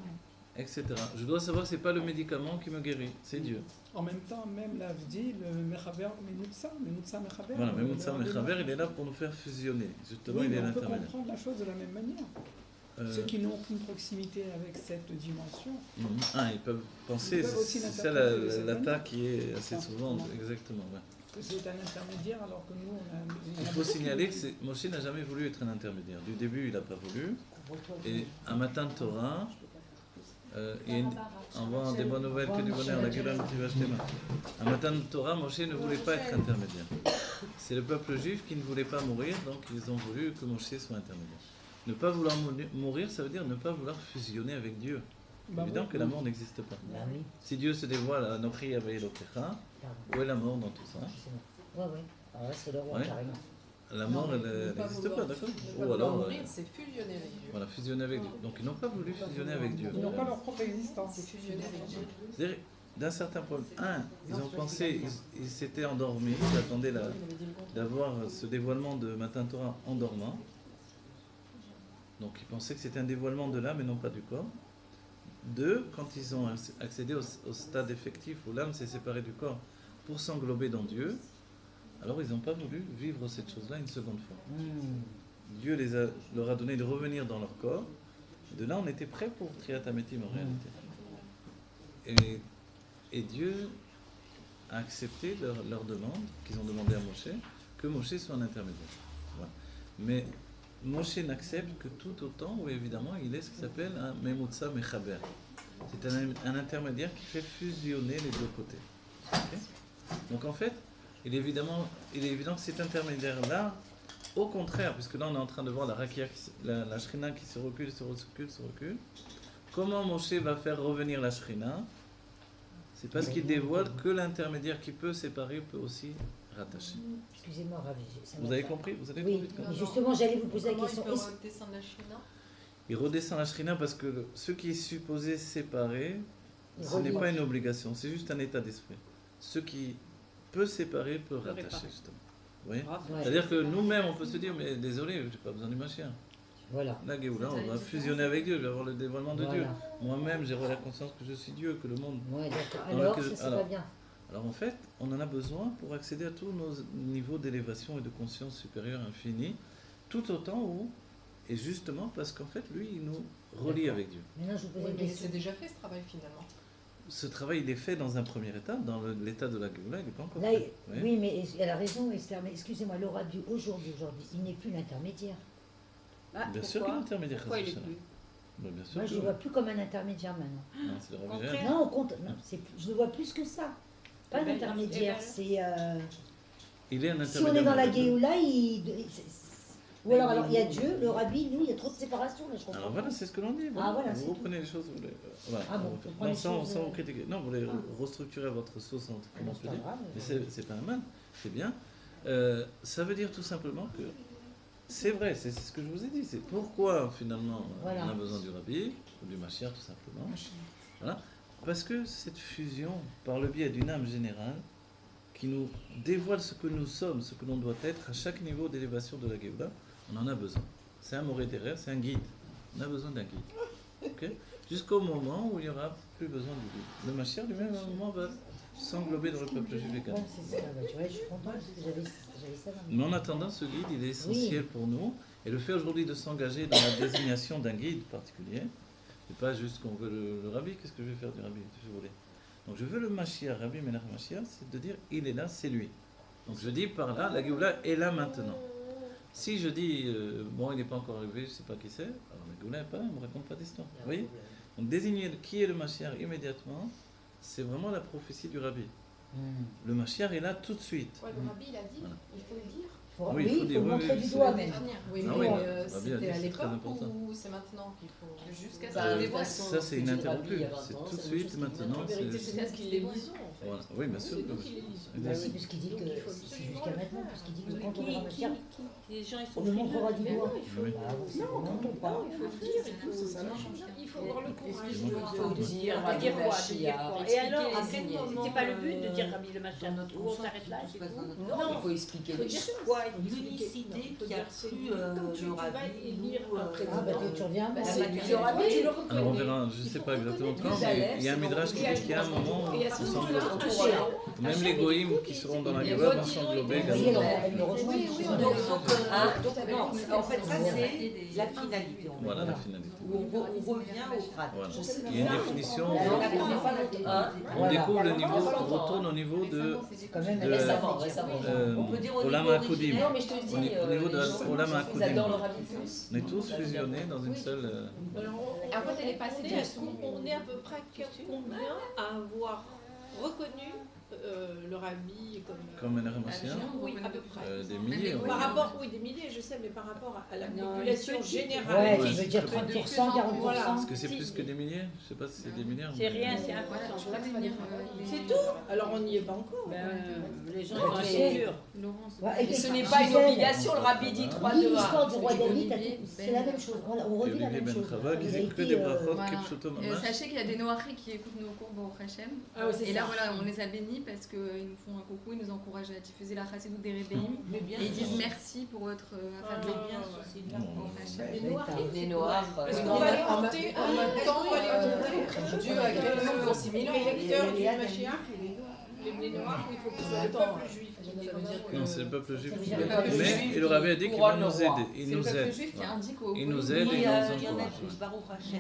S1: Etc. Je dois savoir que ce n'est pas le médicament qui me guérit, c'est Dieu.
S6: En même temps, même l'Avdi, le Mechaber, Menutsa Mechaber.
S1: Voilà, Menutsa Mechaber, il est là pour nous faire fusionner. Justement,
S6: oui,
S1: il est
S6: on peut
S1: l'intermédiaire.
S6: comprendre la chose de la même manière. Ceux qui n'ont aucune proximité avec cette dimension.
S1: Ils peuvent penser, c'est ça l'attaque qui est assez souvent, exactement. Ouais.
S6: Que c'est un intermédiaire alors que nous, on a...
S1: Il faut signaler que Moshe n'a jamais voulu être un intermédiaire. Du début, il n'a pas voulu. Et un matin de Torah, on voit des bonnes nouvelles que du bonheur, la gueule qui va acheter. Un matin de Torah, Moshe ne voulait pas être intermédiaire. C'est le peuple juif qui ne voulait pas mourir, donc ils ont voulu que Moshe soit intermédiaire. Ne pas vouloir mourir, ça veut dire ne pas vouloir fusionner avec Dieu. C'est évident que la mort n'existe pas. Si Dieu se dévoile à Nochi Yahvé Elokecha, où est la mort dans tout ça?
S3: Oui. Alors là, c'est le roi, carrément.
S1: La mort, elle n'existe pas, d'accord?
S7: Ou alors mourir, c'est fusionner avec Dieu.
S1: Voilà, fusionner avec Dieu. Donc ils n'ont pas voulu fusionner avec Dieu.
S6: Ils n'ont pas leur propre existence.
S7: C'est fusionner avec Dieu.
S1: C'est-à-dire, d'un certain point, ils ont pensé, ils s'étaient endormis, ils attendaient d'avoir ce dévoilement de Matan Torah en dormant. Donc ils pensaient que c'était un dévoilement de l'âme et non pas du corps. Deux, quand ils ont accédé au stade effectif où l'âme s'est séparée du corps pour s'englober dans Dieu, alors ils n'ont pas voulu vivre cette chose-là une seconde fois. Dieu leur a donné de revenir dans leur corps. Et de là, on était prêt pour Triatametim en réalité. Et Dieu a accepté leur demande, qu'ils ont demandé à Moshe, que Moshe soit un intermédiaire. Voilà. Mais Moshe n'accepte que tout autant où évidemment il est ce qui s'appelle un Memutsa Mechaber. C'est un intermédiaire qui fait fusionner les deux côtés. Okay? Donc en fait, il est évident que cet intermédiaire-là, au contraire, puisque là on est en train de voir la Rakia, la Shrina qui se recule, se recule, comment Moshe va faire revenir la Shrina? C'est parce qu'il dévoile que l'intermédiaire qui peut séparer peut aussi rattacher.
S3: Excusez-moi, Ravi.
S1: Vous avez compris? Vous avez
S3: compris?
S1: Oui,
S3: justement, j'allais vous poser la question.
S7: Il peut redescendre la Shrina?
S1: Il redescend la Shrina parce que ce qui est supposé séparer, ce n'est pas une obligation, c'est juste un état d'esprit. Ce qui peut séparer peut rattacher, justement. Vous voyez? C'est-à-dire que nous-mêmes, on peut se dire, mais désolé, je n'ai pas besoin du Mashiach.
S3: Voilà.
S1: La Géoula, on va fusionner avec Dieu, je vais avoir le dévoilement de Dieu. Moi-même, j'aurai la conscience que je suis Dieu, que le monde...
S3: Oui, d'accord. Alors, ça, c'est pas bien.
S1: Alors, en fait, on en a besoin pour accéder à tous nos niveaux d'élévation et de conscience supérieure infinie, tout autant où... Et justement parce qu'en fait, lui, il nous relie avec Dieu.
S3: Maintenant, je vous pose une question.
S7: C'est déjà fait, ce travail, finalement.
S1: Ce travail, il est fait dans un premier état, dans l'état de la Géoula, il n'est pas encore
S3: là,
S1: fait.
S3: Oui, mais elle a raison, Esther, mais excusez-moi, le Rabbi, aujourd'hui, il n'est plus l'intermédiaire.
S8: Ah,
S1: bien sûr qu'il est intermédiaire.
S8: Pourquoi il est plus?
S1: Bien sûr.
S3: Moi, je ne le vois plus comme un intermédiaire maintenant.
S1: Non, c'est le Rabbi.
S3: Non, au contraire, je le vois plus que ça. Pas un intermédiaire, c'est...
S1: Il est un intermédiaire.
S3: Si on est dans la Géoula, ou alors il y a Dieu, le Rabbi, nous, il y a trop de séparation, là, je comprends.
S1: Alors voilà, c'est ce que l'on dit.
S3: Ah, voilà,
S1: vous reprenez les choses, voilà.
S3: Ah bon,
S1: non, sans vous critiquer. Non, vous les restructurez à votre sauce, comment on peut dire. Mais c'est pas un mal, c'est bien. Ça veut dire tout simplement que c'est vrai, c'est ce que je vous ai dit. C'est pourquoi finalement on a besoin du Rabbi, ou du Mashiach tout simplement. Voilà. Parce que cette fusion, par le biais d'une âme générale, qui nous dévoile ce que nous sommes, ce que l'on doit être à chaque niveau d'élévation de la Géoula, on en a besoin. C'est un moré derrière, c'est un guide. On a besoin d'un guide. Okay? Jusqu'au moment où il n'y aura plus besoin du guide. Le Mashiach lui-même, à un moment, va s'englober dans le peuple juif et catholique.
S3: C'est ça, tu vois, je suis contente parce que j'avais ça dans
S1: Mais en attendant, ce guide, il est essentiel pour nous. Et le fait aujourd'hui de s'engager dans la désignation d'un guide particulier, c'est pas juste qu'on veut le Rabbi. Qu'est-ce que je vais faire du Rabbi? Donc je veux le Mashiach, Rabbi Melach Mashiach, c'est de dire il est là, c'est lui. Donc je dis par là, la Géoula est là maintenant. Si je dis bon, il n'est pas encore arrivé, je ne sais pas qui c'est, alors la Géoula n'est pas là, on ne me raconte pas d'histoire. Vous voyez? Donc désigner qui est le Mashiach immédiatement, c'est vraiment la prophétie du Rabbi. Le Mashiach est là tout de suite.
S2: Ouais, le Rabbi, il a dit, il faut le dire.
S1: Oui, il faut
S3: montrer du doigt.
S7: Oui, mais c'était à l'époque ou c'est maintenant qu'il faut...
S2: Jusqu'à
S1: ça, c'est ininterrompu. C'est tout de suite, maintenant.
S8: C'est ce qu'ils les lisons, en fait.
S1: Voilà. Oui, bien sûr.
S3: Oui, puisqu'il dit que c'est jusqu'à maintenant, puisqu'il dit que quand on verra Mashiach,
S8: les gens,
S3: on le montrera du doigt.
S8: Non, quand on parle, il faut le dire et tout, ça marche. Il
S6: faut avoir le courage.
S4: Il faut dire
S6: On va dire quoi,
S4: Rabbi
S6: de dire
S4: Machia,
S6: quoi. Et
S4: expliquer
S6: alors,
S4: les
S6: à quel
S4: signes.
S6: moment c'était pas le but de dire Rabbi le Machia,
S9: Dans notre
S6: où on s'arrête là,
S9: conscience,
S6: c'est
S9: tout se passe
S6: tout.
S9: dans notre
S4: Non, il faut expliquer
S6: Faut
S4: les
S6: dire
S4: choses.
S6: quoi, il faut expliquer.
S9: L'unicité
S6: Non, faut
S9: qui a
S6: dire c'est
S9: cru
S6: comme tu
S9: le
S6: vas
S9: rabbi
S6: élire
S9: ou,
S6: un
S3: Ah,
S6: président.
S3: bah, tu reviens.
S4: Bah,
S3: moi.
S4: c'est
S6: Tu
S4: du
S6: rabbi, tu le reconnais.
S1: Alors on verra, je ne sais pas exactement quand, mais il y a un midrash qui dit qu'il y a un moment où
S6: Et à
S1: ils
S6: ce
S1: sont
S6: moment-là,
S1: englobés. Même les goïms qui seront dans la
S4: Les
S1: Géva vont
S4: goïms,
S1: s'englober
S3: Vous voyez,
S1: également.
S3: elle me rejoint.
S2: Oui, oui, on
S9: Donc,
S2: est-
S9: donc, non, en fait, ça c'est la finalité. On
S1: Voilà la finalité.
S9: Où on revient au crâne.
S1: Voilà. Il y a une définition,
S4: Hein
S1: on découvre le niveau, on retourne au niveau de
S3: Quand même,
S1: de-
S3: elle est
S4: Récemment, récemment.
S9: On peut dire au
S1: Olam
S9: niveau
S1: HaKodim.
S9: originel.
S4: Non, mais je te dis,
S1: Au niveau de
S4: les gens,
S1: Olam
S4: ils
S1: HaKodim.
S4: adorent le Rabbi plus.
S1: On est tous fusionnés dans une seule.
S2: En fait, elle est passée de
S6: On est à peu près combien à avoir reconnu le rabbi
S1: Comme Menachem Moshiach,
S6: Oui, à peu près.
S1: des milliers.
S6: Par rapport, oui, des milliers, je sais, mais par rapport à la population générale.
S3: Ouais,
S1: Ouais,
S3: je veux dire 30%, 40%.
S6: Voilà.
S1: Est-ce que c'est plus que des milliers? Je ne sais pas si c'est des milliards.
S6: C'est
S1: mais-
S6: rien, c'est un
S2: Voilà,
S6: pourcent.
S2: je crois que ça veut dire,
S6: C'est tout. Alors on n'y est pas encore. Les gens
S3: Ouais,
S6: sont
S3: tu sais.
S6: sûrs.
S4: Et ce n'est pas une obligation, le Rabbi dit 3, 2, 1.
S3: L'histoire du roi David, c'est la même chose. Voilà, on
S1: Et
S3: revit la
S1: Olivier
S3: même
S1: Ben
S3: chose.
S1: Chava qui
S3: Il a
S1: dit que
S3: été,
S1: des brachot,
S10: Voilà.
S1: Kipshuto
S10: Et
S1: Mamash.
S10: sachez qu'il y a des Noachis qui écoutent nos cours au Hachem.
S6: Ah ouais, c'est
S10: Et là,
S6: ça.
S10: voilà, on les a bénis parce qu'ils nous font un coucou, ils nous encouragent à diffuser la chassidoute des Rébéim.
S9: Mais bien
S10: Et ils
S9: sûr.
S10: disent merci pour votre affaire.
S9: Mais bien sûr, c'est bien.
S6: Les Noirs.
S4: Les Noirs.
S6: Est-ce qu'on va les compter en même temps, on va les compter
S7: Dieu a créé le monde pour 6000 ans.
S6: les lecteurs du Mashiach, les Noirs, il faut que ce soit le peuple juif.
S7: Ça veut dire que
S1: Non, c'est le peuple juif.
S3: Ça veut dire
S10: le peuple
S1: Mais
S10: juif
S1: il leur avait dit qu'il va
S4: couronne
S1: nous
S4: le roi.
S1: aider. Il
S10: C'est le
S1: nous
S10: peuple
S1: aide.
S10: juif qui
S1: Voilà.
S10: indique au
S1: Il nous
S10: goïm.
S1: aide et
S9: Il
S1: il
S9: y
S1: nous
S9: en a
S1: encourage.
S9: plus, Baruch Hashem,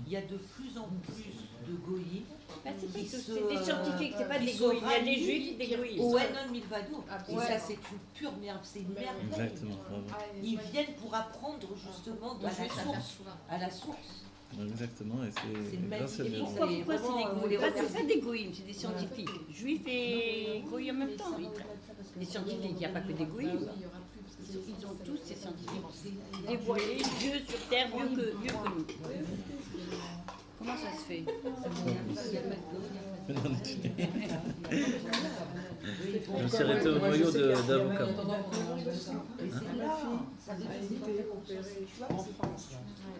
S9: il y a de plus en plus de goïms
S6: C'est
S9: qui
S6: pas
S9: se-
S6: tous, c'est des scientifiques, c'est pas
S9: qui
S6: des
S9: se
S6: goïs. Il y a des
S9: rallient
S6: juifs, des goïs.
S9: au Enon Milvado. Et
S6: Ouais.
S9: ça, c'est une pure merde, c'est une merveille.
S1: Exactement. Bravo.
S9: Ils viennent pour apprendre justement à la source. À la source.
S1: Exactement. Et c'est
S9: une
S1: grâce à
S9: magnifique-
S1: Dieu.
S6: Pourquoi
S9: C'est
S6: c'est
S9: vraiment,
S6: des
S9: on
S6: goïs
S9: les
S6: Parce que
S9: remercie.
S6: c'est pas des goïs, c'est des scientifiques. Juifs et goïs en même temps. Les scientifiques, il n'y a pas que des goïs. Ils ont tous ces scientifiques dévoilés, Dieu sur terre, mieux que nous. Comment ça se fait?
S1: Je me suis arrêté au noyau d'avocat.
S5: Ça a été opéré en France,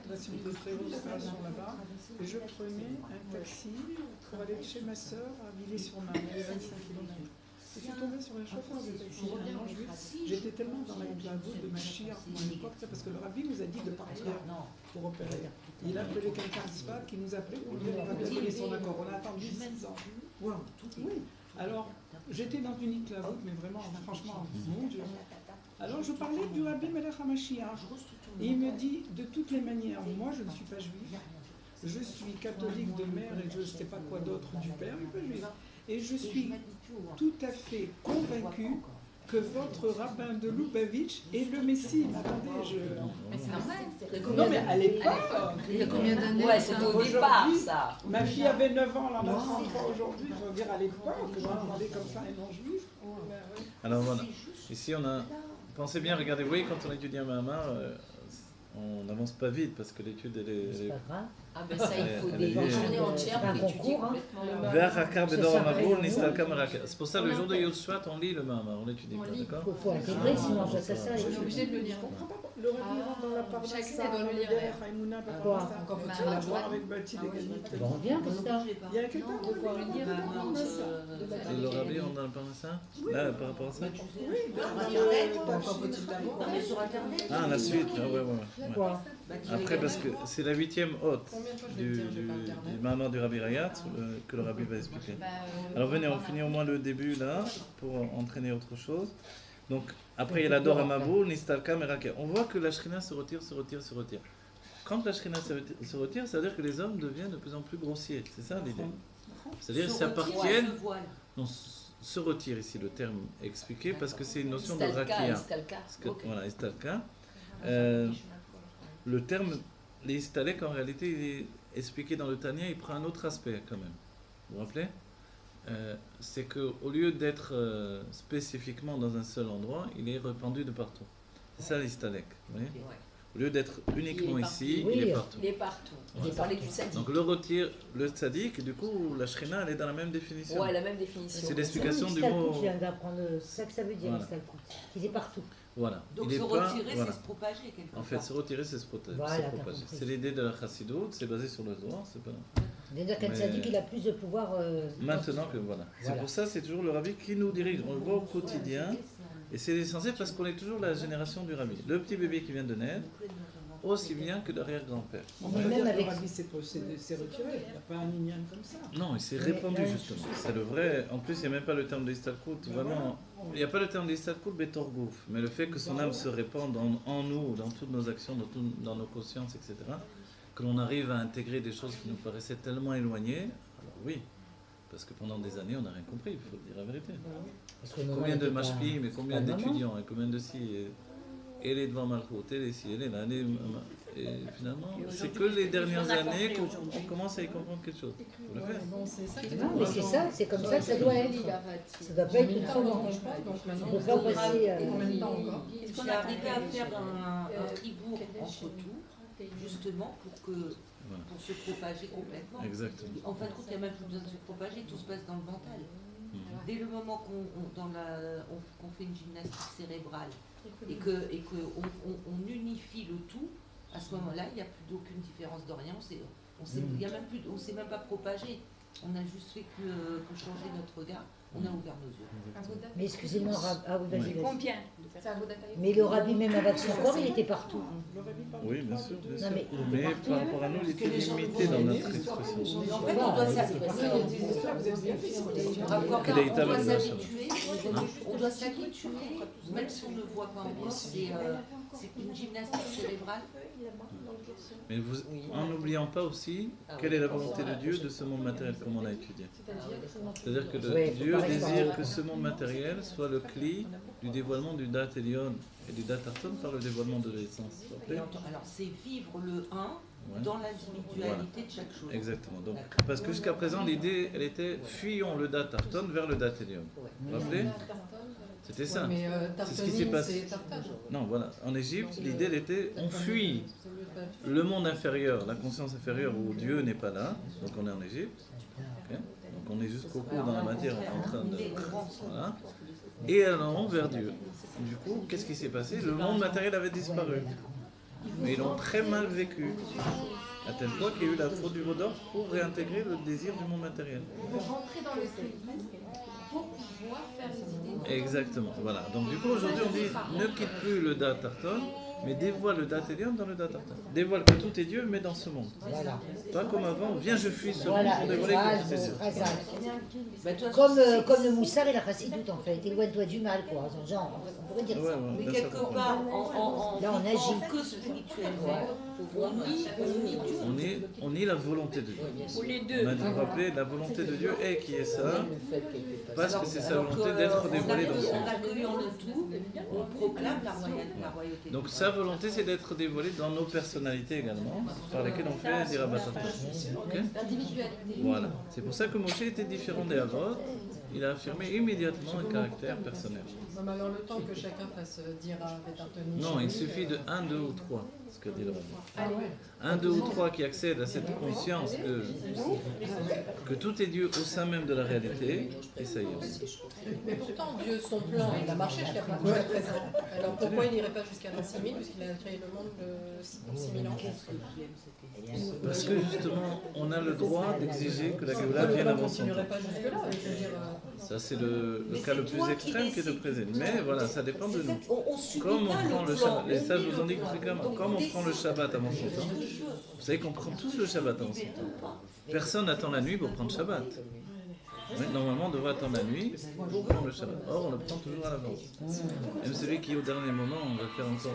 S5: opération de très haute opération là-bas, et je prenais un taxi pour aller chez ma sœur à Villiers-sur-Marne, à 25 km. Je suis tombée sur un chauffeur de taxi, un non-juif. J'étais tellement dans la clavoute de ma chire à l'époque, parce que le rabbi nous a dit de partir pour opérer. Il a appelé quelqu'un de Spa qui nous appelait pour dire le rabbi a donné son accord. On a attendu 6 ans. Wow. Oui. Alors, j'étais dans une clavoute, mais vraiment, franchement, mon Dieu. Alors, je parlais du rabbi Melech HaMashiach. Et il me dit, de toutes les manières, moi, je ne suis pas juif. Je suis catholique de mère et je ne sais pas quoi d'autre du père, mais pas juif. Et je suis tout à fait convaincu que votre rabbin de Lubavitch est le Messie. Attendez,
S10: Mais c'est normal.
S5: Non, mais à l'époque,
S10: Il y a combien d'années
S4: Ouais,
S10: ça
S4: c'était au départ,
S5: Aujourd'hui,
S4: ça.
S5: ma fille avait 9 ans, elle en a 33 aujourd'hui. Je veux dire, à l'époque, j'entendais comme ça un non-juif.
S1: Alors voilà. Ici, on a. Pensez bien, regardez, vous voyez, quand on étudie un Mahamar, on n'avance pas vite parce que l'étude, elle
S3: C'est
S1: est.
S3: pas grave.
S4: Ah ben ça, il faut
S1: Elle
S4: des
S1: est-
S4: journées entières
S3: C'est
S4: pour
S3: un
S4: étudier
S3: concours, hein.
S4: complètement.
S1: Vers Hakar Bedor
S3: Ça
S1: Amaboul,
S3: s'appelle-
S1: Nistalka Maraka. C'est pour ça le jour de Yod Shvat, on lit le Mahamar, on l'étudie,
S10: On
S1: quoi,
S10: lit.
S1: d'accord?
S3: Il faut intégrer, sinon on voit ça.
S10: On est obligé de le lire.
S5: Je comprends pas. Le rabbi rentre dans la parnassa,
S10: Chacune, elle doit le lire,
S5: derrière Haïmouna, par
S3: Quoi
S5: rapport à ça.
S7: Encore faut-il
S5: On
S7: la
S5: va voir avec Bati les gagnants.
S3: Bon, on vient comme ça.
S5: Il y a quelqu'un qui
S7: Devoir le lire à
S5: parle de ça.
S1: Le rabbi, on en parle de ça? Là, par rapport à ça?
S5: Oui,
S7: Encore faut-il l'amour.
S9: Non, mais sur Internet.
S1: Ah, la suite, ah, ouais.
S3: Quoi?
S1: Après, parce que c'est la 8e hôte
S7: Combien de fois je vais te
S1: du
S7: dire, j'ai pas Internet.
S1: Mahamar du Rabbi Rayat que le rabbi va expliquer. Alors venez, on finit au moins le début là pour entraîner autre chose. Donc après il y a la Dor Amaboul, Nistalka, Meraka. On voit que la Shrina se retire. Quand la Shrina se retire, ça veut dire que les hommes deviennent de plus en plus grossiers. C'est ça l'idée. C'est-à-dire qu'ils s'appartiennent. Non, se retire ici, le terme est expliqué parce que c'est une notion de rakia.
S4: Istalka.
S1: Voilà, Istalka. Le terme, les Istalek, en réalité, il est expliqué dans le Tanya, il prend un autre aspect quand même. Vous vous rappelez? C'est qu'au lieu d'être spécifiquement dans un seul endroit, il est répandu de partout. C'est ça l'Istalek. Vous voyez? Au lieu d'être uniquement ici, il est partout.
S4: Il est partout. On
S1: Voilà.
S4: parlait du sadique.
S1: Donc le retire, le tzaddik, du coup, la shrina, elle est dans la même définition.
S4: Ouais, la même définition.
S1: C'est l'explication du mot.
S3: Je viens d'apprendre, c'est ça que ça veut dire,
S1: Voilà.
S3: Istalkout. Qu'il est partout.
S1: Voilà.
S9: Donc
S1: il
S9: se
S1: est
S9: retirer,
S1: pas, voilà.
S9: c'est se propager quelque part.
S1: En fait, se retirer, c'est se propager.
S3: Voilà,
S1: C'est l'idée de la chassidoute, c'est basé sur le droit, c'est pas...
S3: C'est-à-dire qu'un tzaddik, il a plus de pouvoir...
S1: Maintenant que voilà. C'est pour ça, c'est toujours le rabbi qui nous dirige. On le voit au quotidien, et c'est essentiel parce qu'on est toujours la génération du rabbi. Le petit bébé qui vient de naître, aussi bien que l'arrière-grand-père.
S5: On va dire que le rabbi s'est retiré, il n'y a pas un minyan comme ça.
S1: Non, il s'est répandu justement. C'est le vrai. En plus, il n'y a même pas le terme de Istalkout. Vraiment, il n'y a pas le terme de Istalkout, Betorgouf. Mais le fait que son âme se répande en nous, dans toutes nos actions, dans nos consciences, etc., que l'on arrive à intégrer des choses qui nous paraissaient tellement éloignées, alors oui. Parce que pendant des années, on n'a rien compris, il faut dire la vérité. Combien de mashpim, mais combien d'étudiants, et combien de si. Et les devant Malchut, et les ci, et les là, et finalement, c'est que les dernières années qu'on commence à y comprendre quelque chose. Il faut le faire.
S3: Non, mais c'est ça, c'est comme ça que ça doit être. Ça ne doit pas être autrement. On ne peut pas passer...
S9: Je suis arrivée à faire un tribourg entre tout, justement pour se propager complètement.
S1: Exactement.
S9: En fin de compte, il n'y a même plus besoin de se propager, tout se passe dans le mental. Dès le moment qu'on fait une gymnastique cérébrale et qu'on unifie le tout, à ce moment-là, il n'y a plus d'aucune différence d'Orient. On ne s'est même pas propagé. On a juste fait que changer notre regard. On a ouvert nos yeux.
S3: Mais excusez-moi, vas-y.
S6: Combien?
S3: Mais le rabbi, même avec son corps, il était partout.
S1: Oui, bien sûr. Bien sûr.
S3: Non,
S1: mais par rapport à nous, il était limité dans notre expression.
S9: En fait, on doit s'habituer. On doit s'habituer, même si on ne voit pas encore. C'est une gymnastique cérébrale.
S1: Mais en n'oubliant pas aussi quelle est la volonté de Dieu de ce monde matériel, comme on a étudié. C'est-à-dire que Dieu désire que ce monde matériel soit le cli du dévoilement du Dat Elion et du Dat Arton par le dévoilement de l'essence.
S9: Alors c'est vivre le 1 dans l'individualité de chaque chose.
S1: Exactement. Donc, parce que jusqu'à présent, l'idée, elle était fuyons le Dat Arton vers le Dat Elion. Vous vous rappelez ? C'était ça.
S7: Mais
S1: c'est ce qui s'est passé. Non, voilà. En Égypte, l'idée, elle était on fuit le monde inférieur, la conscience inférieure où Dieu n'est pas là. Donc on est en Égypte. Okay. Donc on est jusqu'au cou dans la matière en train de... Voilà. Et allons vers Dieu. Du coup, qu'est-ce qui s'est passé? Le monde matériel avait disparu. Mais ils l'ont très mal vécu. À tel point qu'il y a eu la faute du Vaudorf pour réintégrer le désir du monde matériel.
S2: Rentrer dans le pour pouvoir faire les idées.
S1: Exactement, voilà. Donc du coup aujourd'hui on dit ne quitte plus le Dat Arton, mais dévoile le Dat Elion dans le Dat Arton. Dévoile que tout est Dieu, mais dans ce monde.
S3: Voilà.
S1: Pas comme avant, viens je fuis ce monde pour dévoiler que tout est Dieu.
S3: Comme le Moussard et la Chassidoute en fait. Éloigne-toi du mal, quoi. Genre, on pourrait dire ça.
S9: Mais quelque part,
S3: là on agit.
S9: Que spirituellement,
S1: on nie la volonté de Dieu.
S6: Pour les deux.
S1: On a dit, vous rappelez, la volonté de Dieu est qui est ça, parce que c'est sa volonté d'être dévoilée dans ce monde.
S9: En accueillant le tout, on proclame la royauté.
S1: Donc sa volonté c'est d'être dévoilée dans nos personnalités également, par lesquelles on fait des rabattages. Okay? Voilà. C'est pour ça que Moshe était différent des Avot. Il a affirmé immédiatement un caractère personnel.
S7: Non, alors le temps que chacun fasse Dira, Betartoni.
S1: Non, il suffit de 1, 2 ou 3, ce que dit le rabbin. 1, 2 ou 3 qui accèdent à cette conscience que tout est Dieu au sein même de la réalité, et ça y est.
S7: Mais pourtant, Dieu, son plan, il a marché jusqu'à présent. Alors pourquoi il n'irait pas jusqu'à l'an 6000, puisqu'il a créé le monde pour 6000 ans?
S1: Parce que justement, on a le droit d'exiger que la Géoula vienne avant son temps.
S7: Pas jusque-là, je veux dire,
S1: ça, c'est le cas le plus extrême qui est de présent. Mais voilà, ça dépend de nous. Comme on prend le Shabbat, les sages vous ont dit que c'est comme on prend le Shabbat avant son temps. Vous savez qu'on prend tous le Shabbat avant son temps. Personne n'attend la nuit pour prendre Shabbat. Oui, normalement, on devrait attendre la nuit pour prendre le Shabbat. Or, on le prend toujours à l'avance. Même celui qui, au dernier moment, on va faire encore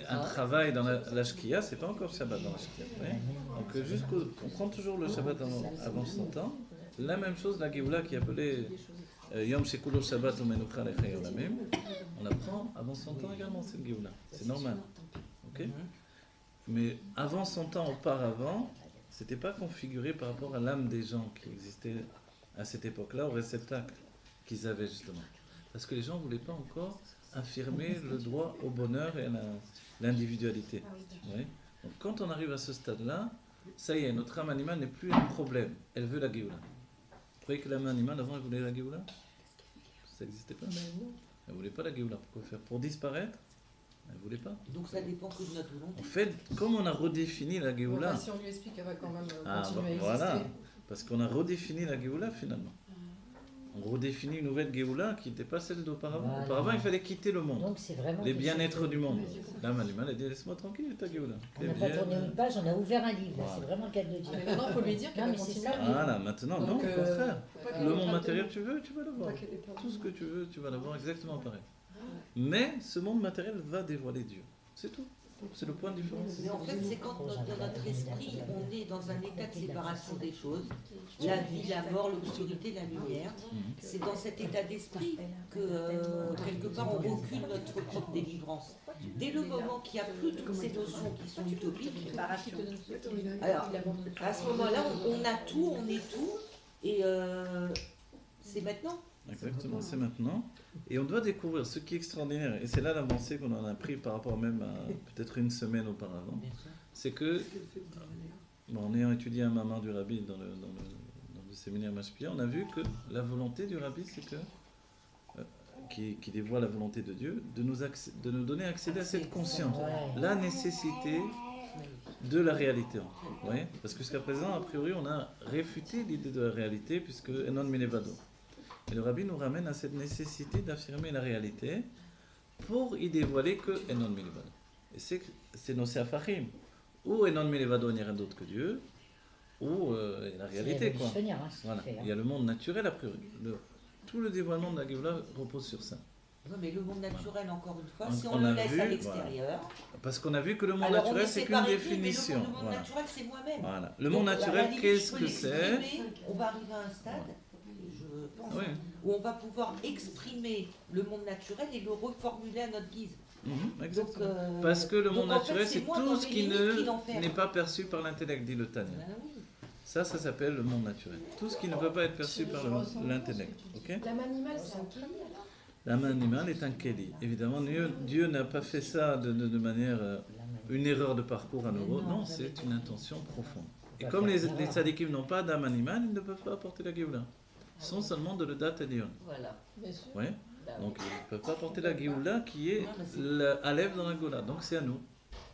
S1: un travail dans la Shkia, c'est pas encore Shabbat dans la Shkia. Donc, on prend toujours le Shabbat avant son temps. La même chose, la Géoula qui est appelée Yom Shekulo Shabbat ou Menucha Lechei Olamim, on la prend avant son temps également, cette Géoula. C'est normal. Okay? Mais avant son temps, auparavant, c'était pas configuré par rapport à l'âme des gens qui existaient à cette époque-là, au réceptacle qu'ils avaient justement. Parce que les gens ne voulaient pas encore affirmer le droit au bonheur et à l'individualité. Oui? Donc quand on arrive à ce stade-là, ça y est, notre âme animale n'est plus un problème. Elle veut la Géoula. Vous croyez que l'âme animale, avant, elle voulait la Géoula? Ça n'existait pas. Elle ne voulait pas la Géoula. Pourquoi faire? Pour disparaître? Elle ne voulait pas.
S9: Donc ça dépend que de notre volonté.
S1: En fait, comme on a redéfini la Géoula...
S7: Bon, si on lui explique, elle va quand même continuer à exister.
S1: Voilà, parce qu'on a redéfini la Géoula finalement. On redéfinit une nouvelle Géoula qui n'était pas celle d'auparavant.
S3: Voilà.
S1: Auparavant, il fallait quitter le monde.
S3: Donc c'est vraiment
S1: Les
S3: quelque
S1: bien-être
S3: chose
S1: du monde. Là, Manuel a dit laisse-moi tranquille, ta Géoula.
S3: On n'a pas tourné une page, on a ouvert un livre. Là, c'est vraiment le cas de le dire.
S7: Mais maintenant, il faut lui dire qu'elle
S3: Non,
S7: va
S3: mais c'est
S7: continuer
S3: ça.
S7: à vivre.
S1: Voilà, maintenant, non,
S7: Donc,
S1: au contraire.
S7: faut
S1: Le monde matériel, tu vas l'avoir.
S5: Pas qu'elle est perdue.
S1: Tout ce que tu veux, tu vas l'avoir exactement pareil. Mais ce monde matériel va dévoiler Dieu. C'est tout. C'est le point de différence.
S9: Mais en fait, c'est quand dans notre esprit, on est dans un état de séparation des choses, la vie, la mort, l'obscurité, la lumière. C'est dans cet état d'esprit que, quelque part, on recule notre propre délivrance. Dès le moment qu'il n'y a plus toutes ces notions qui sont utopiques, alors, à ce moment-là, on a tout, on est tout, et c'est maintenant.
S1: Exactement, c'est maintenant. Et on doit découvrir ce qui est extraordinaire. Et c'est là l'avancée qu'on en a pris par rapport même à peut-être une semaine auparavant. C'est que, en ayant étudié un maman du Rabbi dans le séminaire Mashpia, on a vu que la volonté du Rabbi, c'est que, qui dévoile la volonté de Dieu, de nous donner accéder à cette conscience. La nécessité de la réalité. Vous voyez? Parce que jusqu'à présent, a priori, on a réfuté l'idée de la réalité, puisque Enon Milevado. Et le Rabbi nous ramène à cette nécessité d'affirmer la réalité pour y dévoiler que Enon Milevado. Et c'est nos Sefarim. Ou Enon Milevado, il n'y a rien d'autre que Dieu, ou la réalité. Quoi. Voilà. Il y a le monde naturel a priori. Tout le dévoilement de la Géoula repose sur ça.
S9: Non, mais le monde naturel, encore une fois, si
S1: on
S9: on le
S1: a
S9: laisse
S1: vu,
S9: à l'extérieur.
S1: Parce qu'on a vu que le monde
S9: Alors,
S1: naturel, c'est qu'une définition.
S9: Le monde naturel, c'est moi-même.
S1: Voilà. Le monde naturel, qu'est-ce que c'est?
S9: On va arriver à un stade, je pense,
S1: Oui.
S9: où on va pouvoir exprimer le monde naturel et le reformuler à notre guise.
S1: Exactement.
S9: Donc,
S1: parce que le monde
S9: donc, en fait,
S1: naturel,
S9: c'est
S1: c'est
S9: moi
S1: tout
S9: dans
S1: ce
S9: mes
S1: qui
S9: limites qui l'enferme.
S1: n'est pas perçu par l'intellect, dit le Tanya.
S9: Oui.
S1: Ça s'appelle le monde naturel. Tout ce qui ne peut pas être perçu par l'intellect. Okay?
S2: L'âme animale, c'est un kéli.
S1: L'âme animale est un kéli. Évidemment, Dieu n'a pas fait ça de manière, une erreur de parcours à nouveau. Non, c'est une intention profonde. Et comme les tzadikim n'ont pas d'âme animale, ils ne peuvent pas apporter la Géoula. Ils sont seulement de le dat Elion.
S9: Voilà.
S7: Bien sûr.
S1: Ouais. Donc ils ne peuvent pas apporter la Géoula qui est à l'Ève dans la Géoula. Donc c'est à nous.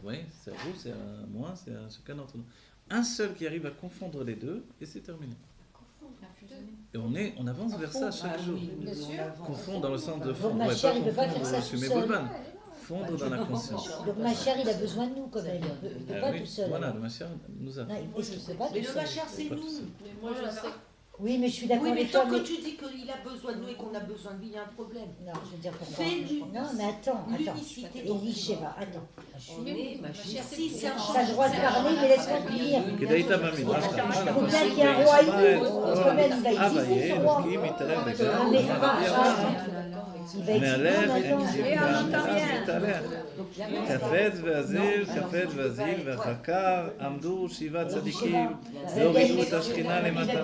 S1: Oui, c'est à vous, c'est à moi, c'est à chacun d'entre nous. Un seul qui arrive à confondre les deux, et c'est terminé. Et on avance vers ça chaque jour. Confondre dans le sens de fondre.
S3: Donc ma chère, il ne peut pas faire ça tout
S1: fumer
S3: seul.
S1: Goldman. Fondre dans la conscience.
S3: Donc ma chère, il a besoin de nous quand même. Il ne peut pas
S1: Oui,
S3: tout seul.
S1: voilà, le Machar nous a.
S3: Non, est-ce qu'il ne peut pas
S9: Mais
S3: tout
S9: le
S3: seul?
S9: machar, c'est
S1: Pas
S9: nous.
S1: tout seul.
S7: Mais moi, je sais.
S3: Oui, mais je suis d'accord
S9: Oui, mais
S3: avec toi.
S9: tant
S3: Mais...
S9: que tu dis qu'il a besoin de nous et qu'on a besoin de lui, il y a un problème.
S3: Non, je veux dire pourquoi.
S9: Fais-lui.
S3: Non, mais attends.
S9: L'unicité.
S3: Elisheva, attends.
S9: On est, ma chère, si c'est un
S3: Tu as le droit de parler, mais laisse-moi te dire.
S1: Kedaïta Mamid.
S3: Il faut bien qu'il y ait un roi ici. Quand même, il va exister ce roi.
S1: Il כ"ט ואזיל, כ"ט ואזיל, וחקר עמדו שבעה צדיקים, והורידו את השכינה למטה.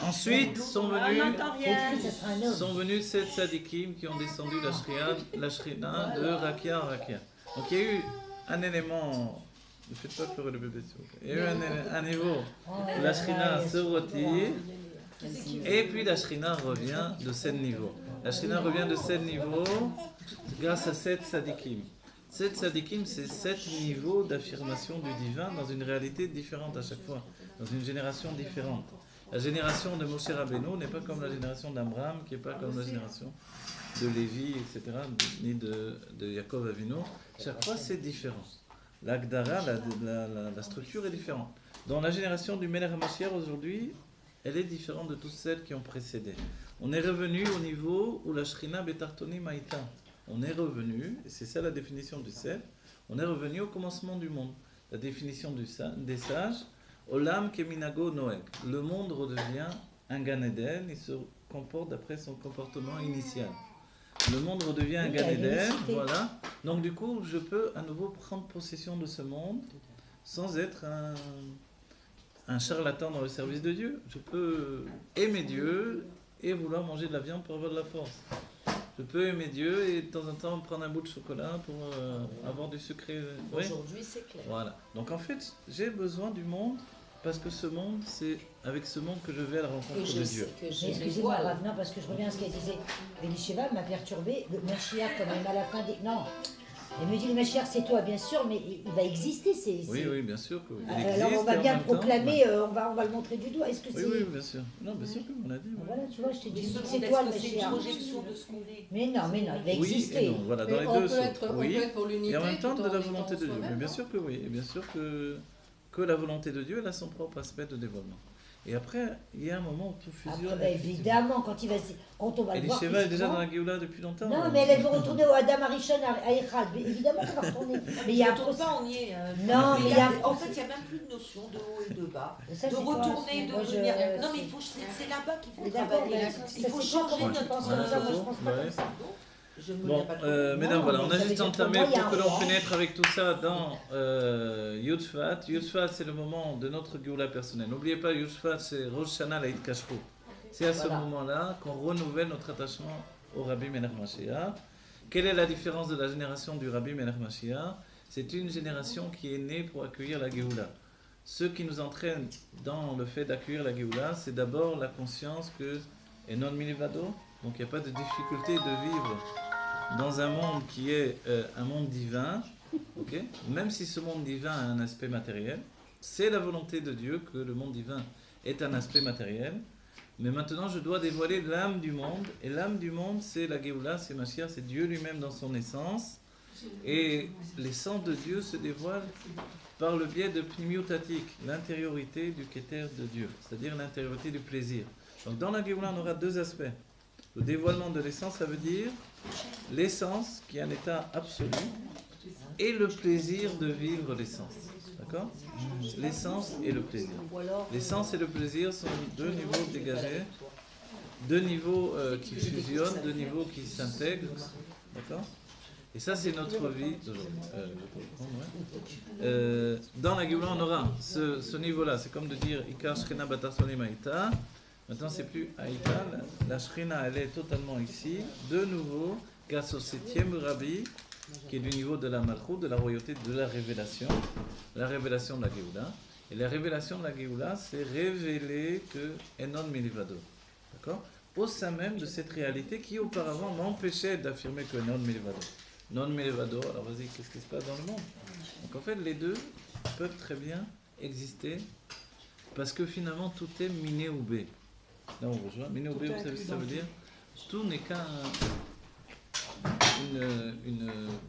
S1: Ensuite sont venus 7 tzadikim qui ont descendu la shrina de Rakia en Rakia. Donc il y a eu un élément, ne faites pas pleurer le bébé s'il vous plaît. Il y a eu un niveau où la shrina se retire et puis la shrina revient de 7 niveaux. La shrina revient de 7 niveaux grâce à 7 tzadikim. 7 tzadikim, c'est 7 niveaux d'affirmation du divin dans une réalité différente à chaque fois, dans une génération différente. La génération de Moshe Rabbeinu n'est pas comme la génération d'Abraham, qui n'est pas comme la génération de Lévi, etc., ni de Yaakov Avinu. Chaque fois, c'est différent. L'Agdara, la structure est différente. Dans la génération du Melech HaMashiach aujourd'hui, elle est différente de toutes celles qui ont précédé. On est revenu au niveau où la Shrina Betartoni Maïta. On est revenu, et c'est ça la définition du Sel, on est revenu au commencement du monde. La définition des sages, Olam Keminago Noeg. Le monde redevient un Gan Eden, il se comporte d'après son comportement initial. Le monde redevient un Gan Eden, voilà. Donc du coup, je peux à nouveau prendre possession de ce monde sans être un charlatan dans le service de Dieu. Je peux aimer Dieu et vouloir manger de la viande pour avoir de la force. Je peux aimer Dieu et de temps en temps prendre un bout de chocolat pour avoir du sucré.
S4: Aujourd'hui, c'est clair.
S1: Voilà. Donc en fait, j'ai besoin du monde parce que ce monde, c'est avec ce monde que je vais à la rencontre de Dieu.
S3: Mais excusez-moi, Rav, non, parce que je reviens à ce qu'elle disait. Elisheva m'a perturbé. Le Mashiach, quand même, à la fin des... Non. Elle me dit, le Mashiach, c'est toi, bien sûr, mais il va exister.
S1: Oui, bien sûr. Que oui.
S3: Alors, on va bien le proclamer, on va le montrer du doigt. Est-ce que c'est...
S1: Oui, bien sûr. Non, bien sûr qu'on l'a dit. Oui.
S3: Voilà, tu vois, je t'ai dit,
S9: c'est
S3: toi, le
S9: Mashiach. C'est une projection de ce qu'on est.
S3: Mais non, il va exister.
S1: Oui et non, voilà, dans les deux sens. Oui,
S7: pour l'unité,
S1: et en même temps de la volonté de Dieu.
S7: soi-même,
S1: Mais bien sûr que oui, et bien sûr que la volonté de Dieu, elle a son propre aspect de dévoilement. Et après, il y a un moment où tout fusionne.
S3: Après, évidemment, quand on va le voir.
S1: Elisheva est déjà dans la Géoula depuis longtemps.
S3: Non, mais elle veut retourner au Adam Arishon à Echad. Évidemment qu'elle va retourner. Mais il y a un
S9: pas, on y est.
S3: Non, mais
S9: en fait, il n'y a même plus de notion de haut et de bas.
S3: Ça,
S9: de retourner, de venir. Non, mais c'est là-bas qu'il faut travailler. Il faut changer notre pensée.
S1: Bon, mesdames, voilà, on a juste entamé pour que l'on pénètre avec tout ça dans Yud Shvat. Yud Shvat, c'est le moment de notre Géoula personnelle. N'oubliez pas, Yud Shvat, c'est Rosh Hashanah Laïd Kashrut. C'est à ce moment-là qu'on renouvelle notre attachement au Rabbi Melech Mashiach. Quelle est la différence de la génération du Rabbi Melech Mashiach? C'est une génération qui est née pour accueillir la Géoula. Ce qui nous entraîne dans le fait d'accueillir la Géoula, c'est d'abord la conscience que Enon Milivado, donc il n'y a pas de difficulté de vivre dans un monde qui est un monde divin, okay? Même si ce monde divin a un aspect matériel, c'est la volonté de Dieu que le monde divin est un aspect matériel, mais maintenant je dois dévoiler l'âme du monde, et l'âme du monde c'est la Géoula, c'est Mashiach, c'est Dieu lui-même dans son essence, et l'essence de Dieu se dévoile par le biais de Pnimiutatik, l'intériorité du Keter de Dieu, c'est-à-dire l'intériorité du plaisir. Donc dans la Géoula on aura deux aspects. Le dévoilement de l'essence, ça veut dire l'essence qui est un état absolu et le plaisir de vivre l'essence. D'accord? L'essence et le plaisir. L'essence et le plaisir sont deux niveaux dégagés, deux niveaux qui fusionnent, deux niveaux qui s'intègrent. D'accord? Et ça, c'est notre vie d'aujourd'hui. Dans la Géoula, on aura ce niveau-là. C'est comme de dire Ikar Shechina Batar Solim Aïta. Maintenant, c'est plus Aïta, la Shrina, elle est totalement ici, de nouveau, grâce au 7e Rabbi, qui est du niveau de la Malchut, de la royauté, de la révélation de la Géoula. Et la révélation de la Géoula, c'est révéler que Enon Milivado. D'accord? Au sein même de cette réalité qui, auparavant, m'empêchait d'affirmer que Non Milivado. Non Milivado, alors vas-y, qu'est-ce qui se passe dans le monde? Donc en fait, les deux peuvent très bien exister, parce que finalement, tout est miné ou bé. Là, on rejoint. Miné ou bé, vous savez ce que ça veut dire? Tout n'est qu'une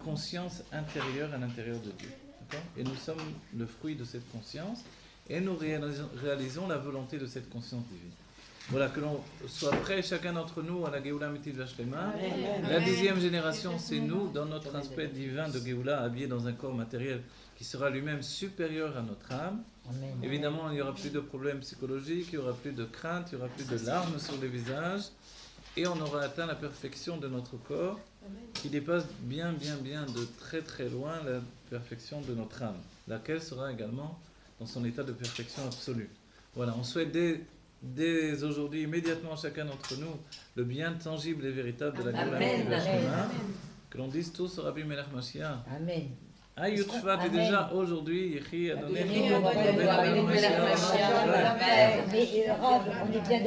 S1: conscience intérieure à l'intérieur de Dieu. D'accord? Et nous sommes le fruit de cette conscience, et nous réalisons la volonté de cette conscience divine. Voilà, que l'on soit prêt, chacun d'entre nous, à la Géoula Mitiv Vashlema. La 10e génération, c'est nous, dans notre aspect divin de Géoula, habillé dans un corps matériel qui sera lui-même supérieur à notre âme. Amen. Évidemment, il n'y aura plus de problèmes psychologiques, il n'y aura plus de crainte, il n'y aura plus de larmes sur les visages, et on aura atteint la perfection de notre corps, qui dépasse bien de très très loin la perfection de notre âme, laquelle sera également dans son état de perfection absolue. Voilà, on souhaite dès aujourd'hui, immédiatement, chacun d'entre nous, le bien tangible et véritable de la Géoula Mitiv Vashlema, que l'on dise tous au Rabbi Melech Mashiach.
S3: Amen.
S1: Yud Shvat est déjà aujourd'hui, Yechi Adonai.
S3: Mais Rav, on est bien